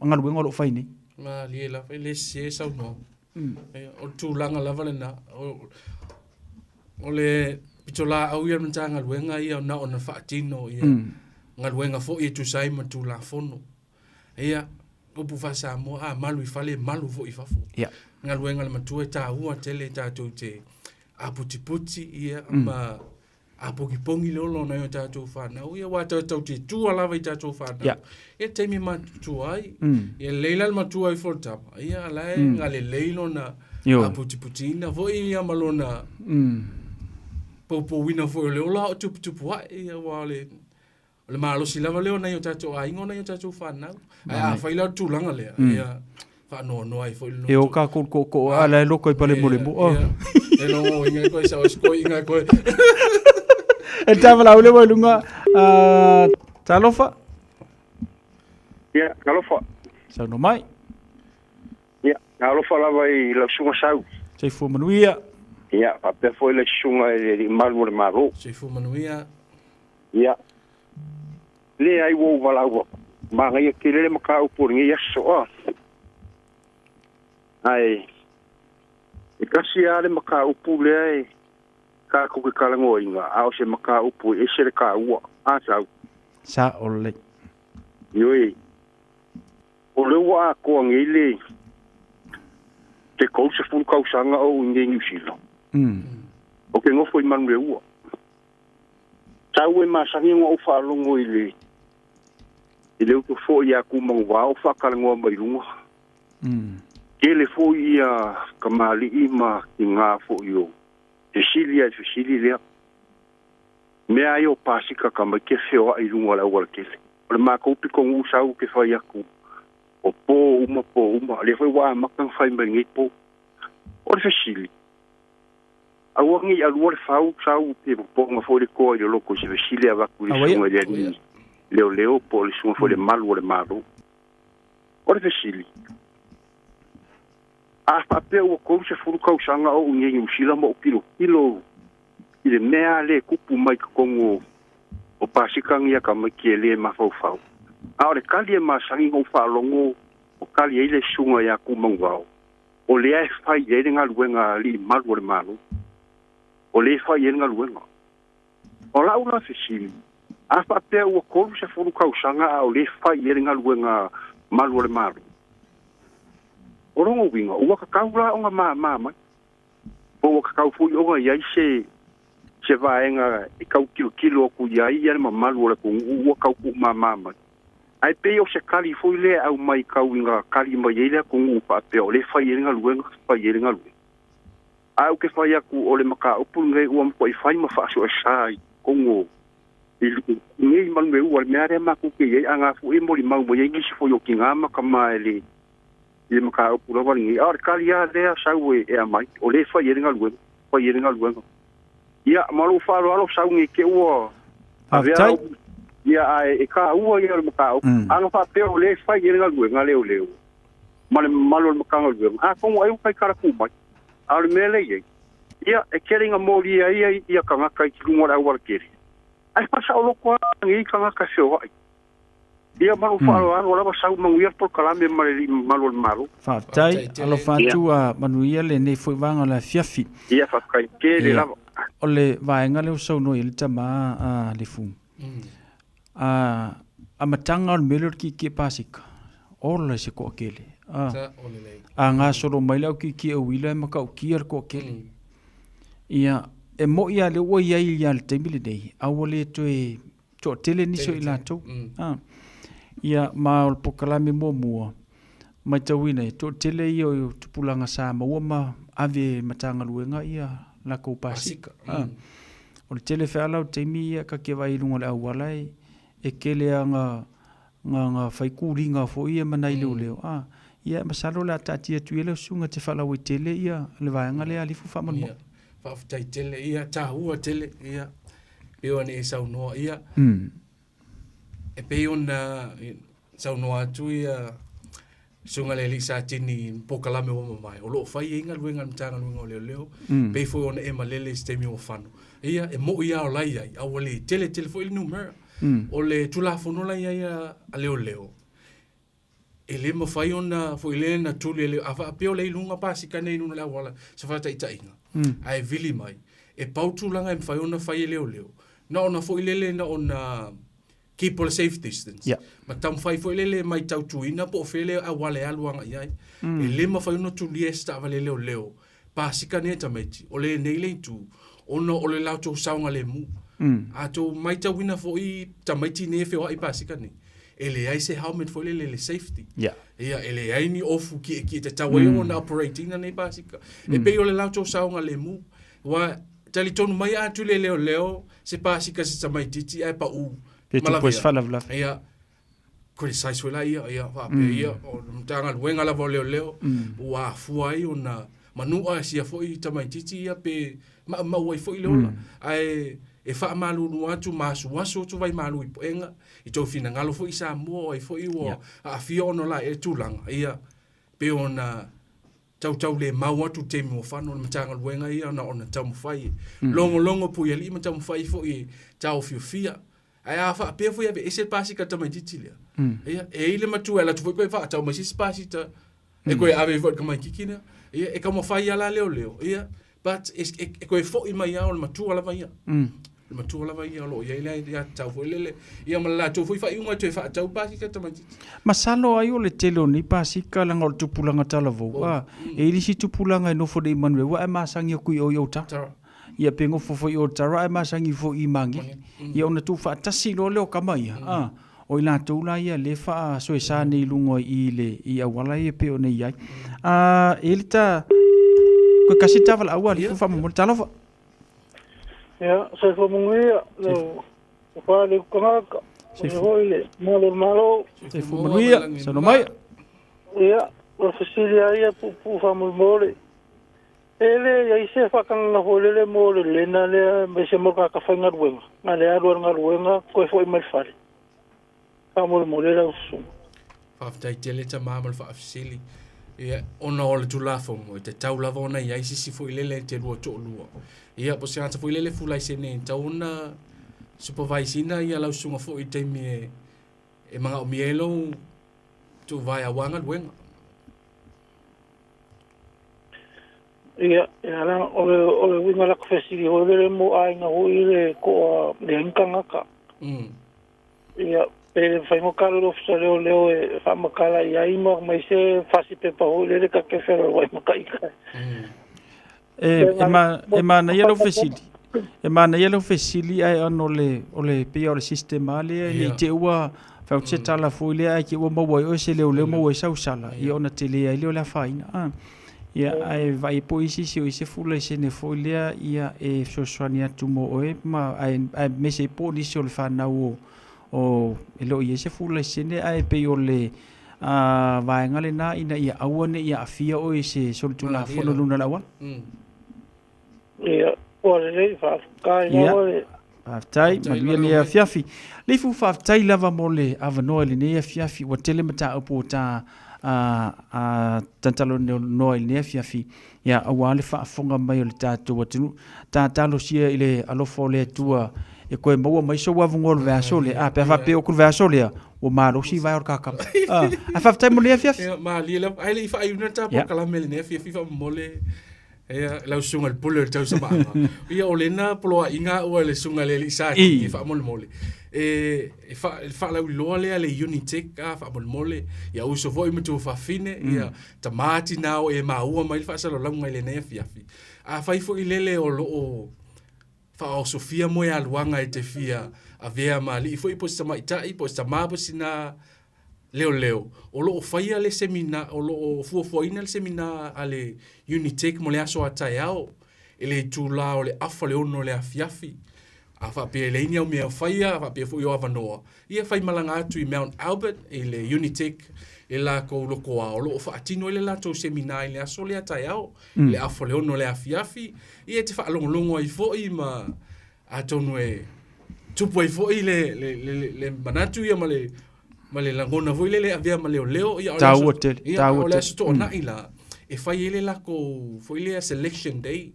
ngalu ngolo fai nei ma li la fa le se sa no o tu langa lava na o le pitola au ia mtanga luenga ia na ona fa tino ia ngaluenga fo I tu sai ma tu la fono ia o pu fa sa mo malu I fale malu fo I fa fo ngaluenga le matue ta ua tele ta tu te aputi ia ma apokipongi lolo na yo tatou fana ia wa tatou te tu ala vai tatou fana e te mi ma tu ai e leila ma tu ai for tapa ia la ngale leilo na aputi na vo ia malona popo wina fo le ola tu ia wale le malo si lava leo na yo tatou ai ngona yo tatou fana a faila tu langa le ia fa no ai fo e o ka ko ala loko I pale mole mo e no inga ko sa sko inga ko e tava la ule mo lunga talofa talofa sa no mai talofa la vai la sunga sau sei fu manuia pa pe foi le sunga e malu le maro sei fu manuia le ai wo wala wo ma ngai ke le maka o por ngai so ai e kasi ale maka upu le ai ka ko ke kala ngoinga a o se maka upu e se ka ua a sa ole yoi o le wa ko ngile te ko se fu ka usanga o ngi usilo o ke ngofo I manu le ua tau e masangi ngo fa longo ile to fo ia ku mo wa o fa kala ngo mai lunga ele foi ia kamali ima inga fo yo Cecilia me ayo pasika kama ke feo ai lunga la wala kele o ma ko pi ko usau ke fa ia ku o po uma le foi wa makang fai mai po o Cecilia a wangi a luar fau sau te po nga fo le ko yo loko Cecilia va ku sunga le leo po le sunga fo le malu le maru o Cecilia a pape o ko se furu ka usanga o ngi usila mo kilo ile mea le kupu mai kongo o pasikang ia ka makiele ma fau a o le kali ma sangi o fa longo o kali ile sunga ya ku mangwao o le ai fai ile nga luenga li malu le malu o le fai ile nga luenga o la una fishili a pape o ko se furu ka usanga o le fai ile nga luenga malu le malu o rongo winga o ka kaula o nga mama o ka kau fu o nga ia se vaenga e kau kilo ku ia ia ma malu le ku o kau ku mama ai pe o se kali fu le au mai kau winga kali mai ile ku u pa pe o le fa ia nga luenga fa ia nga luenga au ke fa ia ku o le maka o punge o mo i fa ma fa so sai kongo ni man me o me are ma ku ke ia anga fu e mo li mau mo ia ngi fu yo kinga ma kama ele le maka o pula wani ar kalia de sau e mai o le fa yeringa luenga ia malu fa lo sau ngi ke o avia ia e ka o ia le maka o anga fa pe o le fa yeringa luenga leo male malu maka luenga a como ai kai kara ku mai ar mele ia e keringa moli ia kanga kai lungo la war keri ai pa sa lo ko ngi kanga ka so ia malu falo ora ba sau manguia por kalame malu fa tai alo fatua manuia le nei foi vanga la fiafi ia fa kai ke le la ole vaenga le so no il tama a le fu a matanga o melor ki pasika ole se ko kele a nga solo mai la ki o wila ma ka ki er ko kele ia e mo ia le o ia le tembile dei a ole to tele ni so ila to ia ma o pokalame mua mai tawina to tele io tupulanga sa ma ave matanga luenga ia la ko pasika o tele fala o temi ia ka ke vai lunga la wala e kele nga fai kuringa fo ia mana ile leo ia masalo la tatia tuele sunga te fala we tele ia le vaanga le alifu fa mo fa tai tele ia tahua tele ia pe ona e sau noa ia e pe ona sau noa tu ia sunga le lisa tini pokalame o mai o lo fai inga luenga mtanga luenga leo pe fo ona e malele stemi o fano ia e mo ia o lai ai a wale tele fo il numero o le tulafono lai ai a leo e le mo fai ona fo ile na tuli le afa pe le lunga pasika nei nuna la wala se fa tai tai ai vili mai e pautu langa e fai ona fai leo na ona fo ile na ona keep a safe distance ma tam fai fo ile mai tau tuina po fele a wale aluanga ai e le mo fai ona tuli esta vale leo pasika nei tameti o le nei le tu ona o le lauto saunga le mu a to mai tau wina fo I tameti nei fe o ai pasika nei ele ai se helmet fo le safety ia ele ai ni ofu ki te tawe ona operating na nei basika e pe o le lauto saunga le mu wa tali tonu mai atu le leo se basika se tamai titi ai pa u pe tu pois fala vla ia ko le sai sola ia va pe ia o mtanga wenga la leo wa fu ai ona manu a sia fo I tamai titi ia pe ma wai fo le ola ai e fa malu no atu masu waso tu vai malu I poenga I to fina ngalo fo I sa mo ai fo I wo a fio no la e tulanga ia pe ona tau le mau atu te mo fa no matanga luenga ia na ona tau fai longo pu ia li matau fai fo I tau fia ai a fa pe fo ia be ese pasi ka tama titilia ia e ile matu ela tu fo pe fa tau masi pasi ta e ko ave vo ka mai kikina ia e ka mo fai ala leo ia but e ko fo I mai ia o matu ala vai ia matua lava ia lo ia ia tau fo lele ia mala tu fo fa unga tu fa tau pasika tamati masalo ai o le telo ni pasika langa o tupulanga talavo e risi tupulanga no fo de manwe wa masangi ku o ta ia pengo fo I o tara masangi fo I mangi ia ona tu fa tasi lo le kamai o ina tu la ia le fa so sa ni lungo I le ia wala ia pe ona ia elita ko kasi taval awali fo fa mo talavo ya se fo mungia no fa le kanga se ile malo se fo mungia sono mai ya o fisilia ia pu fa mole ele ya ise fa kanga holele mole le na le me se mo ka fa ngarwenga na le aro ngarwenga ko fo I mal fale fa mole la usu fa tai tele ta mamal fa fisili ia ona o le tulafo mo te tau lava ona ia isi fo ilele te lua to lua ia po se ata fo ilele fulai se ne tauna supervisina ia lau sunga fo I te me e manga o mielo tu vai a wanga luenga ia la o le winga la kfesi o le mo ai nga o ile ko le nkanga ka ia pe fai mo kalo lo fsale leo e fa makala ia I mo mai se fasi pe pa o le ka ke fero wai makai ka e ma na yellow facility e ma na yellow facility ai ono le pe o le sistema le ni te ua fa o tala fo le ai ki o mo o se le mo o sa usala I ona tele ai le la faina ia ai vai po isi si o se fula se ne fo le ia e so soania tu mo o ma ai me se po ni so le fa na o elo ia se fula se ne ai pe o le vai ngale na ina ia awane ia afia o se so tu la fo no luna la wa ia o le fa ka ia o le aftai ma le fiafi le fu fa aftai lava mole avano le ne fiafi o tele mata o ta tantalo no le fiafi ia awale fa fonga mai o le tatu o tu talo sia ile alofo le tua e koe maua mai so wa vungol versole pe fa pe o ku versole o malo si vai or kaka a fa tai mole fiafi ma li le ai le fa ai una ta po kala mele ne fiafi fa mole ia lau sunga le pulo tau sa maa ia o lena poloa inga o le sunga le lisa ki fa mole e fa lau loa le ale Unitec a fa mole ia uso foi mutu fa fine ia tamati na o e maua mai fa sa lo lau ngai le ne fiafi a fa ifo ilele o lo fa o Sofia mo ya luanga e te fia a vea mali foi po sa mai tai po sa ma po sina leo o lo faia le semina o lo fuoina le semina ale Unitec mo le aso ataiao ele tu la o le afa le ono le afiafi afa pe le ina o me faia afa pe fu yo avanoa ia fai malanga atu I Mount Albert ele Unitec le la ko lo ko o lo fa tino le la to seminai le aso le atai au le afo le ono le afiafi ia te fa longo I fo I ma a tonu e tupu I fo I le manatu ia ma le langona voi le avia ma leo ia o le aso to ona ila e fai ele la ko foi le selection day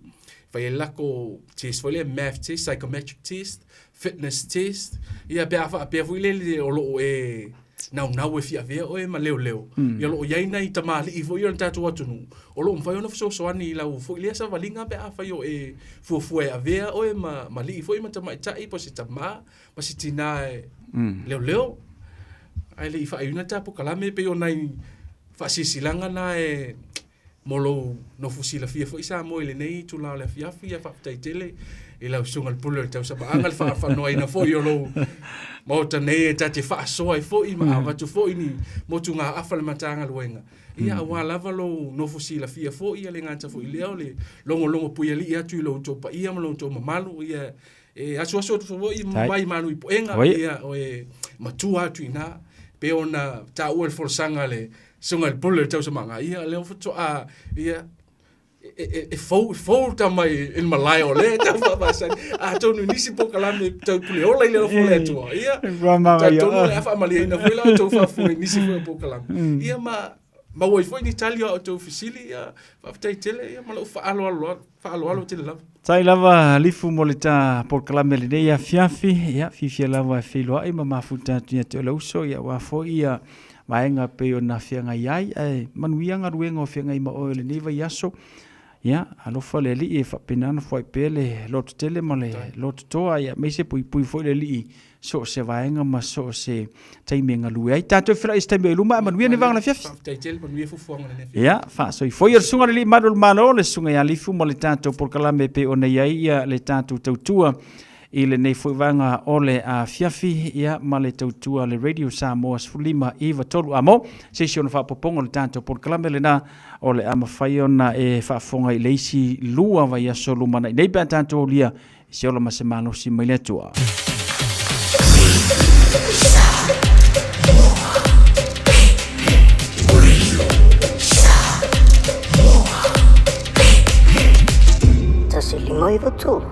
fai ele la ko test foi le math test psychometric test fitness test ia pe foi le o lo e now e fia vea o e ma leo ia lo ia nei tamali I foi o tatu atunu o lo fai ona so ani la foi le sa valinga pe fai o e fu e avea o e ma li foi ma tama tai po se tama ma se tina leo ai le fai una tapo kalame pe o nai fa sisilanga na e molo no fusila fia foi sa mo ile nei tu la fia fa tai tele e la sunga pulo tau sa angal fa no ina foi o lo mo ta nei ta te fa so ai foi ma va tu foi ni mo tu nga afal matanga luenga ia wa lava lo no fusila fia foi ile ngata foi le longo pu ile ia tu lo to pa ia mo lo to malu ia e aso foi mai manu ipoenga ia o e matua tu ina pe ona ta o for sanga le sunga pulo tau sa manga ia le foto a ia e fo ta mai in malai o le ta fa sa a tonu nisi po kala me tau pule o le fo le tu ia ta tonu le fa mali na fo la to fa fo nisi po kala ia ma wo fo ni Italia o to fisili ia fa tai tele ia ma lo fa alo tele la tai lava lifu molita por kala me le ia fiafi ia fifia lava filo ai ma mafuta tu te lo so ia wa fo ia maenga pe o na fianga iai e manuianga ruenga o fianga I ma o le niva yaso ya alofa le li e fa penana foi pele lot tele male lot toa ya me se pui foi le li so se vaenga ma so se taimenga lu ai tato fra este me luma manuia ne vanga fiafi tai tele manuia fu fuanga le ya fa so foi er sunga le madul malo le sunga ya lifu mole tato por kala me pe o nei ia le tato tautua ile nei foi vanga ole a fiafi ia male tautua le radio Samoa fulima Iva tolu amo session fa popongo le tanto por klamele na ole ama faiona e fa fonga I leisi lua va ia solo mana nei pa tanto lia se ola masemano si mai letua Tasilima Iva tolu.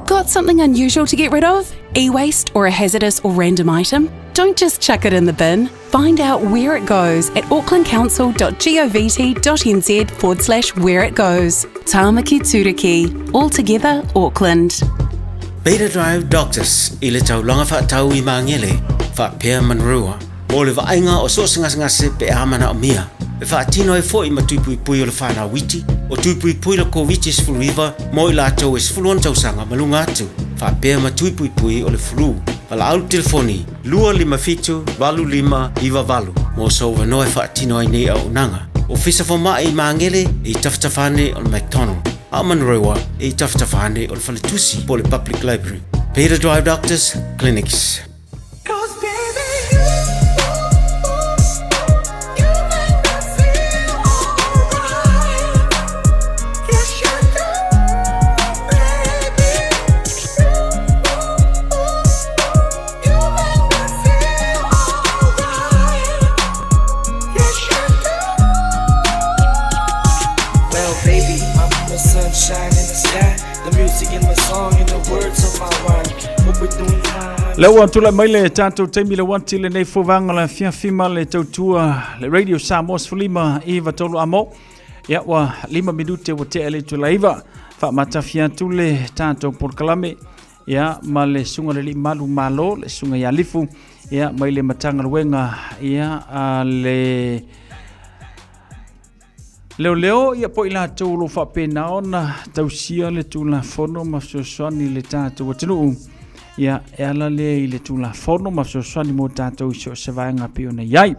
Got something unusual to get rid of? E-waste or a hazardous or random item? Don't just chuck it in the bin. Find out where it goes at aucklandcouncil.govt.nz/where it goes. Tāmaki Turiki. All together, Auckland. Beta Drive Doctors. I le taulanga whaatau I mangele. Whaapea manrua. O le vainga o sosingasngase pe amana o mia. E whaatino e fo I matuipui o le whana witi. O tuipui le COVID sfuluiva mo I lātou e sfuluan tausanga malunga atu. Whapea matuipui o le flu. Wala au telefoni 255-25 mo sauwa noe whaatino ai nei au nanga. O fisa whama I mangele I taftafane o le McDonald. A manrewa I taftafane o le Whaletusi po le Public Library. Peter Drive Doctors Clinics. Lewa tula maile tanto taimi le wanti le nei fovanga la fiafima le tautua le radio Samoa fulima Iva tolu amo ya wa 5 minute wa te ele tula Iva fa matafia tule tanto por kalame ya male sunga le malu malo le sunga ya lifu ya maile matanga wenga ya le leo ia po ila tulu fa pena ona tausia le tula fono masosani le tanto watinu ia ala le ile tula fono masosani mo tanto so se vanga piona yai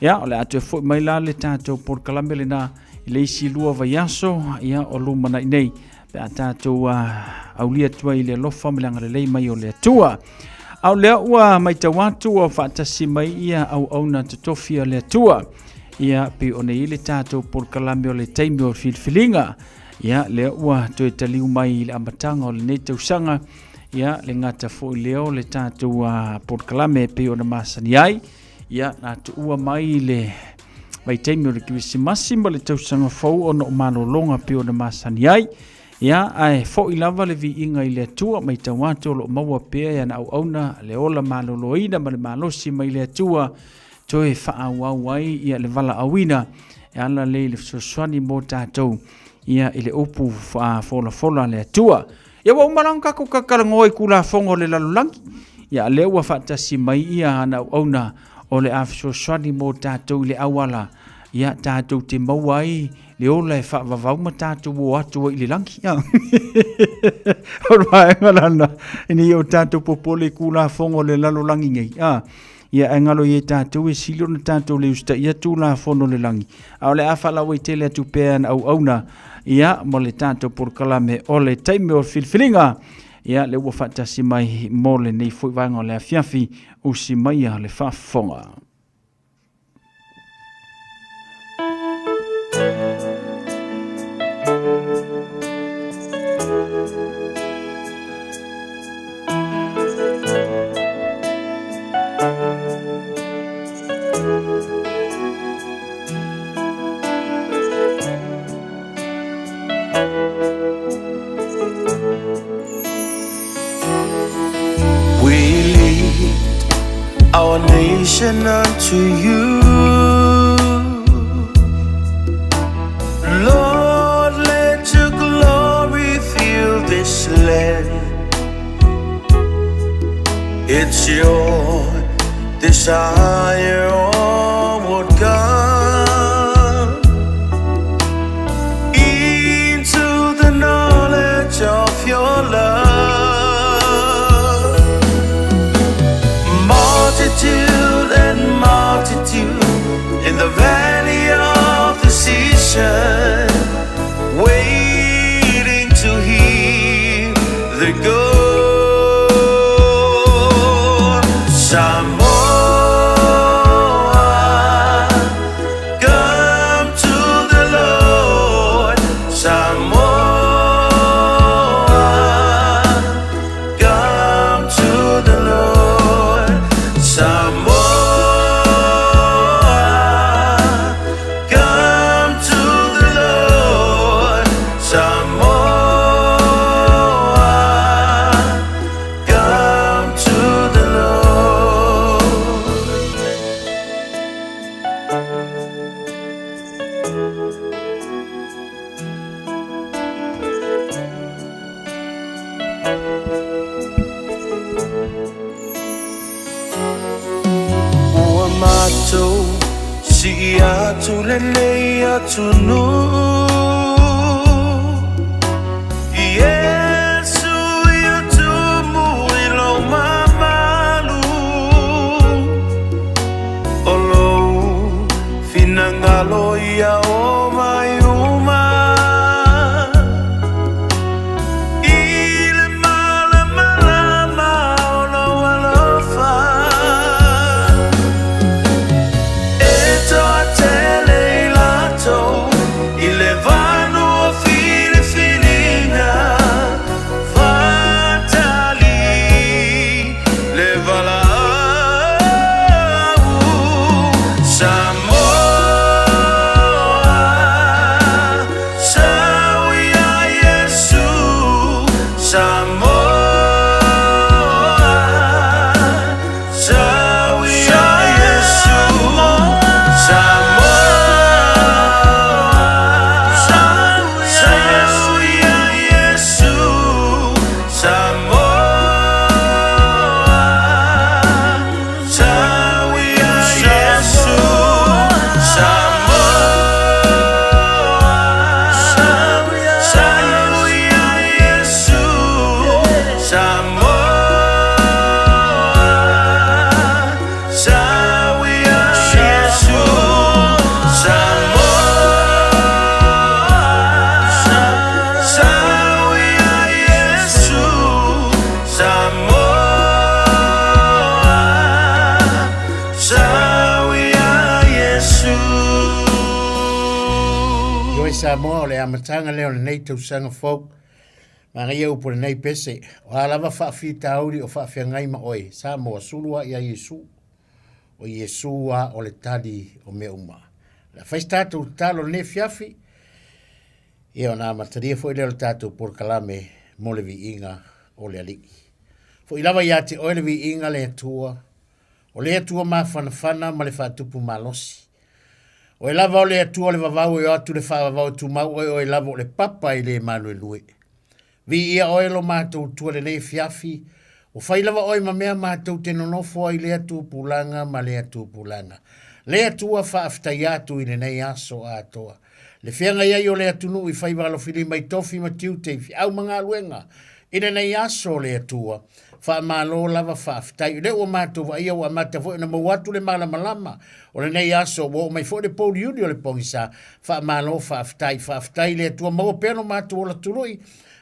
ia ole atu fo mai la le tanto por kalambele na ile si lua vayaso ia o lumana nei pe tanto aulia tua ile lo familanga le mai o le tua au le ua mai tawatu o fatasi mai ia au ona tofia le tua ia pe ona ile tato por kalambio le taimi o filfilinga ia le ua to taliu mai le amatanga o le nete usanga ia le ngata fo leo le tato por kalame pe ona masani ai ia na tu ua mai le mai taimi o le Kirisimasi ma le tausaga fou ona o malologa pe ona masani ai ia ai fo'i lava le vi'iga i le atua mai tau atu o lo'o maua pea ia na auauna le ola maloloina ma le malosi mai le atua toe fa'auau ai ia le valaauina e ala lei le fesoasoani mo tatou ia i le upu folafola le atua ia ua umalaga kako kakalagoa i kulafoga o le lalolagi ia lea ua fa'atasi mai ia ana auauna o le a fesoasoani mo tatou i le auala ia tatou te maua ai le ola e whaavavau ma tātou o atua i le langi. Ora engalana, ini o tātou popole kula fongo le lalo langi ngai. Ia engalo i tātou e silo na tātou le usta ia tū la fono le langi. Ao le awhala wai tele atu pean au auna, ia mo le tātou porkala me o le taime o filfilinga. Ia le ua whatasi mai mo le nei fuivanga o le afiafi usi mai a le whafonga. Our nation unto you, Lord, let your glory fill this land. It's your desire, onward God, into the knowledge of your love. Multitude and multitude in the valley of decision, waiting to hear the good. Samoa, come to the Lord. Samoa, come to the Lord. Samoa, come to the Lord. Samoa, come to the Mato si atu lele atu nu Yesu yatu mu ilo mamalu Olo finangalo ya o mayuma Ile mala malama olo walofa Samoa o le amatanga leo le nei tausanga fau ma ngai au po le nei pese o alava whaafita auri o whaafiangai ma oe Samoa sulua ia Yesu o Yesua o le tali o me uma. La fai tātou talo ne fiafi, ia o nā mataria fo i leo tātou por kalame mo le vi inga o le aliki. Fo i lava ia te o le vi inga le atua, o le atua ma whanawhana ma le whātupu malosi. O e lava o le atua le vavau e o atu le whawavau tu mau o e lava o le papa i le malu e lue. Vi ia o e lo mātou tua le nei fiafi, o whai lava o e ma mea mātou te nonofo i le atu pulanga ma le atu pulanga. Le atua whaaftai atu i le nei aso atoa. Le whianga iai o le atunu i whai walo whiri mai tofi ma tiu te fi au mga luenga. I le nei aso le atua. Wha malo lava whaaftai. Le ua mātou wa ia ua mata fo ina mawatu le malama lama. O le nei aso wo mai fo le poli uni o le pongisa. Wha malo whaaftai. Whaaftai le atua maua pēno mātou o la turui.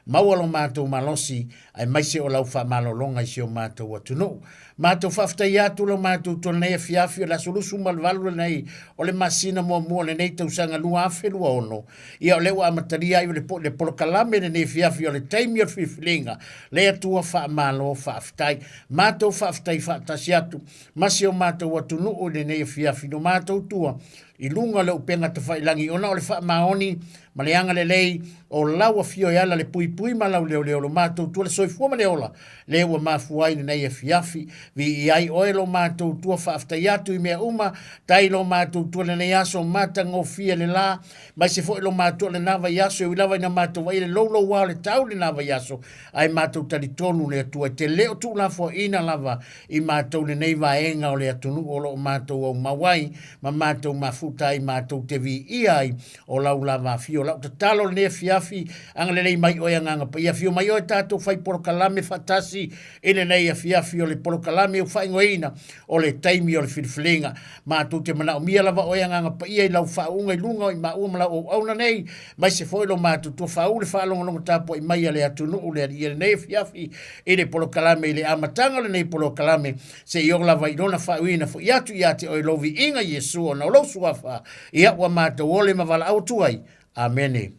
Maua lo mātou malosi. Ai maise o lau wha malo longa i sio mātou wa tunu. Mātou whaaftai atu lo mātou tona nei fiafi o la solusu malvalu nei o le masina mua le nei tausanga lua afe lua ono. Ia o le ua amataria i le polokalame le nei fiafi o le taimi o fifilinga. Le atua wha malo whaaftai. Mātou whaaftai whaatasi atu. Masi o mātou watu nuu le nei fiafi no mātou tua. I lunga le upenga te whailangi. Ona o le wha maoni, ma le anga le lei, o laua fio e ala le pui ma lau leo lo mātou tua le soifua ma le ola. Le ua mafuai le nei fiafi. Vi iai oe lo mātou tua whaaftai atu i mea uma, tai lo mātou tua le nei aso mata ngofia le la, mai se fo lo mātou le nava yaso, e wilawa ina mātou wai le lolo wao le tau le nava yaso, ai mātou tali tonu le atua, te leo tu la fo ina lava i mātou le nei vaenga o le atunu o lo mātou au mawai, ma mātou mafutai mātou te vi iai o lau lava fio, lau ta talo le fiafi, anga le nei mai oe anganga pa ia fio, mai oe tātou fai porokalame fatasi, ene nei a fiafi o le porokalame u fai ngoina o le taimi o le filfilinga ma tu te mana o mia lava o yanga pa ia lau faunga i lunga i ma o mala o auna nei mai se foi lo ma tu faule fa longa longa tapo i mai le atunu o le ia nei fiafi e le polokalame le amatanga le nei polokalame se yo lava i lona fauina fo iatu iate o lovi inga Yesu o na lo suafa ia wa ma te wole ma vala au tuai amene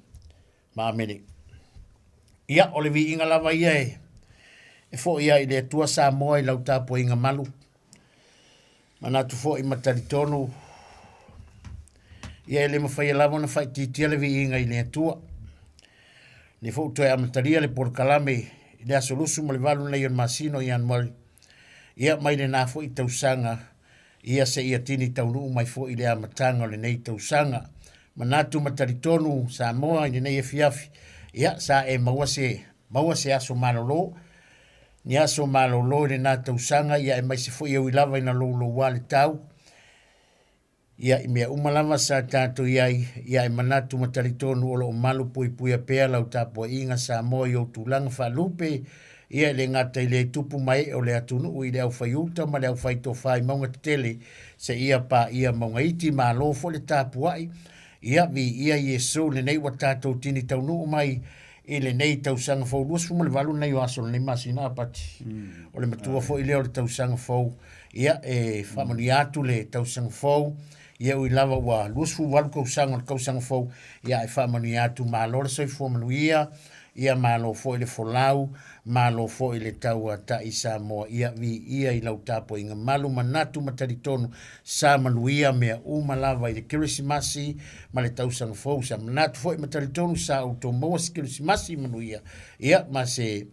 ma amene ia o le vi inga lava ia e fo ia i le tua sa moa i lau tapo inga malu. Mana tu fo i matari tonu. Ia i le mawhai lava na whai titia le vi inga i le tua. Ni fo toi amataria le porokalame i le asolusu ma le valu na ion masino i anmari. Ia mai le na fo i tausanga. Ia se ia tini taunu mai fo i le amatanga le nei tausanga. Mana tu matari tonu sa moa i le nei e fiafi. Ia sa e maua se aso malolo. Ni aso malolo le nā tausanga, ia e mai se fo i au ilawa ina lolo wale tau. Ia i mea umalama sa tātou iai, ia e manatu mataritonu olo o malu pui pui a pēa lau tāpua inga sa moa i o tūlanga whalupe, ia le ngata i le tupu mai o le atunu i le au whaiuta ma le au whaito whai maunga tele, se ia pa ia maunga iti malo fo le tāpuai, ia vi ia Yesu le nei wa tātou tini taunu mai, i le nei tausanga fau luas fuma le valu nei o aso le nei masina apati. O le matua fau i leo le tausanga fau. Ia e whamani atu le tausanga fau. Ia ui lava wa luas fu walu kausanga fau. Ia e whamani atu malo le soi fuamanuia. Ia malo fo i le folau. Malo fo i le taua ta i Samoa. Ia vi ia i lau tapo inga malu manatu mataritonu sa manuia mea umalava i le kirisimasi ma le tausanga fau. Sa manatu fo i mataritonu sa automoa si kirisimasi manuia. Ia ma se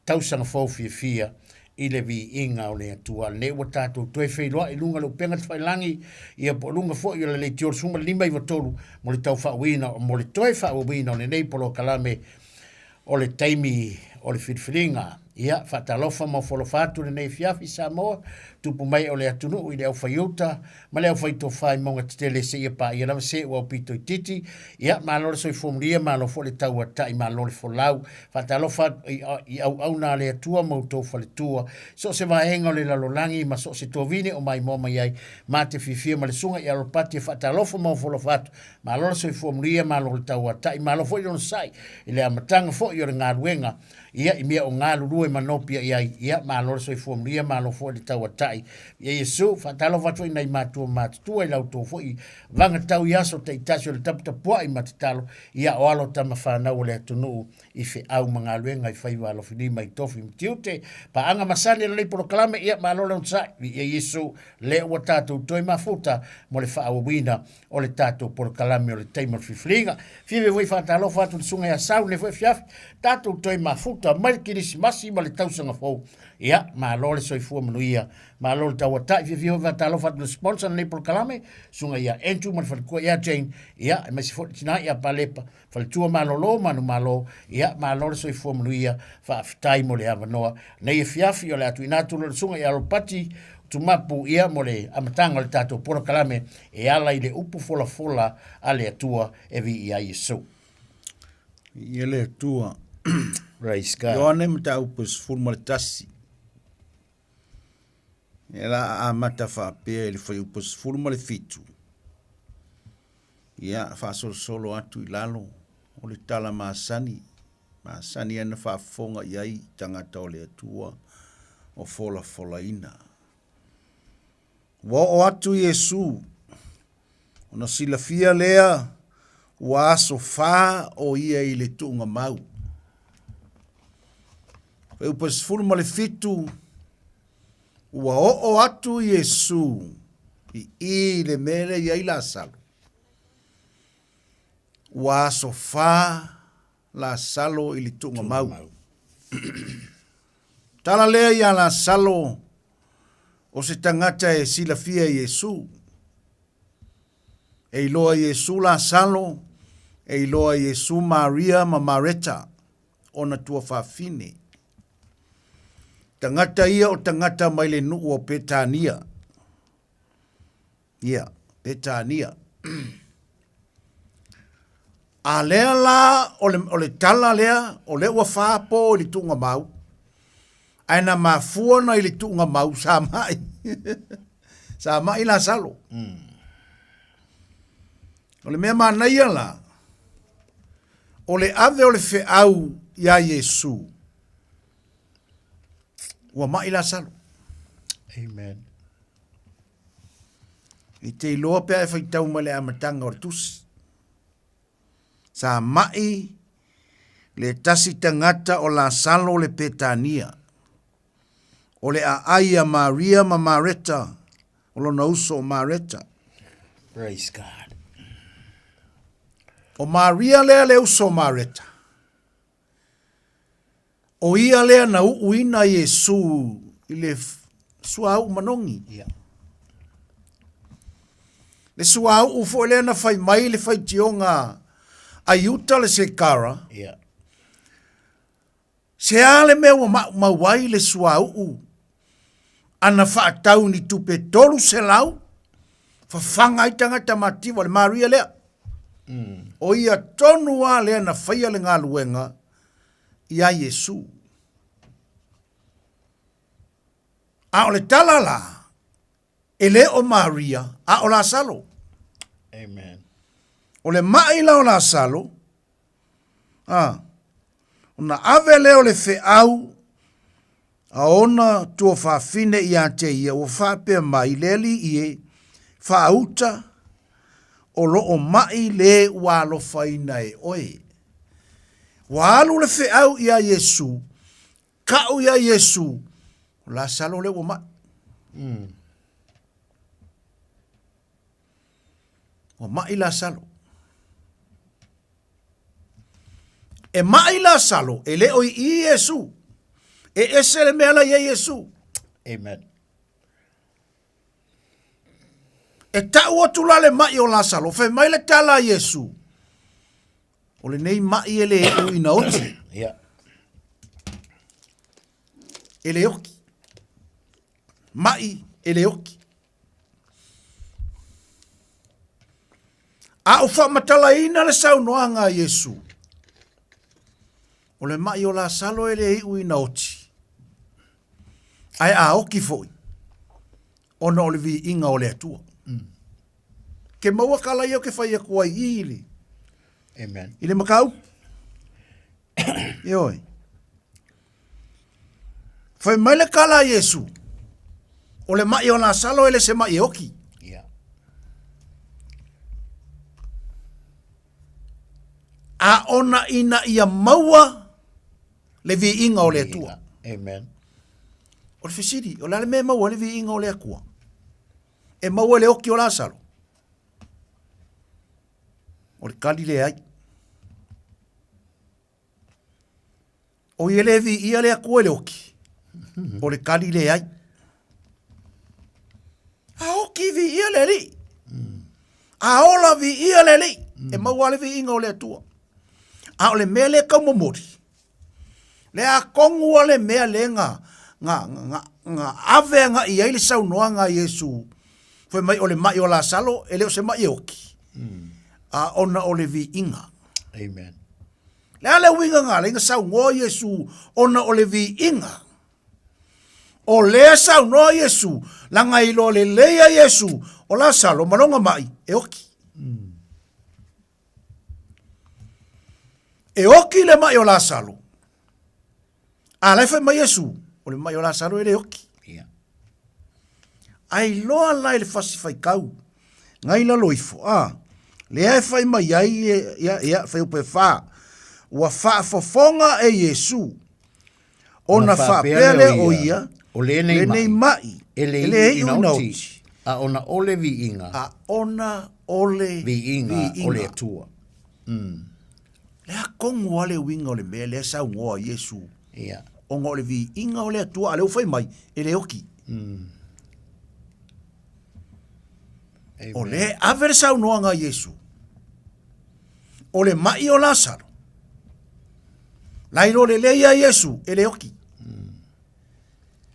tausanga fau fia i le vi inga o le atua. Le wa tātou toi whailoa i lunga lo penga te whailangi. Ia po lunga fo i le tior suma lima i watolu mo le tau whauina mo le toi whauina o le nei polo kalame o le taimi o le whiriwhiringa. Ia, whatalofa ma wholofatu le nei fiafi Samoa, tupu mai o le atunu i le au whaiuta, ma le au whaito whai maunga tele se ia pa ia lava se ua pito i titi, ia, ma lore soi formulia, ma lo fo le taua tai, ma lore fo lau, whatalofa i au na le atua mautou whale tua, so se vahenga o le lalolangi, ma so se tovine o mai moma iai, ma te fifia ma le sunga i alopati, whatalofa ma wholofatu, ma lore soi formulia, ma lore taua tai, ma lo fo i lona sai, i le amatanga fo i o le ngā ruenga, ia i mea o ngā lulu e manopia ia mālo soi fuamria mālo fo le tau atai ia Yesu whatalo watu i nei mātua mātua i lau tō fo i vanga tau i aso te itasio le taputapua i matatalo ia o alo tama whanau le atunu i fe au mga luenga i whaiwa alo finima i tofi mtiute pa anga masani le polo kalame ia mālo le unsai ia Yesu le ua tātou toi mafuta mo le whaawawina o le tātou polo kalame o le teimor fiflinga fiwe voi whatalo whatu le sunga ia sau ne fwe fiafi tātou toi mafuta mai kirisi masi ma le tausanga fau ia mālo le soifua manuia mālo le tau atai fiwe whatalo whatu le sponsor le polo kalame sunga ia Andrew ma le whalikua ia Jane ia e maisi foti tina ia palepa whalitua malolo manu malo ia mālo le soifua manuia whaafitai mo le avanoa nei e fiafi o le atu inatu le sunga ia alopati tumapu ia mo le amatanga le tātou polo kalame e ala i le upu fola fola a le atua e vi ia Yesu. Ia le atua. Praise God. Ioane mta upus fulma le tasi. Ia a mata whaapea le whai upus fulma le fitu. Ia whaasolo solo atu i lalo o le tala maasani. Maasani ana whaafonga iai tangata o le atua o fola fola ina. Wa o atu Yesu, ona silafia lea, wa aso wha o ia i le tuunga mau. Pe upas fulma le fitu, wa o atu Yesu, i le mele ia i la salo. Wa aso wha la salo i le tuunga mau. Tala lea ia la salo, o se tangata e silafia Yesu. E iloa Yesu la salo, e iloa Yesu Maria ma Mareta, o na tua whawhine. Tangata ia o tangata mai le nuu o Petania. Ia, Petania. A lea la, o le tala lea, o le ua whapo o le tunga mau. Aina mafua na ili tunga mau sa mai. Sa mai la salo. O le mea manai la. O le ave o le fe au ya Yesu. Ua mai la salo. Amen. I te iloa pia e whaitau ma le amatanga o le tusi. Sa mai le tasi tangata o la salo le Petania. O le aia Maria ma Mareta, o lo nauso Mareta. Praise God. O Maria lea le uso Mareta. O ia lea na uina Yesu i le suau manongi. Yeah. Le suau ufo lea na fai mai le fai tionga ayuta le sekara. Yeah. Se ale mea mawai le suau ana whaatau ni tupe tolu se lau, whawhanga i tangata matiwa le Maria lea. O ia tonua lea na whaia le ngā luenga i a Yesu. A o le talala, e le o Maria, a o la salo. Amen. O le maila o la salo, o na ave leo le fe au, a ona tua whawhine i ate ia o whapea mai leli ie whauta o lo o mai le walo whaina e oe. Walu le whiau i a Yesu, kau i a Yesu, la salo le o mai. O mai la salo. E mai la salo, e le o i Yesu. E ese le mea la ia Yesu. Amen. E tau atu la le mai o la salo, fe mai le tala Yesu. O le nei mai e le e ina oti. Yeah. E le oki. Mai e le oki. A o wha matala ina le saunoanga Yesu. O le mai o la salo e le e ina oti. Ai a oki foi. Ona o le vi inga o le atua. Ke maua kala ia ke whaia kua i ili. Amen. Ile makau? Ioi. Fai mai le kala Yesu. O le mai o la salo ele se mai oki. A ona ina ia maua le vi inga o le atua. Amen. O le fisiri, o le me maua le vi inga o le akua. E maua le oki o la salo. O le kali le ai. O ye le vi ia le akua le oki. O le kali le ai. A oki vi ia le li. A ola vi ia le li. E maua le vi inga o le atua. A o le mea le kaumomori. Le a kongu le mea le nga ave nga ia ile sau noa nga Yesu. Foi mai o le mai o la salo, ele o se mai oki. A ona o le vi inga. Amen. Le ale winga nga, le inga sau ngoa Yesu, ona o le vi inga. O le sau noa Yesu, la nga ilo le leia Yesu, o la salo, malonga mai, e oki. E oki le mai o la salo. A le fai mai Yesu, o le mai o la salo e le oki. Ai loa lai le fasi fai kau. Ngai la loifo. Le ai fai mai ai ia fai upe fa. Ua fa fofonga e Yesu. Ona fa pele o ia. O le nei mai. Ele i nauti. A ona ole vi inga. A ona ole vi inga ole atua. Le a kongu ale winga o le mea le sau ngoa Yesu. O ngā le vi inga o le atua. A leo fai mai. E le oki. O le avere sau noa ngā Yesu. O le mai o Lazaro. Lairo le leia Yesu. E le oki.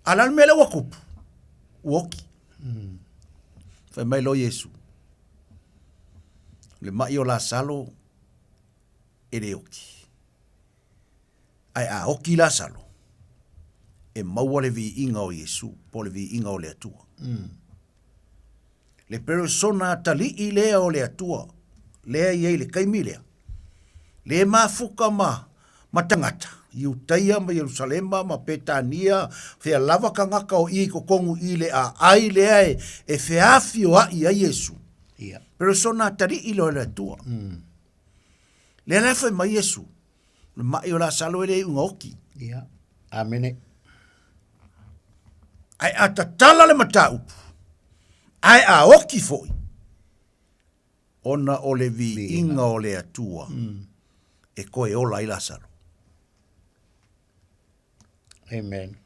Alan mele wakupu. Uoki. Fai mai lo Yesu. Le mai o Lazaro. E le oki. Ai a oki Lazaro. E maua le vi inga o Yesu. Po le vi inga o le atua. Le persona tali i lea o le atua. Lea iei le kaimilea. Le mafuka ma tangata. I utaia ma Yerusalema ma Petania. Fea lava kangaka o i kokongu i le a ai lea e feafi o ai a Yesu. Persona tali i lea o le atua. Lea lefa ma Yesu. Le mai o la salo ele unga oki. Amene. Ai atatala le matau. Ai a oki foi. Ona o le vi inga o le atua. E koe ola i Lazaro. Amen.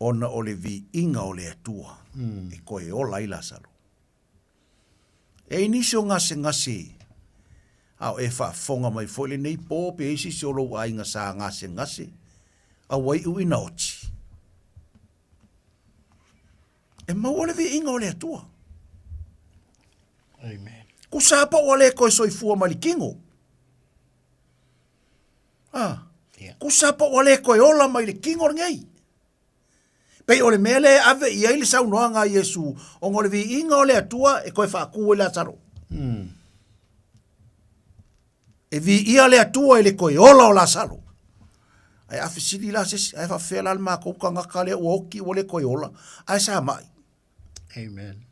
Ona o le vi inga o le atua. E koe ola i Lazaro. E inisi o ngase. Au e whaafonga mai foi le nei pō pe isi se olo a inga sa ngase. A wai ui na oti. E maua le vi inga o le atua. Amen. Ku sapa o le koe soifua malikingo. Ku sapa o le koe ola mai le kingo ngei. Pei o le mele ave i aile sau noa ngā Yesu. O ngole vi inga o le atua e koe whaaku e Lazaro. E vi ia le atua e le koe ola o Lazaro. Ai afisiri la sesi. Ai whawhela le mako ukangaka le uoki o le koe ola. Ai sa mai. Amen.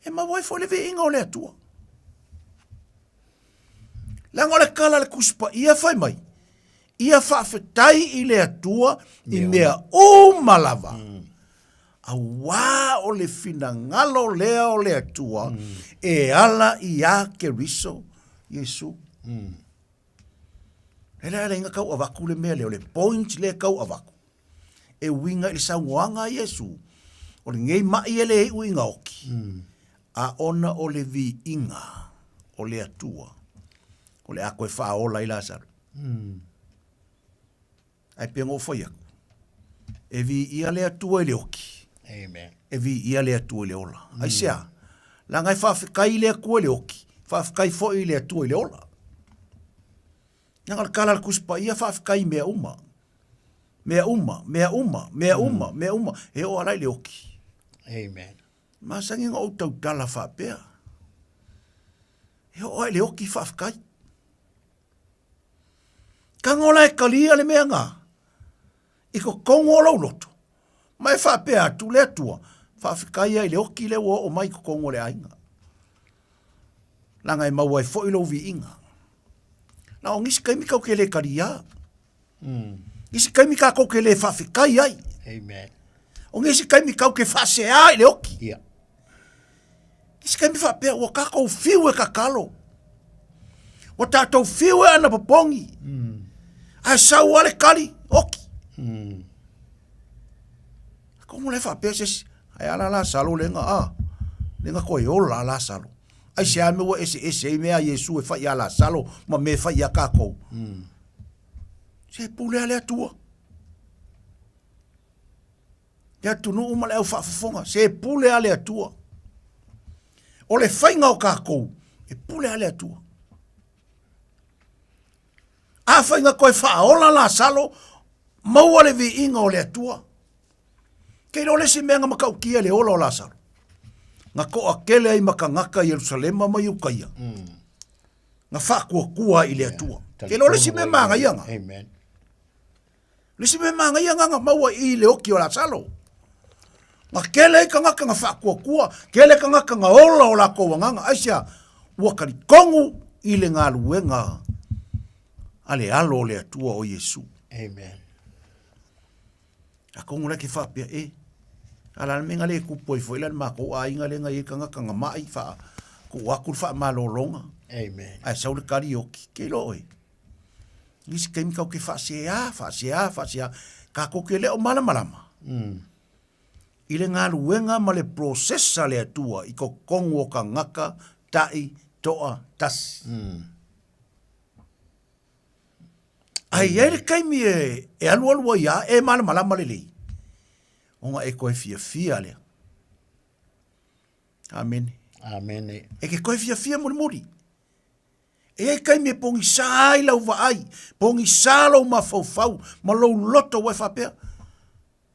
E mawai fo le vi inga o le atua. Langa le kala le kuspa ia fai mai. Ia whaafetai i le atua i mea o malava. A wā o le fina ngalo lea o le atua e ala i a keriso Yesu. Ele ala inga kau avaku le mea leo le point le kau avaku. E winga i le sanguanga Yesu. O le ngei mai ele e uinga oki. A ona o le vi inga o le atua. O le a koe wha ola i Lazaro. Ai pengo foi aku. E vi ia le atua i le oki. Amen. E vi ia le atua i le ola. Ai sea. La ngai whawhikai le akua le oki. Whawhikai fo i le atua i le ola. Nanga kala kuspa ia whawhikai mea uma. Mea uma. E o alai le oki. Amen. Masangi ngā outau tala whapea. E o ai le oki whawhikai. Ka ngola e kalia le mea ngā. I ko kongo lau loto. Mai wha pe atu le atua. Wha whikai ai le oki le o mai ko kongo le ainga. Langa e maua e fo ilo vi inga. Na o ngisi kaimi kau ke le karia. Ngisi kaimi kau ke le wha whikai ai. Amen. O ngisi kaimi kau ke wha se ai le oki. Yeah. Ngisi kaimi wha pe o kako fiu e kakalo. O tātou fiu e ana papongi. Ai sau ale kali oki. Komo le fa peses ai ala la salo lenga lenga ko yo la salo ai se ame wo ese me a Yesu e fa ya la salo ma me fa ya kako se pule ale tua ya tu no uma le fa fonga se pule ale tua o le fainga o kako e pule ale tua a fainga ko fa ola la salo mau le vi inga o le tua. Kei lo lesi mea nga makau kia le ola o Lazaro. Nga ko akele ai makangaka Yerusalema mai ukaia. Nga whakua kua i le atua. Kei lo lesi mea maa ngaianga. Amen. Lesi mea maa ngaianga nga maua i le oki o Lazaro. Nga kele ai kangaka nga whakua kua. Kele kangaka nga ola o lako wanganga. Aisia, uakari kongu i le ngā luenga. Ale alo o le atua o Yesu. Amen. A kongu la ke whapea ala menga le kupo i foi la mako a inga le ngai kanga kanga mai fa ku aku fa malolonga. Amen. Ai sau le karaoke ke loi. Nisi kaimi kau ke fa se ka ko ke le o malama. I le ngā luenga ma le processa le atua i ko kongu o ka ngaka tai toa tas. Ai ele kaimi e alu ia e malama le lei. Onga e koe fia lea. Amen. Amen. E ke koe fia muri. E kai me pongi sa ai lau vaai. Pongi sa lau mafau. Ma lau loto wai whapea.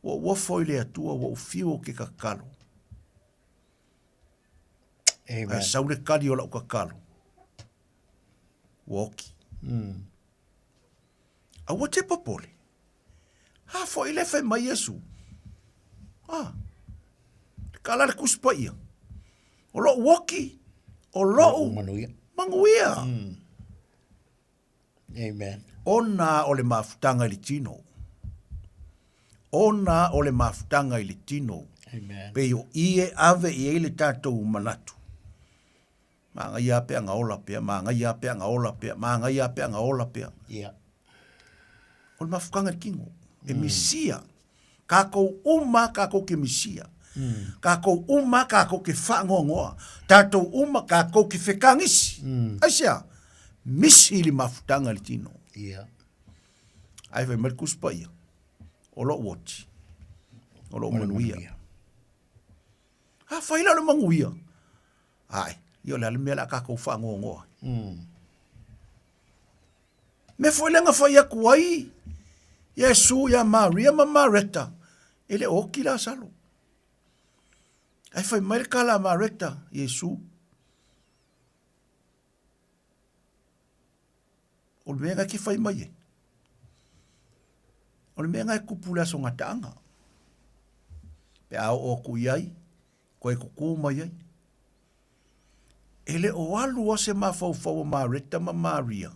Wa foi le atua wa ufio ke kakalo. Amen. A saure kari o lau kakalo. Woki. A wate papole. Ha foi le fai mai Yesu. Kala le kuspa ia. O lo woki. O lo manguia. Amen. Ona o le mafutanga i le tino. Ona o le mafutanga i le tino. Amen. Pe o ie ave i ele tātou manatu. Manga ia pe anga ola pea. Manga ia pe anga ola pea. Manga ia pe anga ola pea. Yeah. O le mafutanga i kingo. E misia. Kako uma kako ke misia. Kako uma kako ke whangongoa. Tātou uma kako ke whekangisi. Aisia, misi li mafutanga li tino. Yeah. Ai whai marikus pa ia. O lo wati. O lo manuia. Ha, whaila lo manguia. Ai, io le alimela kako whangongoa. Me whailenga whai aku ai. Yesu ya Maria ma Mareta. Ele oki la salo. Ai fai mai kala Mareta, Yesu. O le menga ki fai mai. O le menga e kupula so ngatanga. Pe au o kuyai, koe kuku mai ai. Ele o alu o se mafau Mareta ma Maria.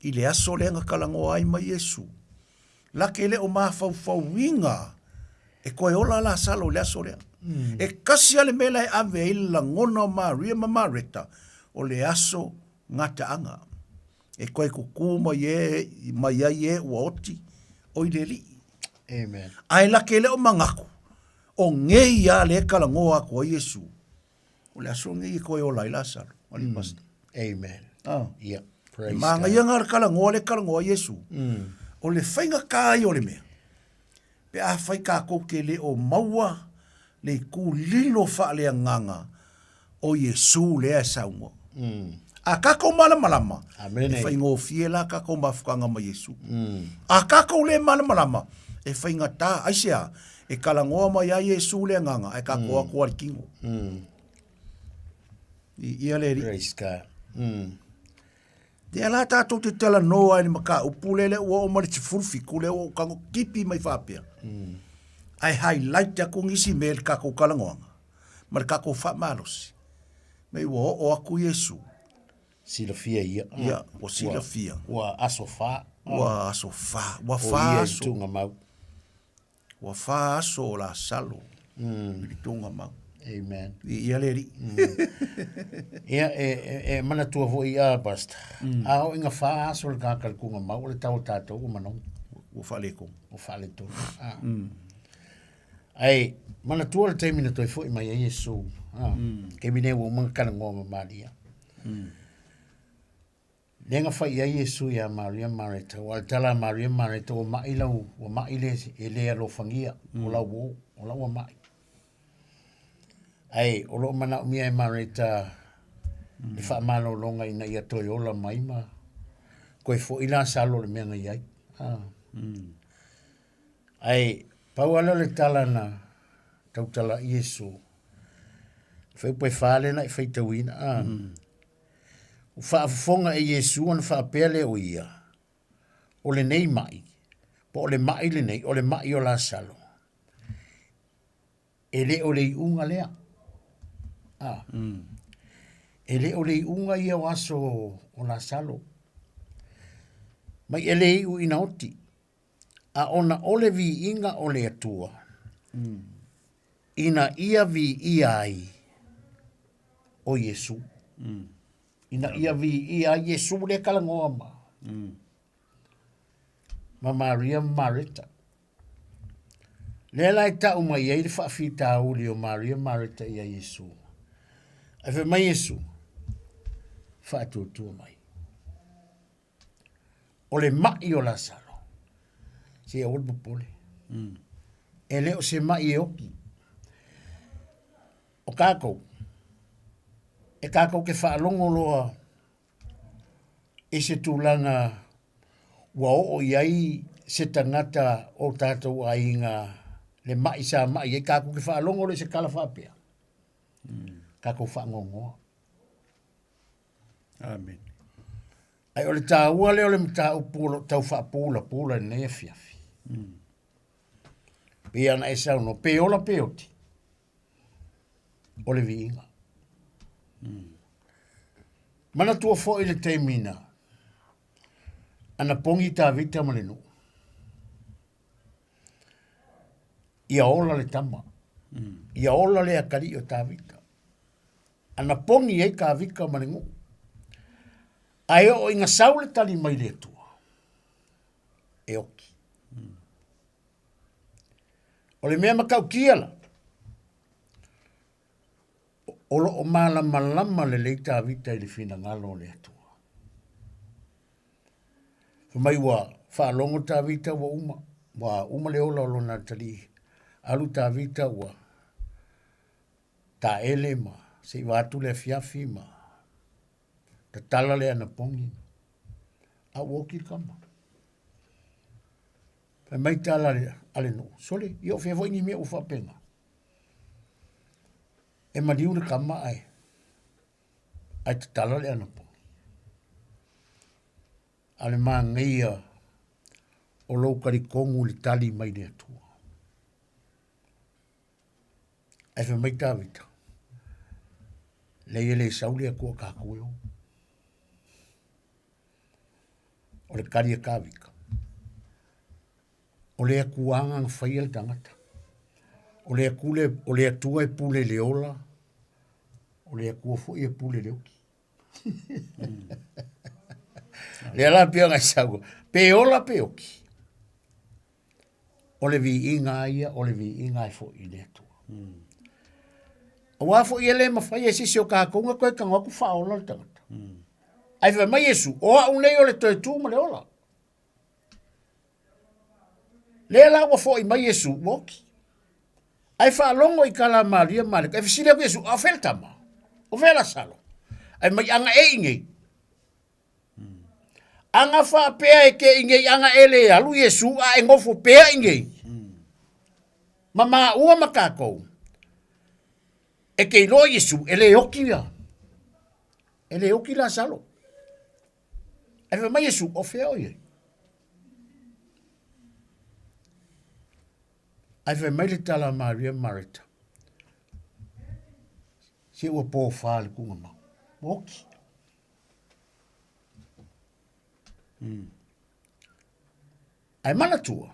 I le aso le nga kalango ai mai Yesu. La ke le o mafau winga. E koe ola la salo le aso le. E kasi ale mela e ave ila ngona Maria ma Mareta. O le aso ngata anga. E koe kuku mai ai ua oti. O i le li. Amen. Ai la ke le o mangaku. O ngei a le kalango a koe Yesu. O le aso ngei koe ola i la salo. Amen. Yeah. Manga ianga kalango le kalango Yesu. O le whainga kai o le mea. Pe a whai ka koke le o maua le ku lilo wha le nganga o Yesu le a saungo. A kako malama. Amen. E whainga o fiela kako mafukanga ma Yesu. A kako le malama. E whainga ta aisia. E kalangoa ma ia Yesu le nganga. E kako a kua kingo. Ia le ri. Praise God. Te ala tātou te tala noa ni maka upulele ua o mari te fulfiku le o kango kipi mai whapea. Ai highlight a kong isi me le kako kalangoanga. Ma le kako whamalosi. Mei ua o aku Yesu. Sila fia ia. Ia, o sila fia. Ua aso wha. Ua aso wha. Ua O wha ia i aso. tunga mau. Ua wha aso o la salo. I tunga mau. Amen. Ia le ri. Ia e mana tua vo ia basta. Ao inga wha aso le kakal kunga mau le tau tātou o manong. O whale kong. O whale tō. Ai, mana tua le teimina toi fo i mai a Yesu. Ke mine ua mga kana ngoma Maria. Lenga whai a Yesu ia Maria Marita. Wa tala Maria Marita o mai lau. O mai le e lea lo whangia. O lau o. O lau o mai. Ai, o lo mana o mia e Marita. Le wha malo longa ina ia toi ola maima. Koe fo ila salo le mea ngai ai. Ai, pau ala le tala na tautala Yesu. Fai poe whale na i fai tawina. Whaafonga e Yesu an whaapele o ia. O le nei mai. Po o le mai le nei. O le mai o la salo. E le o le iunga lea. E le o le iunga ia o aso o la salo. Mai e le iu ina oti. A ona ole vi inga o le atua. Ina ia vi ia ai o Yesu. Ina ia vi ia Yesu le kalangoa ma. Ma Maria Marita. Le lai ta uma ia i whaafita uli o Maria Marita ia Yesu. Ai fe mai Yesu. Whaatutua mai. O le mai o la salo. Se e olpo pole. E leo se mai e oki. O kākou. E kākou ke whaalongo loa. E se tūlanga wa o iai se tangata o tātou a inga le mai sa mai. E kākou ke whaalongo le se kala whapea. Kākou whaangongoa. Amen. Ai ole tā ua leo le mta upula tau whaapula pula ne fiafi. Pe ana e sau no pe ola pe oti. Ole vi inga. Mana tua fo i le teimina. Ana pongi tā vita malenu. Ia ola le tama. Ia ola le akari o tā vita. Ana pongi e ka vika malenu. Ai o inga saule tali mai le tua. E oki. O le mea makau kiala. O lo o malama le leita vita i le fina ngalo le atua. Mai wa whaalongo tā vita wa uma. Wa uma le ola o lona tali. Alu tā vita wa. Tā ele ma. Se i watu le fiafi ma. Ta tala le ana pongi. A woki kama. Pai mai tala le ale no. Sole, io fe voi ni me o fa pena. E maliu le kama ai. Ai ta tala le ana pongi. Ale maa ngeia o lau karikongu li tali mai le atua. Ai fe mai tawita. Le sauli a kua kakueo. O le kari e kawika. O le akuanga ang whai al tangata. O le akule, o le atua e pule le ola. O le akua fo e pule le oki. Le ala pia ngai sago. Pe ola pe oki. O le vi inga ia, o le vi inga e fo i le atua. O wafo i ele ma whai e sisi o kakunga koe ka ngaku whaola le tangata. Ai wha mai Yesu, o a unei o le toi tūma le ola. Le la wa fo i mai Yesu, woki. Ai wha longo i kala Maria Marika. Ai whisile ku Yesu, a fel tama. O vela salo. Ai mai anga e ingei. Anga wha pea e ke ingei anga ele alu Yesu, a e ngofo pea ingei. Mama ua makakou. E ke ilo Yesu, ele oki ya. Ele oki la salo. Ai fa mai Yesu o fea o ye. Ai fa mai le tala Maria Marita. Se ua pō whāle kunga mau. Moki. Ai mana tua.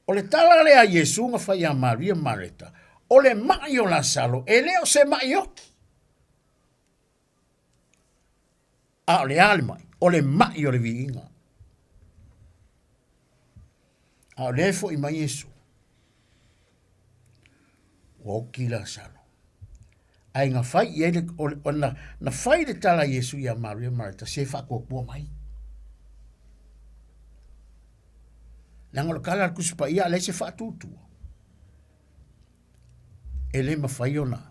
O le tala lea Yesu nga whai a Maria Marita. O le mai o la salo. E leo se mai oki. A o le ale mai. O le mai o le viinga. A o le fo i mai Yesu. O ki la salo. Ai nga fai i ele, na fai le tala Yesu i a Maria Marita, se fa kua mai. Langa lo kala kusipa ia, le se fa tutu. Ele ma fai ona,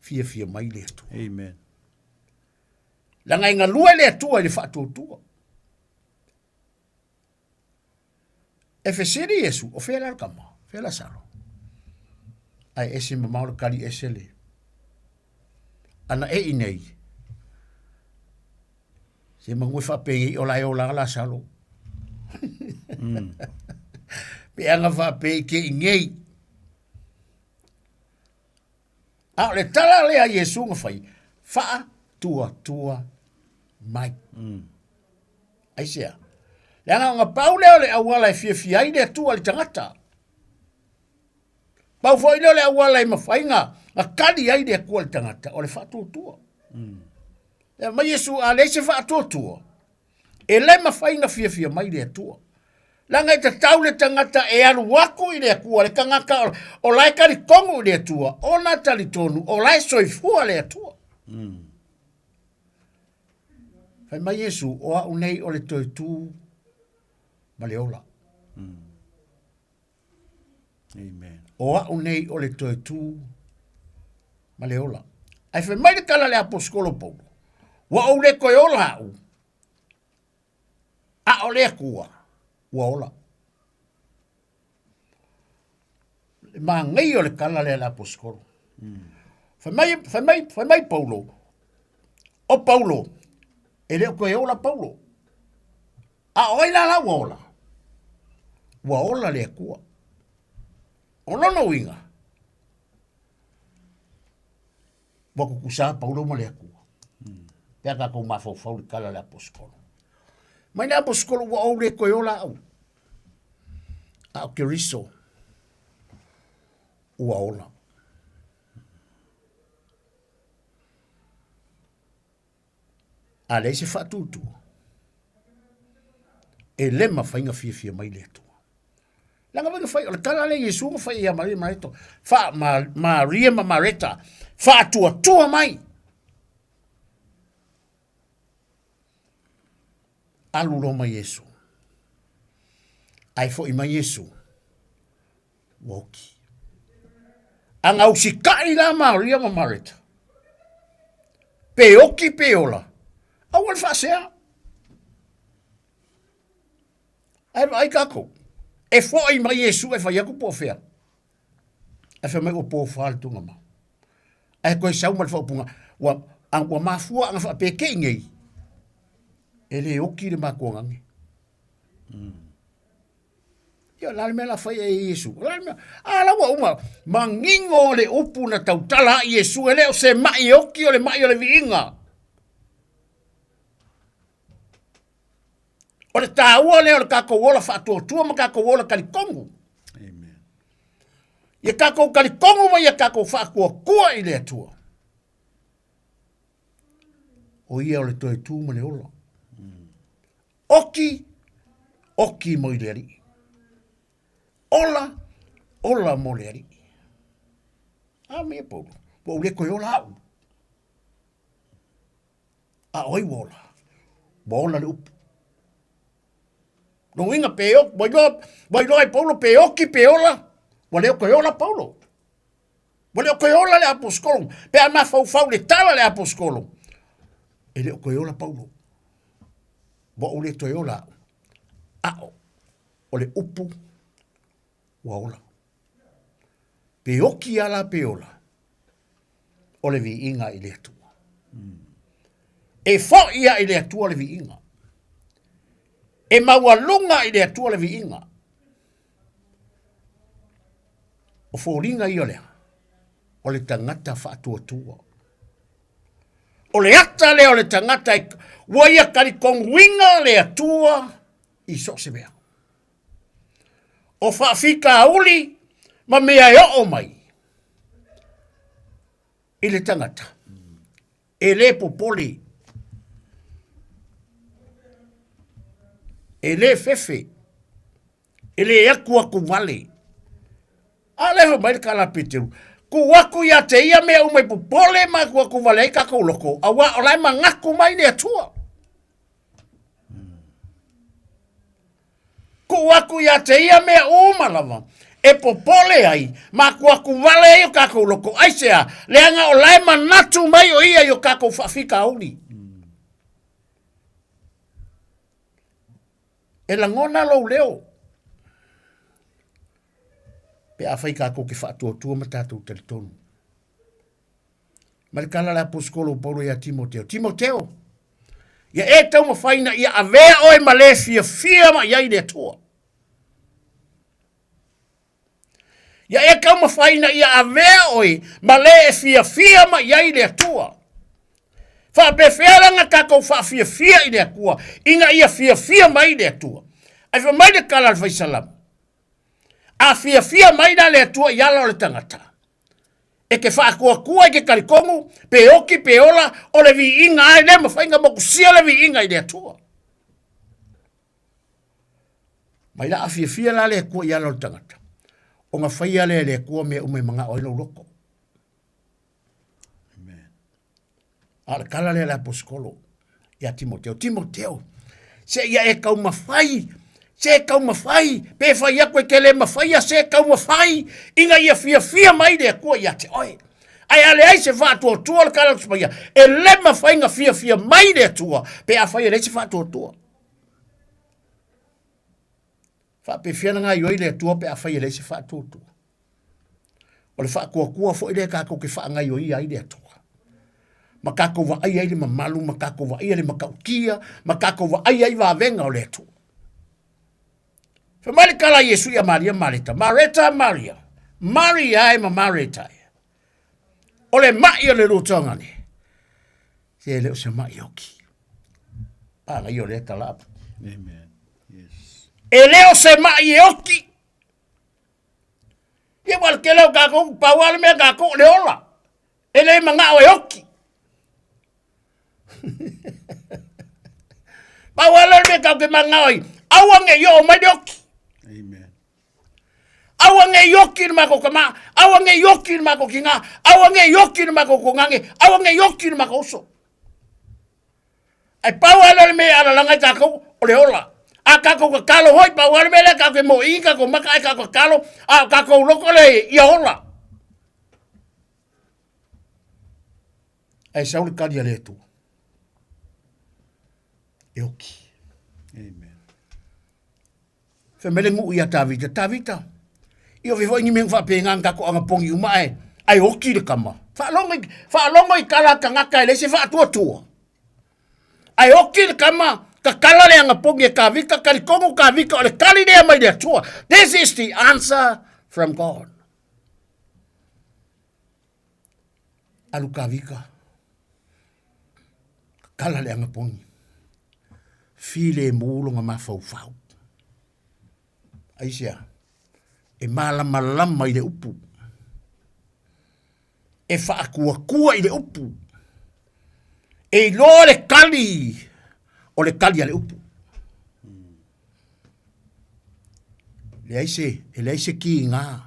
fia mai le tu. Amen. Langa inga lua le atua, le fa tutu. E fe siri Yesu, o fe la kama, fe la salo. Ai ese mamau kali ese le. Ana e inei. Se mangwe fa pe o la salo. Pe anga fa pe ke ingei. A le tala le a Yesu nga fai. Fa tua mai. Ai sea. Le anga nga pau leo le awala e fia ai le tua le tangata. Pau foi leo le awala e mawhainga. Nga kali ai le kua le tangata. O le fa tua. Ma Yesu a le se fa tua. E le mawhainga fia mai le tua. Langa i te tau le tangata e alu wako i le kua le kangaka o lai kari kongo i le tua. O na tali tonu o lai soifua le tua. Fai mai Yesu o a unei o le toi tu ma le ola. Amen. O a unei o le toi tu ma le ola. Ai fai mai le kala le aposkolo pou. Wa o le koe ola au. A o le kua. Wa ola. Ma ngai o le kala le aposkolo. Fai mai Paulo. O Paulo. E leo koe ola Paulo. A oila la wa ola. Wa ola le kua. O nono winga. Wako kusa Paulo mo le kua. Pea ka kou mafau le kala le aposkolo. Mai le aposkolo wa o le koe ola au. A o keriso. Wa ola. A le se fatutu. E le ma fainga fia mai le tu. Langa vega fai, o le kala le Yesu ma fai ia Maria Marita. Fa Maria Marita. Fa tua mai. Alu roma Yesu. Ai fo i mai Yesu. Woki. Anga usikai la Maria Marita. Pe oki pe ola. Awal fasea. Ai kako. E fo i mai Yesu e fai aku po fea. E fai mai o po fal tunga ma. Ai koe sau mal fo punga. Wa mafua anga fa pe ke ngei. Ele oki le mako ngangi. Ia la me la fai e Yesu. La wa uma mangingo le upu na tautala Yesu ele o se mai oki o le mai o le viinga. O le tāua leo le kako wola whaatua tua ma kako wola kalikongu. Amen. Ia kako kalikongu ma ia kako whaakua kua i le atua. O ia o le toe tū ma le ola. Oki mo i le ari. Ola mo le ari. A mea polo. Po ule koe ola au. A oi wola. Wola le upu. No inga peo, vai lo Paulo peoki peola. Wale koe ola Paulo. Wale koe ola le apostolo. Pe ama fau le tala le apostolo. E le koe ola Paulo. Wa ule toe ola. O le upu wa ola. Peoki ala peola. O le vi inga i le atua. E fo ia i le atua le vi inga. E mawalunga i le atua le vi inga. O fōringa i o lea. O le tangata whaatua. O le ata le o le tangata i waia kari konguinga le atua i so se mea. O whaafika auli ma mea e o mai. I le tangata. E le popoli. E le fefe. E le akua kumale. A le ho mai kala peteru. Ku waku ia te ia mea umai popole ma ku waku wale ka ko loko. A wa o lai mangaku mai ne atua. Ku waku ia te ia mea umalava. E popole ai ma ku waku wale ka ko loko. Ai sea leanga o lai manatu mai o ia yo ka ko fafika auli. E la ngona lo leo. Pe a fai kako ke whaatua matatu te tonu. Marikala la poskolo Paulo ia Timoteo. Timoteo, ia e tau mawhaina ia avea oe male fia ma iai le toa. Ia e kau mawhaina ia avea oe male fia ma iai le toa. Fa be fearanga kako fia i le kua. Inga ia fia mai le toa. Ai fa mai de kala fai salam. A fia mai na le tua yala o le tangata. E ke wha kua ke karikongu, pe oki, pe ola, o le vi inga ai le mawhainga moku sia le vi inga i le tua. Mai la a fia la le kua yala o le tangata. O nga whaia le kua me ume mga oilo loko. Amen. A le kala le la poskolo. Ia Timoteo. Timoteo. Se ia e kau mawhai. Se kau mawhai, pe whai a koe ke le mawhai a se kau mawhai, inga ia fia mai le kua ia te oe. Ai ale ai se whaatua tua le kala kuspaia, e le mawhai nga fia mai le tua, pe a whai a le se whaatua tua. Wha pe whiana ngā ioi le tua, pe a whai a le se whaatua tua. O le whaakua fo i le kako ke wha ngā ioi ai le tua. Ma kako wa ai le mamalu, ma kako wa ai le makaukia, ma kako wa ai wa venga o le tua. Fa mali kala Yesu ya Maria Marita. Maria. Maria e ma Marita. Ole mai o le rutonga ni. Se leo se mai oki. Panga i o le kalapa. Amen. Yes. E leo se mai oki. Ye wal ke leo kako pawal me kako le ola. E le manga o oki. Pawal me kako manga o. Awange yo mai oki. Awange yoki ni mako kama, awange yoki ni mako kinga, awange yoki ni mako kongange, awange yoki ni mako oso. Ai pawala me ala langa tako ole ola. A kako ka kalo hoi pawala me le kako mo inga ko maka ai kako kalo, a kako loko le ia ola. Ai sauli kadia le tu. Yoki. Amen. Femele ngu ia Tavita. Io vivo ni meng fa penga kako anga pongi umae ai hoki de kama fa longo I kala kanga kai le se fa tua ai hoki de kama ka kala le anga pongi ka vika kalikongo ka vika ole kali de mai de tua. This is the answer from God. Alu ka vika kala le anga pongi file mulo nga mafau aisia e malama I le upu. E whaakua I le upu. E lo le kali. O le kali a le upu. Le aise ki ngā.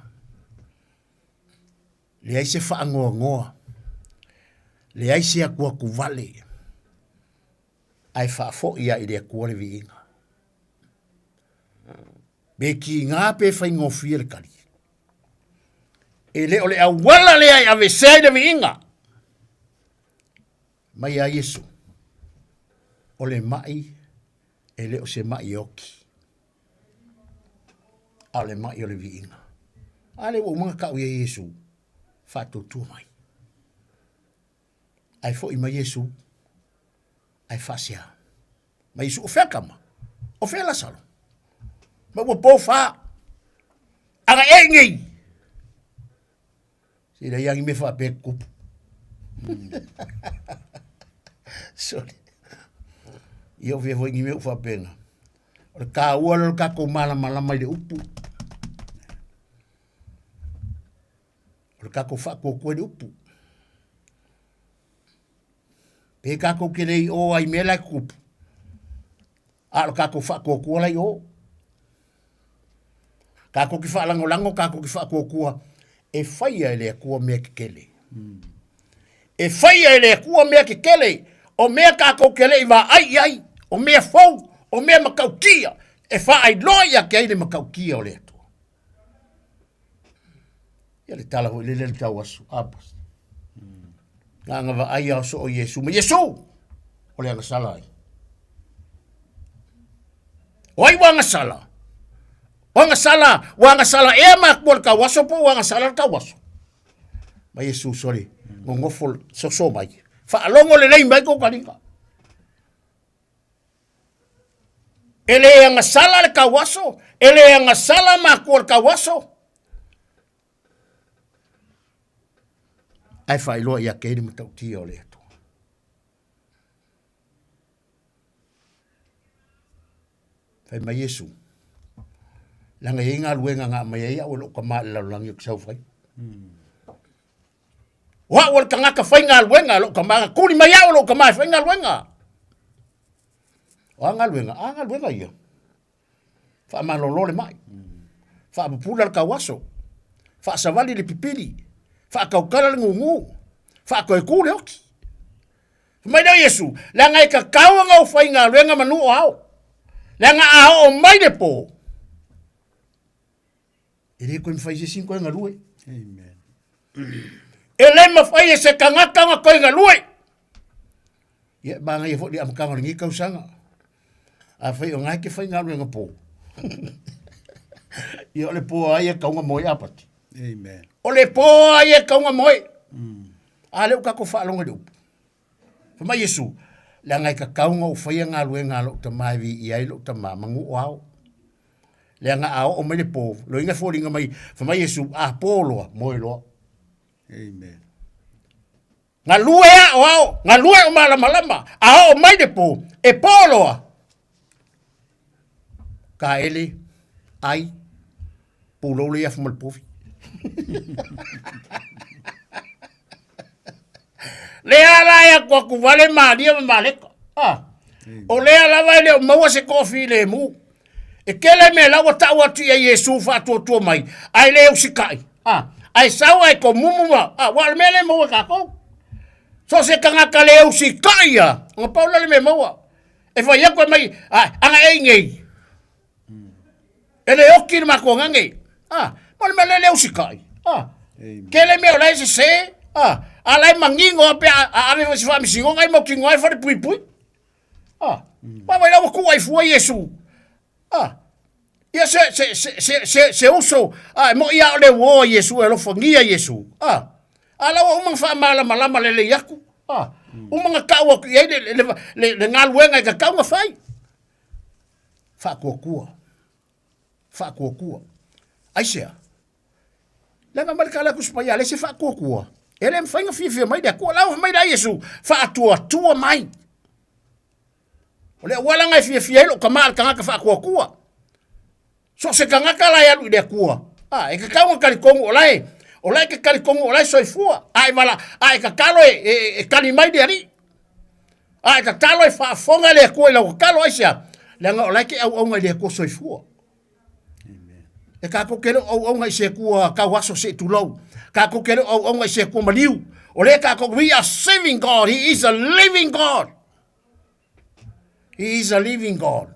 Le aise whaangoa. Le aise a kua kuvale. Ai whaafo ia I le akua le vi inga. Be ki ngā pe whai ngofia le kari. E le ole a wala le ai ave seide vi inga. Mai a Yesu. Ole mai, e le o se mai oki. A le mai o le vi inga. A le o mga kau ia Yesu. Fa whātou tua mai. Ai fo I mai Yesu, ai fasia. Ma isu o fea kama. O fea la salo. Ma ua po fa. Aga e ngei. Sira yangi me fa pe kupu. Sorry. Io vi voi ngi fa pena. O ka ua lo ka ko mala mai de upu. O ka ko fa ko de upu. Pe ka ko kere o ai mela kupu. A lo ka ko fa ko la yo. Ka ko ki fa lango ka ko ki fa ko e faia ele kua mea ke kele. E faia ele kua mea ke kele. O mea ka ko kele i wa ai. O mea fau. O mea makaukia. E fa ai loia ke aile makaukia o le atua. Ia le tala hoi le tau asu. Apas. Nga wa ai au so o Yesu. Ma Yesu! O le anga sala ai. O ai wanga sala. Wanga sala e mak bol ka waso po wanga sala ka waso. Ma Yesu sorry. Ngofol so mai. Fa alongo le nei mai ko kalinga. Ele yang sala le ka waso, ele yang sala mak bol ka waso. Ai fa ilo ya ke ni mtau ti ole to. Fa ma Yesu. Langa inga luenga nga mai ia o lo kama la lang yuk sau fai. Wa wal kanga ka fai nga luenga lo kama ku ni mai ia o lo kama fai nga luenga. Wa nga luenga ia. Fa ma lo le mai. Fa pula ka waso. Fa savali le pipili. Fa ka kala le ngungu. Fa ko ku le oki. Mai da Yesu, langa ka kawa nga fai nga luenga manu o hao. Langa a o mai de po. Ele ko fai se 5 nga lue. Amen. Ele ma fai se kangaka nga ko nga lue. Ia banga ia fo di am kanga ngi ka usanga. A fai o ngai ke fai nga lue nga po. Ia le po ai ka nga moi apati. Amen. O le po ai ka nga moi. Ale ka ko fa longa du. Fa Yesu, la ngai ka kaunga o fai nga lue nga lo tamai vi ia lo tamamangu wao. Le nga ao o mai po lo inga fo ringa mai fa mai Yesu a polo moi lo. Amen. Nga lue ao nga lue o malama ao mai de po e polo. Ka ele ai polo le af mal pofi. Le ala ya ko ku vale maria maleko. O le ala vai le mo se kofi le mu. E kele me la wata watu ya Yesu fa to mai. Ai le usikai. Ai sawa e ko mumuma. Wa mele mo ka ko. So se kanga ka le usikai ya. Ngo paula le me mo. E fa ya ko mai anga e ngei. Ele oki ma ko ngange. Mo mele le usikai. Kele me la se alai mangingo pe ave se fa mi singo ngai mo kingo ai fa de pui pui. Wa vai la ko ai fu Yesu. Ia se uso mo ia le wo Yesu e lo fangia Yesu. Ala o mang fa malama le yaku. O mga kawa ia le ngaluenga ka kawa fai. Fa kokua. Aisia. Langa markala ku spaya le se fa kokua. Ele me fainga fifi mai da ko la mai da Yesu. Fa tua mai. Ole wala ngai fifi lo kamal kanga ka fa kokua. So se kanga kala ya lu de kua. E ka kawa kali kongo olai. Olai ke kali kongo olai soifua. Ai wala, ai ka kalo e kali mai de ari. Ai ka kalo e fa fonga le kua la kalo aisia. Langa olai ke au ngai de ko soifua. Amen. E ka ko kero au ngai se kua ka waso se tulou. Ka ko kero au ngai se kua maliu. Ole ka ko we are saving God. He is a living God. He is a living God.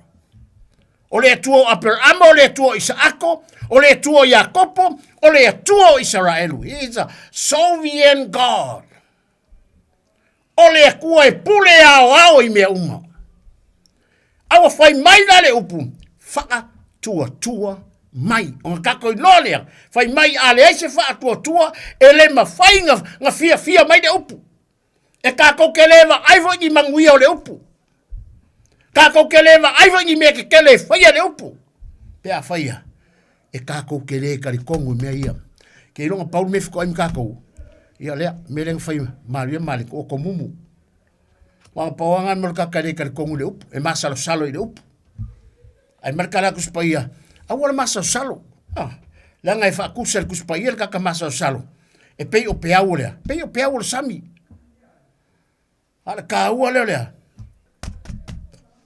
O le tuo Abraham, o le tuo Isaako, o le tuo Jakopo, o le tuo Israelu. He is a sovereign God. O le kua e pule ao I mea uma. Awa fai mai na le upu. Faka tua mai. O kako I lolea. Fai mai ale eise faka tua e le ma fai nga fia mai le upu. E kako ke lewa aivo I manguia o le upu. Kako kele ma ai vangi me ke kele faia le upu. Pe a faia. E kako kele ka ri kongu me ia. Ke longa Paul me fiko ai kako. Ia lea me le fai Maria Malik o komumu. Wa pawanga mo ka kele ka ri kongu le upu. E masalo salo i le upu. Ai markala ku spaia. Awala masalo salo. Ah. Langa e fa kusel ku spaia ka masalo salo. E pei o peau lea. Pei o peau sami. Ala ka ua lea.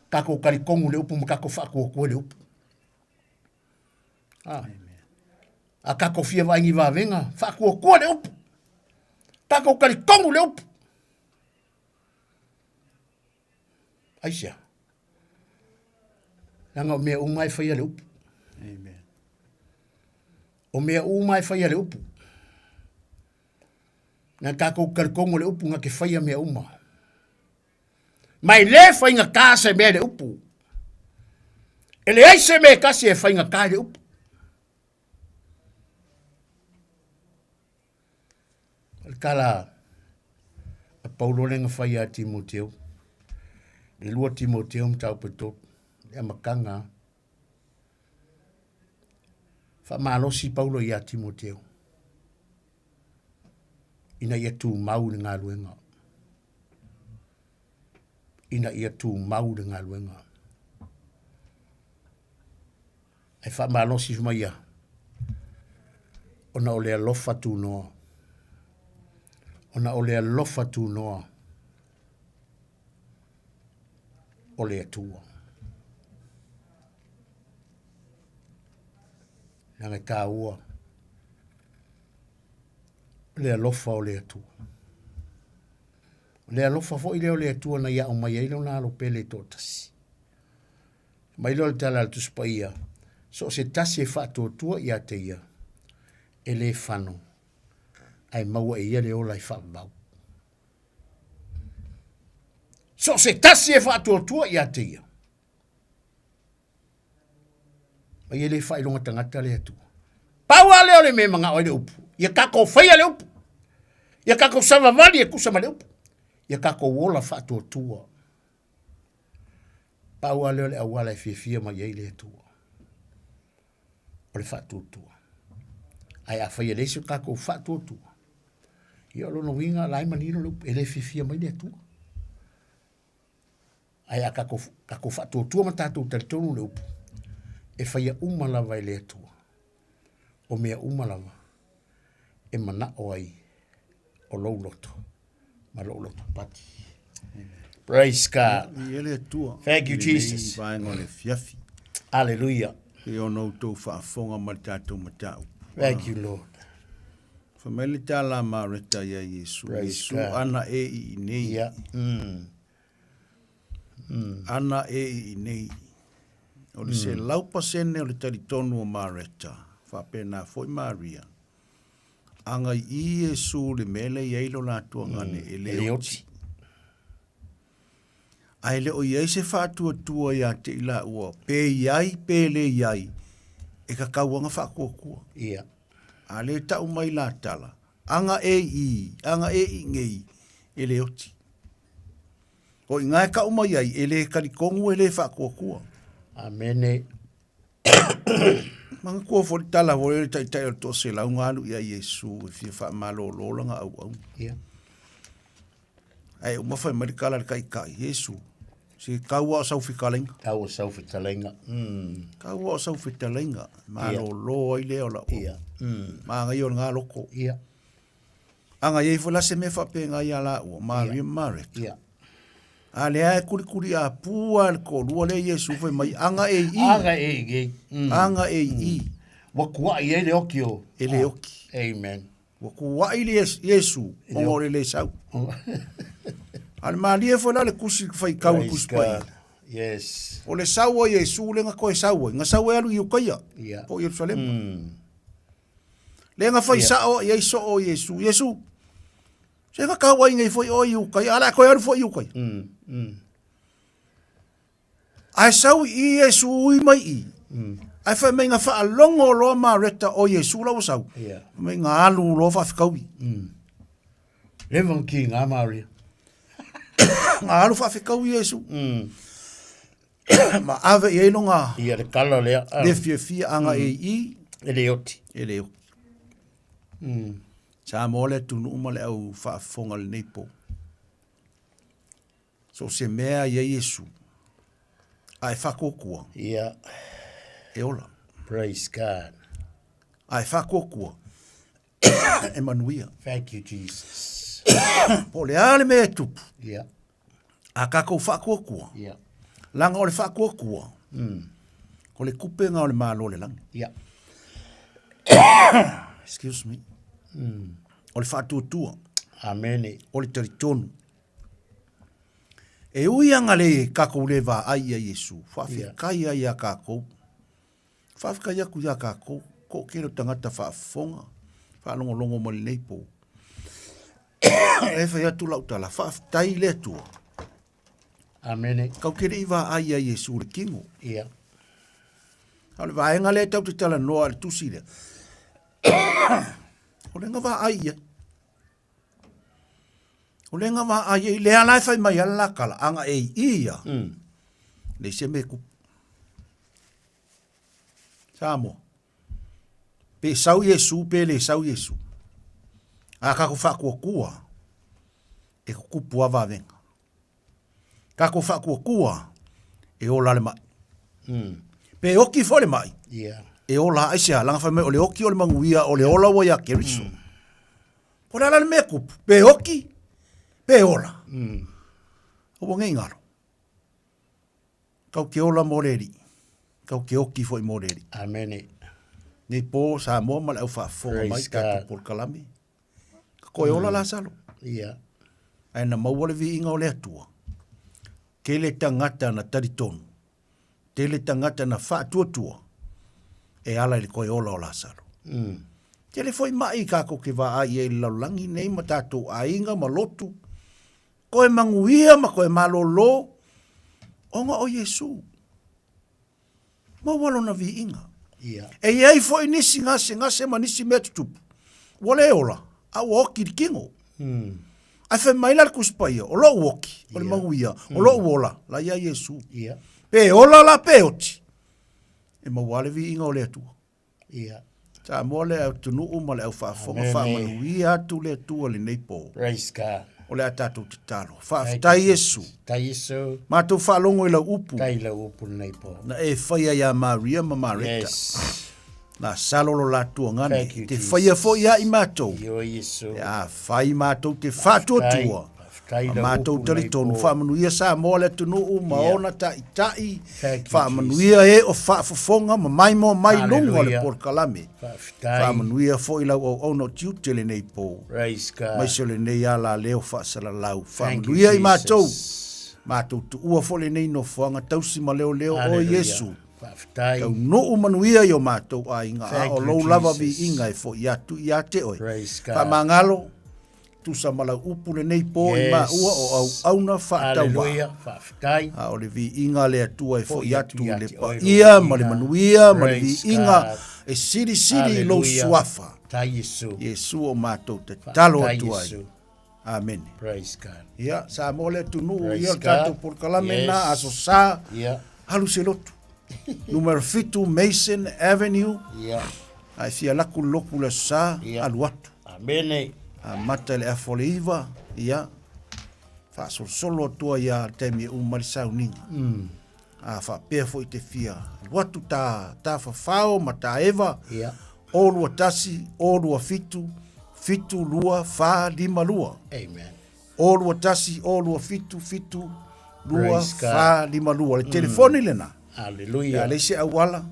Kako kari kongu le upu, kako whako kua le upu. A kako fia vaingi wa venga, whako kua le upu. Kako kari kongu le upu. Aisia. Langa o mea umai whaia le upu. O mea umai whaia le upu. Nga kako kari kongu le upu nga ke whaia mea umai. Mai le whainga kāse mea le upu. E le aise mea kasi e whainga kā le upu. Kala a Paulo lenga whai a Timoteo. Le lua Timoteo mtau peto. E makanga. Wha malosi Paulo i a Timoteo. Ina ia tū mau ni ngā luenga. Ina ia tū mau de ngā luenga. Ai wha malosi fuma ia. Ona o lea lofa tū noa. Ona o lea lofa tū noa. O lea tūa. Nanga kā ua. Lea lofa o lea tūa. Le alofa fo ile o le tua na ia o mai ile na lo pele totasi. Mai lo tala al tuspaia. So se tasi e fa tua ia te ia. Ele fano. Ai maua e ia le ola i fa mau. So se tasi e fa tua ia te ia. Mai ele fa ilonga tangata le tua. Paua le ole me manga o le upu. Ia kako faia le upu. Ia kako sama vali e kusama le upu. Ia kako wola whātua tua. Pau aleo le awala e fia mai ei le tua. O le whātua tua. Ai a whaia leisi kako whātua tua. Ia lono winga lai manino lup e le fia mai le tua. Ai a kako whātua tua ma tātou taritonu le upu. E whaia umalawa i le tua. O mea umalawa. E mana o ai. O lou loto. Malolo pati. Praise God. Thank you, Jesus. Hallelujah. Thank you, Lord. Family la mareta ya Yesu. Yesu ana e I nei. Ana e I nei. O le se laupa sene o le taritonu o mareta. Whapena foi Maria. Anga I Yesu le mele yeilo la tua ngane e le oti. Ai le o iei se whātua tua ia te ila ua. Pe iai, pe le iai. E ka kauanga whakokua. Ia. A le tau mai la tala. Anga e I ngei e le oti. O I ngai kau mai ai e le karikongu e le whakokua. Amene. Manga kua fori tala hore tai tai o tose lau ngalu ia Yesu e fia wha malo lolanga au au. Ia. Ai o mawhai marikala le kai kai Yesu. Se kaua o saufikalenga. Kaua o saufikalenga. Kaua o saufikalenga. Malo lo ai leo la o. Ia. Maa ngai o ngā loko. Ia. Anga iei fo lase me whape ngai ala ua. Maria Marek. Ia. A lea e kuri a pua le ko lua le Yesu fai mai anga e I. Anga e I. Anga e I. Wakua I e le oki o. E le oki. Amen. Wakua I le Yesu. Ongo le sau. Al malie fo la le kusi fai kau kusi pai. Yes. O le sau o Yesu le nga koe sau. Nga sau e alu I ukaya. Ia. Po Yerusalem. Le nga fai sao i so o Yesu. Yesu. Se nga kawa ingai foi o I ukaya. Ala koe alu foi I ukaya. Ai sau I Yesu ui mai I. Ai fai mei nga wha longo loa mareta o Yesu lau sau. Mei ngā alu loa wha whikaui. Levan ki ngā Maria. Ngā alu wha whikaui Yesu. Ma ave i einonga. Ia le kala lea. Le fia anga e i. E le oti. E le oti. Sa mole tunu uma le au whaafonga le neipo. So se mea ia Yesu. Ai whakokua. Ia. E ola. Praise God. Ai whakokua. E manuia. Thank you, Jesus. Po le ale mea tupu. Ia. A kako whakokua. Ia. Langa o le whakokua. Ko le kupenga o le malo le langa. Ia. Excuse me. O le whatuatua. Amen. O le taritonu. E uianga le kako le va ai a Yesu. Whawhikai ai a kako. Whawhikai aku ia kako. Ko kero tangata whaafonga. Whaalongolongo mo le neipo. E whai atu lau tala. Whawhitai le atua. Amen. Kau kere i va ai a Yesu le kingo. Ia. Au le vaenga le tau te tala noa le tusi le. O le nga va ai ia. O le nga va ai ia. Le alai fai mai ala kala. Anga e ia. Le se me ku. Samo. Pe sau Yesu, pe le sau Yesu. A kako whakua kua. E kupu ava venga. Kako whakua kua. E ola le mai. Pe oki fo le mai. Ia. E ola aisea, langa whai mai, o le oki o le manguia, o le ola wa ya keriso. Po la le mea kupu. Pe oki, pe ola. O wange ingaro. Kau ke ola moreri. Kau ke oki fo i moreri. Amen. Nei po sa mo ma le au whaafonga mai tato por kalame. Ko e ola la salo. Ia. Ai na mauale vi inga o le atua. Ke le tangata na taritonu. Te le tangata na whaatuatua. E ala le koe ola o la salo. Te le foi mai kako ke wa ai e laulangi nei ma tato a inga ma lotu. Koe manguia ma koe malolo. Onga o Yesu. Ma walo na vi inga. Ia. E iei foi nisi ngase ma nisi mea tutupu. Wale ola. A woki di kingo. Ai fe mai la kuspaia. O lo woki. O le manguia. O lo wola. La ia Yesu. Ia. Pe ola la pe oti. E mawale vi inga o le atua. Ia. Ta mole au tunu uma le au whaafonga whaamanuia atu le atua le neipo. Praise God. O le atatu te talo. Tai Yesu. Tai Yesu. Mātou whaalongo i la upu. Tai la upu le neipo. Na e whaia ia Maria ma Marita. Yes. Na salolo la tua ngane. Te whaia fo ia i mātou. Yo Yesu. Ya whai mātou te whātua tua. Mātou taritonu whaamanuia sa mole tunu uma ona tai tai. Whaamanuia e o whaafofonga ma mai mo mai lunga le por kalame. Whaamanuia fo i lau o ono tiu tele nei po. Praise God. Mai se le nei ala leo whaasala lau. Whaamanuia i mātou. Mātou tu ua fo le nei no whanga tausi ma leo leo o Yesu. Kau no umanuia i o mātou a inga. O lou lava vi inga e fo i atu i ate oi. Whaamangalo. Tu sa mala upu le nei po i ma ua o au auna whaatau wa. A o le vi inga le atua e fo i atu le pa ia, ma le manuia, ma le vi inga e siri i lo suafa. Yesu o mātou te talo atua i. Amen. Praise God. Ia, sa mo le tunu ia o tātou por kalame na aso sa halu se lotu. Numero 5 Mason Avenue. Ai fia laku loku le sa alu atu. Amen. A mata le afole iwa, ia, wha solo atua ia temi umari sauninga. A wha pēr fo i te fia. Watu tā whawhao ma tā ewa, o lua tasi, o lua fitu, lua, wha, lima lua. Amen. O lua tasi, o lua fitu, lua, wha, lima lua. Le telefoni lena. Hallelujah. Ya leise awala,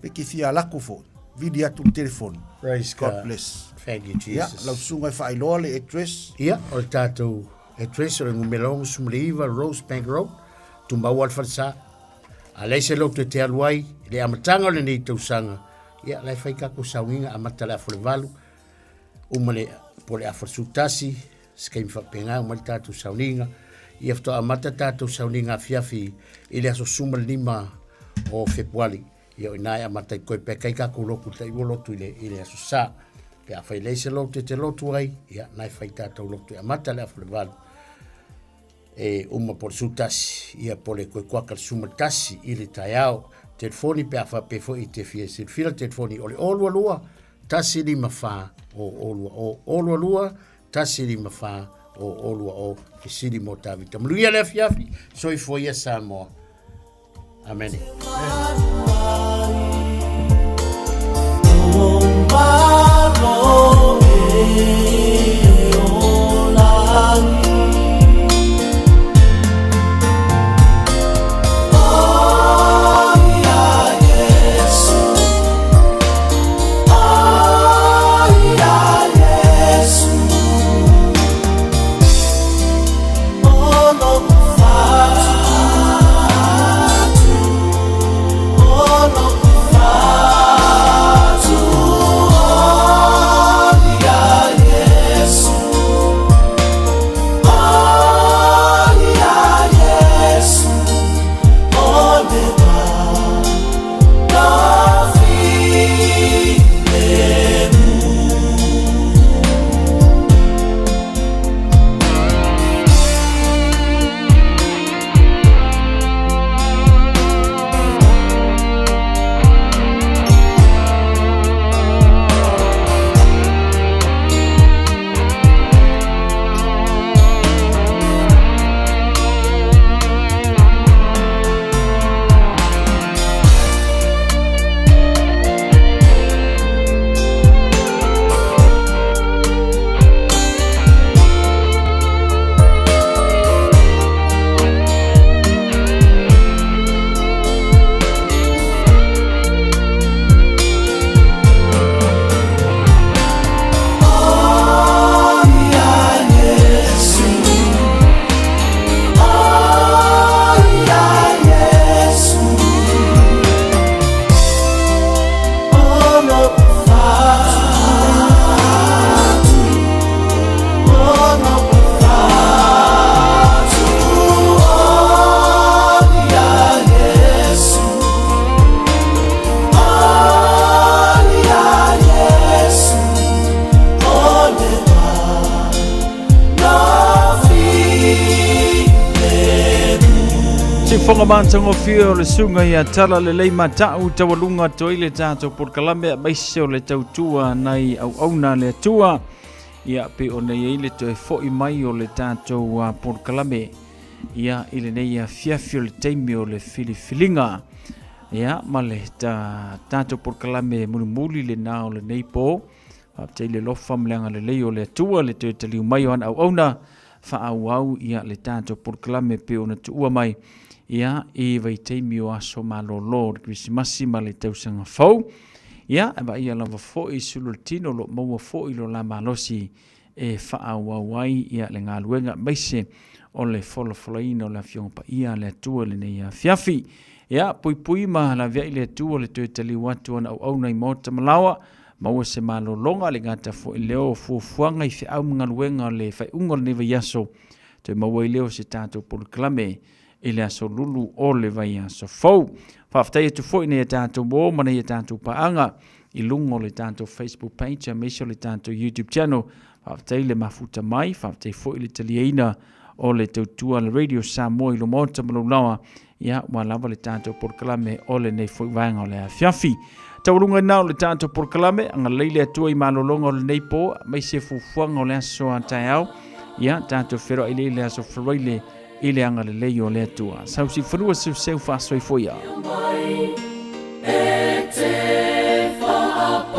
peki fia lako fo. Vidi atu le telefoni. Praise God. God bless. Thank you, Jesus. Ja, lau sunga i whailoa le address. Ia, o le tātou address o le ngumelongo sumleiva Rosebank Road, tumbau al falsa. A leise lo te aluai, le amatanga o le nei tausanga. Ia, lai whai kako saunginga amata le afole valu. Umale po le afarsutasi, skai mwhapenga umale tātou sauninga. Ia fto amata tātou sauninga fiafi, ile aso suma lima o Februari. Ia o inai amata i koe pekai kako loku tai wolotu ile aso saa. Pe a whai leise lo te lotu ai, ia nai whai tātou lotu. A mata lea whale walu. e uma por su tasi ia pole koe kuaka suma tasi i le taiao telefoni pe afa pe fo i te fie se fila telefoni ole olua lua tasi lima fa o olua lua tasi lima fa o olua o ke sili mo tavita mluia le fiafi so i fo ia Samoa amen Fonga mantango fio le sunga ia tala le lei matau tawalunga toile tato por kalame baiseo le tautua nai au auna le tua ia pe o nei le to fo i mai o le tato por kalame ia ile nei ia fiafio le teimi o le filifilinga ia male tato por kalame mulumuli le nao le neipo te le lofa mleanga le lei o le tua le to taliu mai o au auna fa au ia le tato por kalame pe ona tua mai ia e vai teimi o aso malolo Krismasi ma le tausanga fau ia e vai ia lava fo i sulutino lo maua fo i lo la malosi e whaawawai ia le ngā luenga maise o le folofolaina o la fionga pa ia le atua le nei fiafi ia pui ma la via i le atua le tue tali watu ana au nei mota malawa maua se malolonga le ngata fo i leo fuafuanga i whiau mga luenga le whai ungo le neva yaso te maua i leo se tātou poloklame ele aso lulu o le vai aso fau. Whaftai tu fo i nei tātou mō, mana i tātou paanga, i lungo le tātou Facebook page, a meso le tātou YouTube channel, whaftai le mafuta mai, whaftai fo i le taliaina o le tautua le Radio Samoa i lo mota malulawa, ia walawa le tātou porkalame o le nei fo i vanga o le fiafi. Taurunga nao le tātou porkalame, anga leile atua i malolonga o le nei po, mai se fufuanga o le aso a tai au, ia tātou whero i le aso wharoile, i le anga le lei o le atua. Sau si whanua seu whasoi foia.